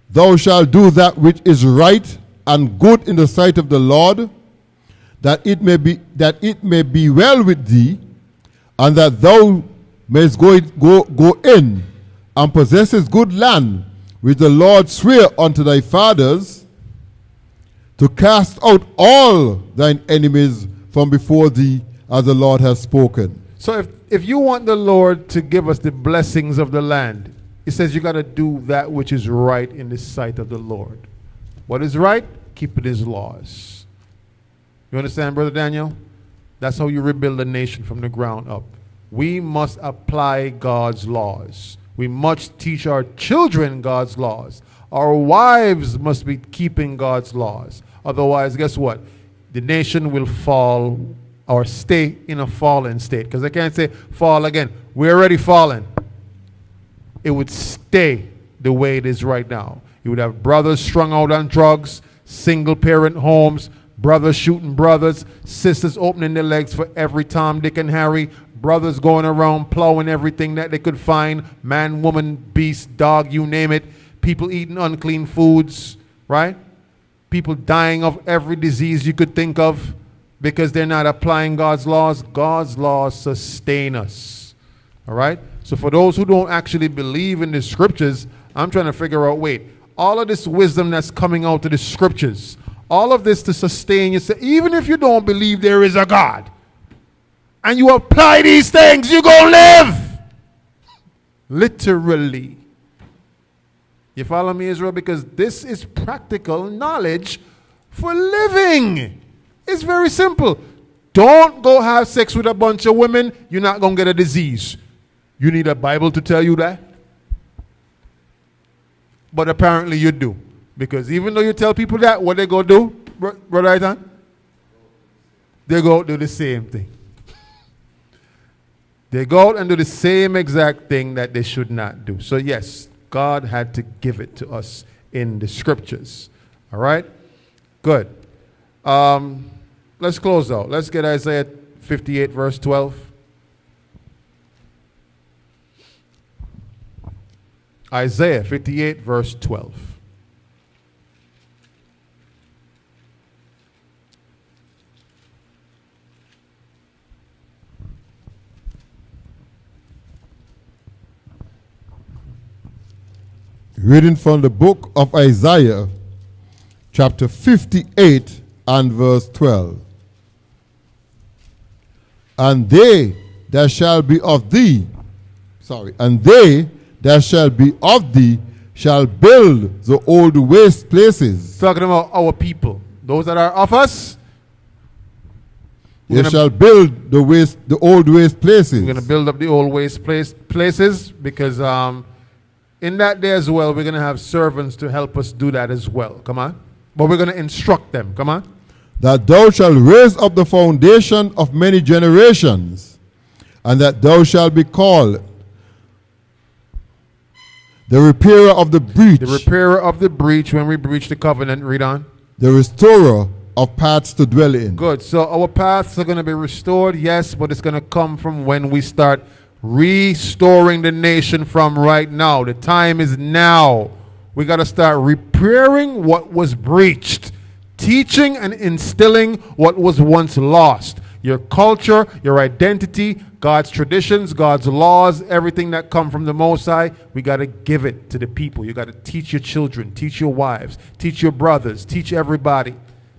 thou shalt do that which is right and good in the sight of the Lord, that it may be well with thee, and that thou mayest go in and possess his good land, which the Lord sware unto thy fathers, to cast out all thine enemies from before thee, as the Lord has spoken. So if you want the Lord to give us the blessings of the land, it says you got to do that which is right in the sight of the Lord. What is right? Keep his laws. You understand, Brother Daniel? That's how you rebuild a nation from the ground up. We must apply God's laws. We must teach our children God's laws. Our wives must be keeping God's laws. Otherwise, guess what? The nation will fall or stay in a fallen state. Because I can't say fall again. We're already fallen. It would stay the way it is right now. You would have brothers strung out on drugs, single parent homes, brothers shooting brothers, sisters opening their legs for every Tom, Dick, and Harry, brothers going around plowing everything that they could find, man, woman, beast, dog, you name it, people eating unclean foods, right? People dying of every disease you could think of because they're not applying God's laws. God's laws sustain us, all right? So for those who don't actually believe in the scriptures, I'm trying to figure out, wait, all of this wisdom that's coming out of the scriptures, all of this to sustain you, even if you don't believe there is a God, and you apply these things, you're going to live. Literally. You follow me, Israel? Because this is practical knowledge for living. It's very simple. Don't go have sex with a bunch of women. You're not going to get a disease. You need a Bible to tell you that? But apparently you do. Because even though you tell people that, what they go do, Brother Aitan? They go do the same thing. They go out and do the same exact thing that they should not do. So yes, God had to give it to us in the scriptures. All right? Good. Let's close out. Let's get Isaiah 58 verse 12. Isaiah 58 verse 12. Reading from the book of Isaiah, chapter 58 and verse 12. And they that shall be of thee, and they that shall be of thee shall build the old waste places. Talking about our people, those that are of us. They shall build the old waste places. We're going to build up the old waste places because in that day as well, we're going to have servants to help us do that as well. Come on. But we're going to instruct them. Come on. That thou shalt raise up the foundation of many generations, and that thou shalt be called. The repairer of the breach. The repairer of the breach when we breach the covenant. Read on. The restorer of paths to dwell in. Good. So our paths are going to be restored, yes, but it's going to come from when we start restoring the nation from right now. The time is now. We got to start repairing what was breached, teaching and instilling what was once lost. Your culture, your identity, God's traditions, God's laws, everything that come from the Most High, we got to give it to the people. You got to teach your children, teach your wives, teach your brothers, teach everybody.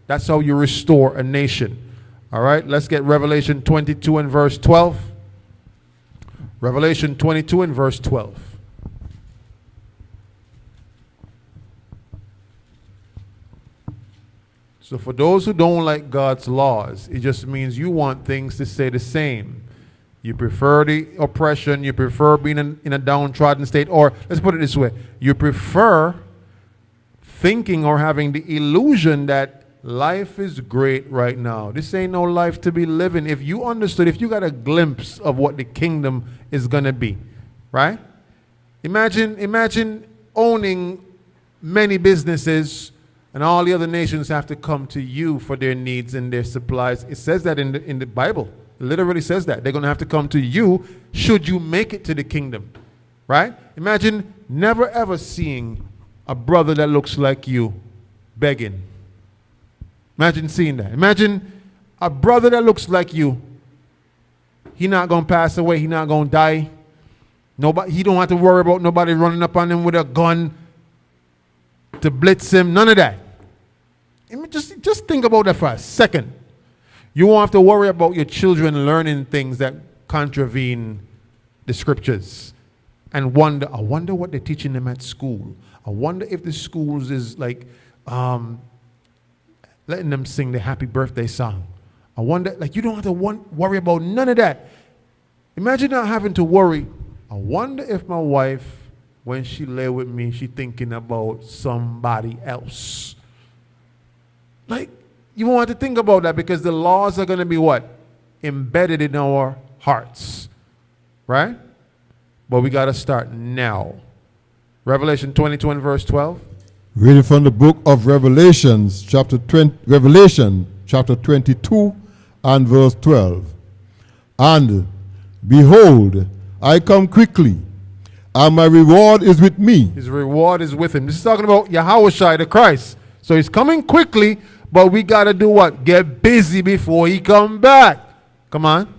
That's how you restore a nation. All right, let's get Revelation 22 and verse 12. Revelation 22 and verse 12. So for those who don't like God's laws, it just means you want things to stay the same. You prefer the oppression, you prefer being in a downtrodden state, or let's put it this way, you prefer thinking or having the illusion that life is great right now. This ain't no life to be living. If you understood, if you got a glimpse of what the kingdom is going to be, right? Imagine owning many businesses and all the other nations have to come to you for their needs and their supplies. It says that in the Bible. It literally says that. They're going to have to come to you should you make it to the kingdom, right? Imagine never ever seeing a brother that looks like you begging. Imagine seeing that. Imagine a brother that looks like you. He not going to pass away. He not going to die. Nobody. He don't have to worry about nobody running up on him with a gun to blitz him. None of that. Just think about that for a second. You won't have to worry about your children learning things that contravene the scriptures. And I wonder what they're teaching them at school. I wonder if the schools is like letting them sing the happy birthday song. I wonder, like, you don't have to worry about none of that. Imagine not having to worry. I wonder if my wife, when she lay with me, she thinking about somebody else. Like, you won't have to think about that because the laws are going to be what? Embedded in our hearts. Right? But we got to start now. Revelation 22 and verse 12. Reading from the book of Revelation, chapter 22 and verse 12. And behold, I come quickly, and my reward is with me. His reward is with him. This is talking about Yahushua, the Christ. So he's coming quickly, but we got to do what? Get busy before he come back. Come on.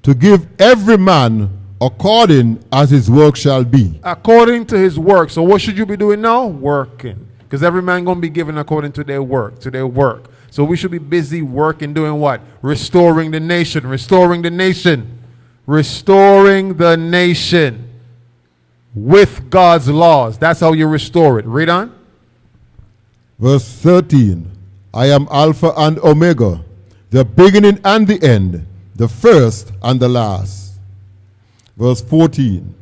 To give every man according as his work shall be. According to his work. So what should you be doing now? Working. Because every man going to be given according to their work, So we should be busy working, doing what? Restoring the nation. Restoring the nation. Restoring the nation with God's laws. That's how you restore it. Read on. Verse 13. I am Alpha and Omega, the beginning and the end, the first and the last. Verse 14.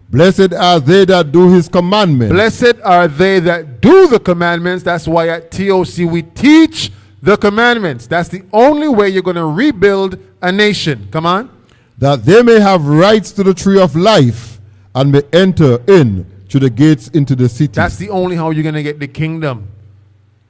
Blessed are they that do his commandments. Blessed are they that do the commandments. That's why at TOC we teach the commandments. That's the only way you're going to rebuild a nation. Come on. That they may have rights to the tree of life and may enter in to the gates into the city. That's the only how you're going to get the kingdom.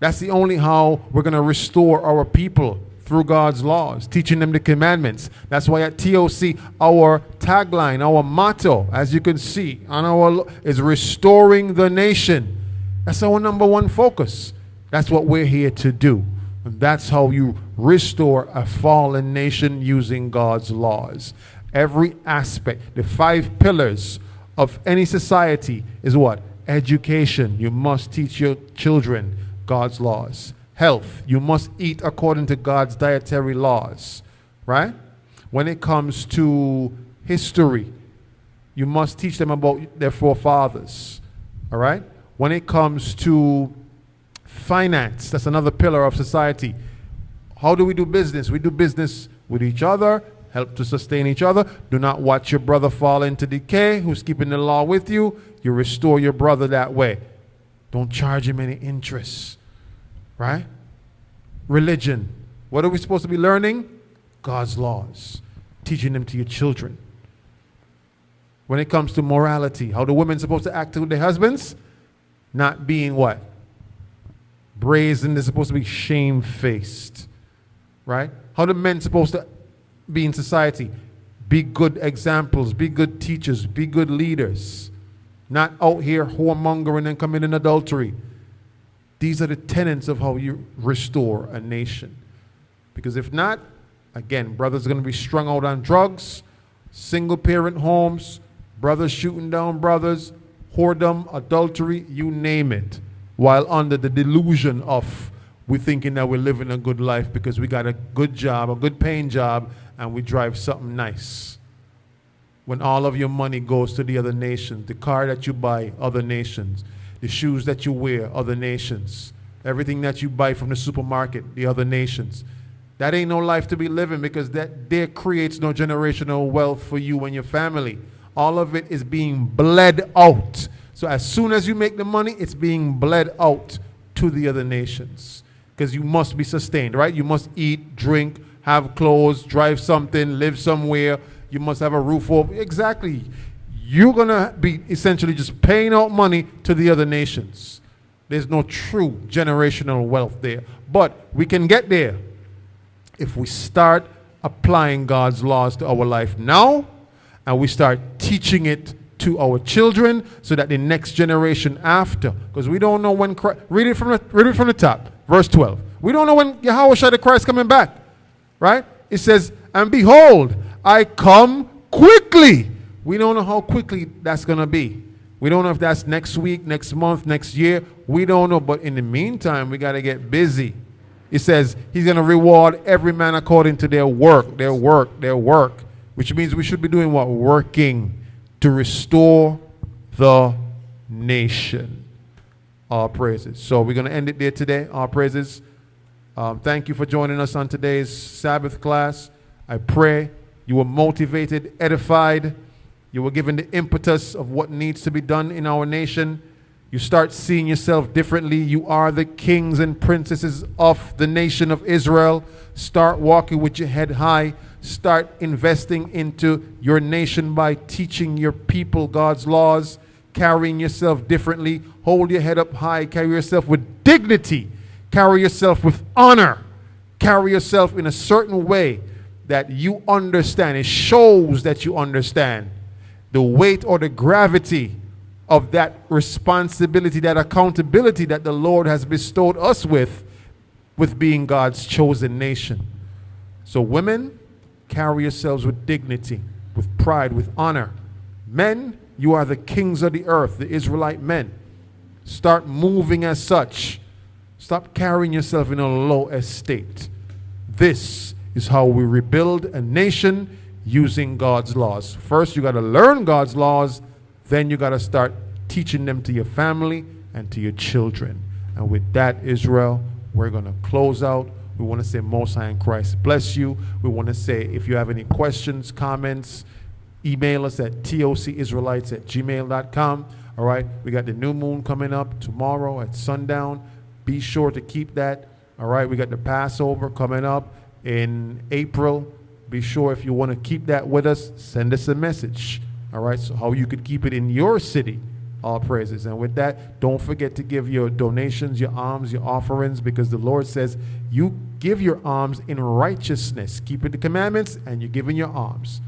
That's the only how we're going to restore our people through God's laws, teaching them the commandments. That's why at TOC, our tagline, our motto, as you can see, on our is restoring the nation. That's our number one focus. That's what we're here to do. And that's how you restore a fallen nation using God's laws. Every aspect, the 5 pillars of any society is what? Education. You must teach your children God's laws. Health. You must eat according to God's dietary laws. Right? When it comes to history, you must teach them about their forefathers. All right? When it comes to finance, that's another pillar of society. How do we do business? We do business with each other, help to sustain each other. Do not watch your brother fall into decay who's keeping the law with you. You restore your brother that way. Don't charge him any interest. Right? Religion. What are we supposed to be learning? God's laws. Teaching them to your children. When it comes to morality, how the women supposed to act with their husbands? Not being what? Brazen, they're supposed to be shamefaced. Right? How the men supposed to be in society? Be good examples, be good teachers, be good leaders. Not out here whoremongering and committing adultery. These are the tenets of how you restore a nation. Because if not, again, brothers are going to be strung out on drugs, single parent homes, brothers shooting down brothers, whoredom, adultery, you name it, while under the delusion of we're thinking that we're living a good life because we got a good job, a good paying job, and we drive something nice. When all of your money goes to the other nations, the car that you buy, other nations, the shoes that you wear, other nations, everything that you buy from the supermarket, the other nations. That ain't no life to be living, because that there creates no generational wealth for you and your family. All of it is being bled out. So as soon as you make the money, it's being bled out to the other nations. Because you must be sustained, right? You must eat, drink, have clothes, drive something, live somewhere. You must have a roof over. Exactly. You're going to be essentially just paying out money to the other nations. There's no true generational wealth there. But we can get there if we start applying God's laws to our life now, and we start teaching it to our children, so that the next generation after, because we don't know when Christ, read it from the top, verse 12. We don't know when Yahushua the Christ coming back, right? It says, and behold, I come quickly. We don't know how quickly that's going to be. We don't know if that's next week, next month, next year. We don't know. But in the meantime, we got to get busy. It says he's going to reward every man according to their work, which means we should be doing what? Working to restore the nation. All praises. So we're going to end it there today. All praises. Thank you for joining us on today's Sabbath class. I pray you were motivated, edified. You were given the impetus of what needs to be done in our nation. You start seeing yourself differently. You are the kings and princesses of the nation of Israel. Start walking with your head high. Start investing into your nation by teaching your people God's laws, carrying yourself differently. Hold your head up high. Carry yourself with dignity. Carry yourself with honor. Carry yourself in a certain way that you understand. It shows that you understand the weight or the gravity of that responsibility, that accountability that the Lord has bestowed us with being God's chosen nation. So women, carry yourselves with dignity, with pride, with honor. Men, you are the kings of the earth, the Israelite men. Start moving as such. Stop carrying yourself in a low estate. This is how we rebuild a nation using God's laws. First, you got to learn God's laws. Then you got to start teaching them to your family and to your children. And with that, Israel, we're going to close out. We want to say Most High in Christ bless you. We want to say, if you have any questions, comments, email us at tocisraelites@gmail.com. All right, we got the new moon coming up tomorrow at sundown. Be sure to keep that. All right, we got the Passover coming up in April. Be sure, if you want to keep that with us, send us a message. All right, so how you could keep it in your city. All praises. And with that, don't forget to give your donations, your alms, your offerings, because the Lord says you give your alms in righteousness, keeping the commandments, and you're giving your alms.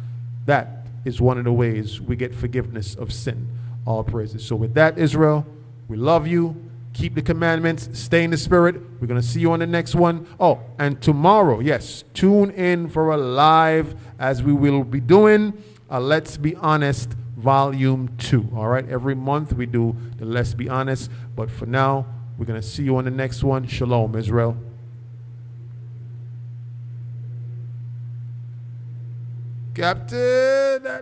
That is one of the ways we get forgiveness of sin. All praises. So with that, Israel, we love you. Keep the commandments. Stay in the spirit. We're going to see you on the next one. Oh, and tomorrow, yes, tune in for a live, as we will be doing Let's Be Honest Volume 2. All right, every month we do the Let's Be Honest. But for now, we're going to see you on the next one. Shalom, Israel. Captain.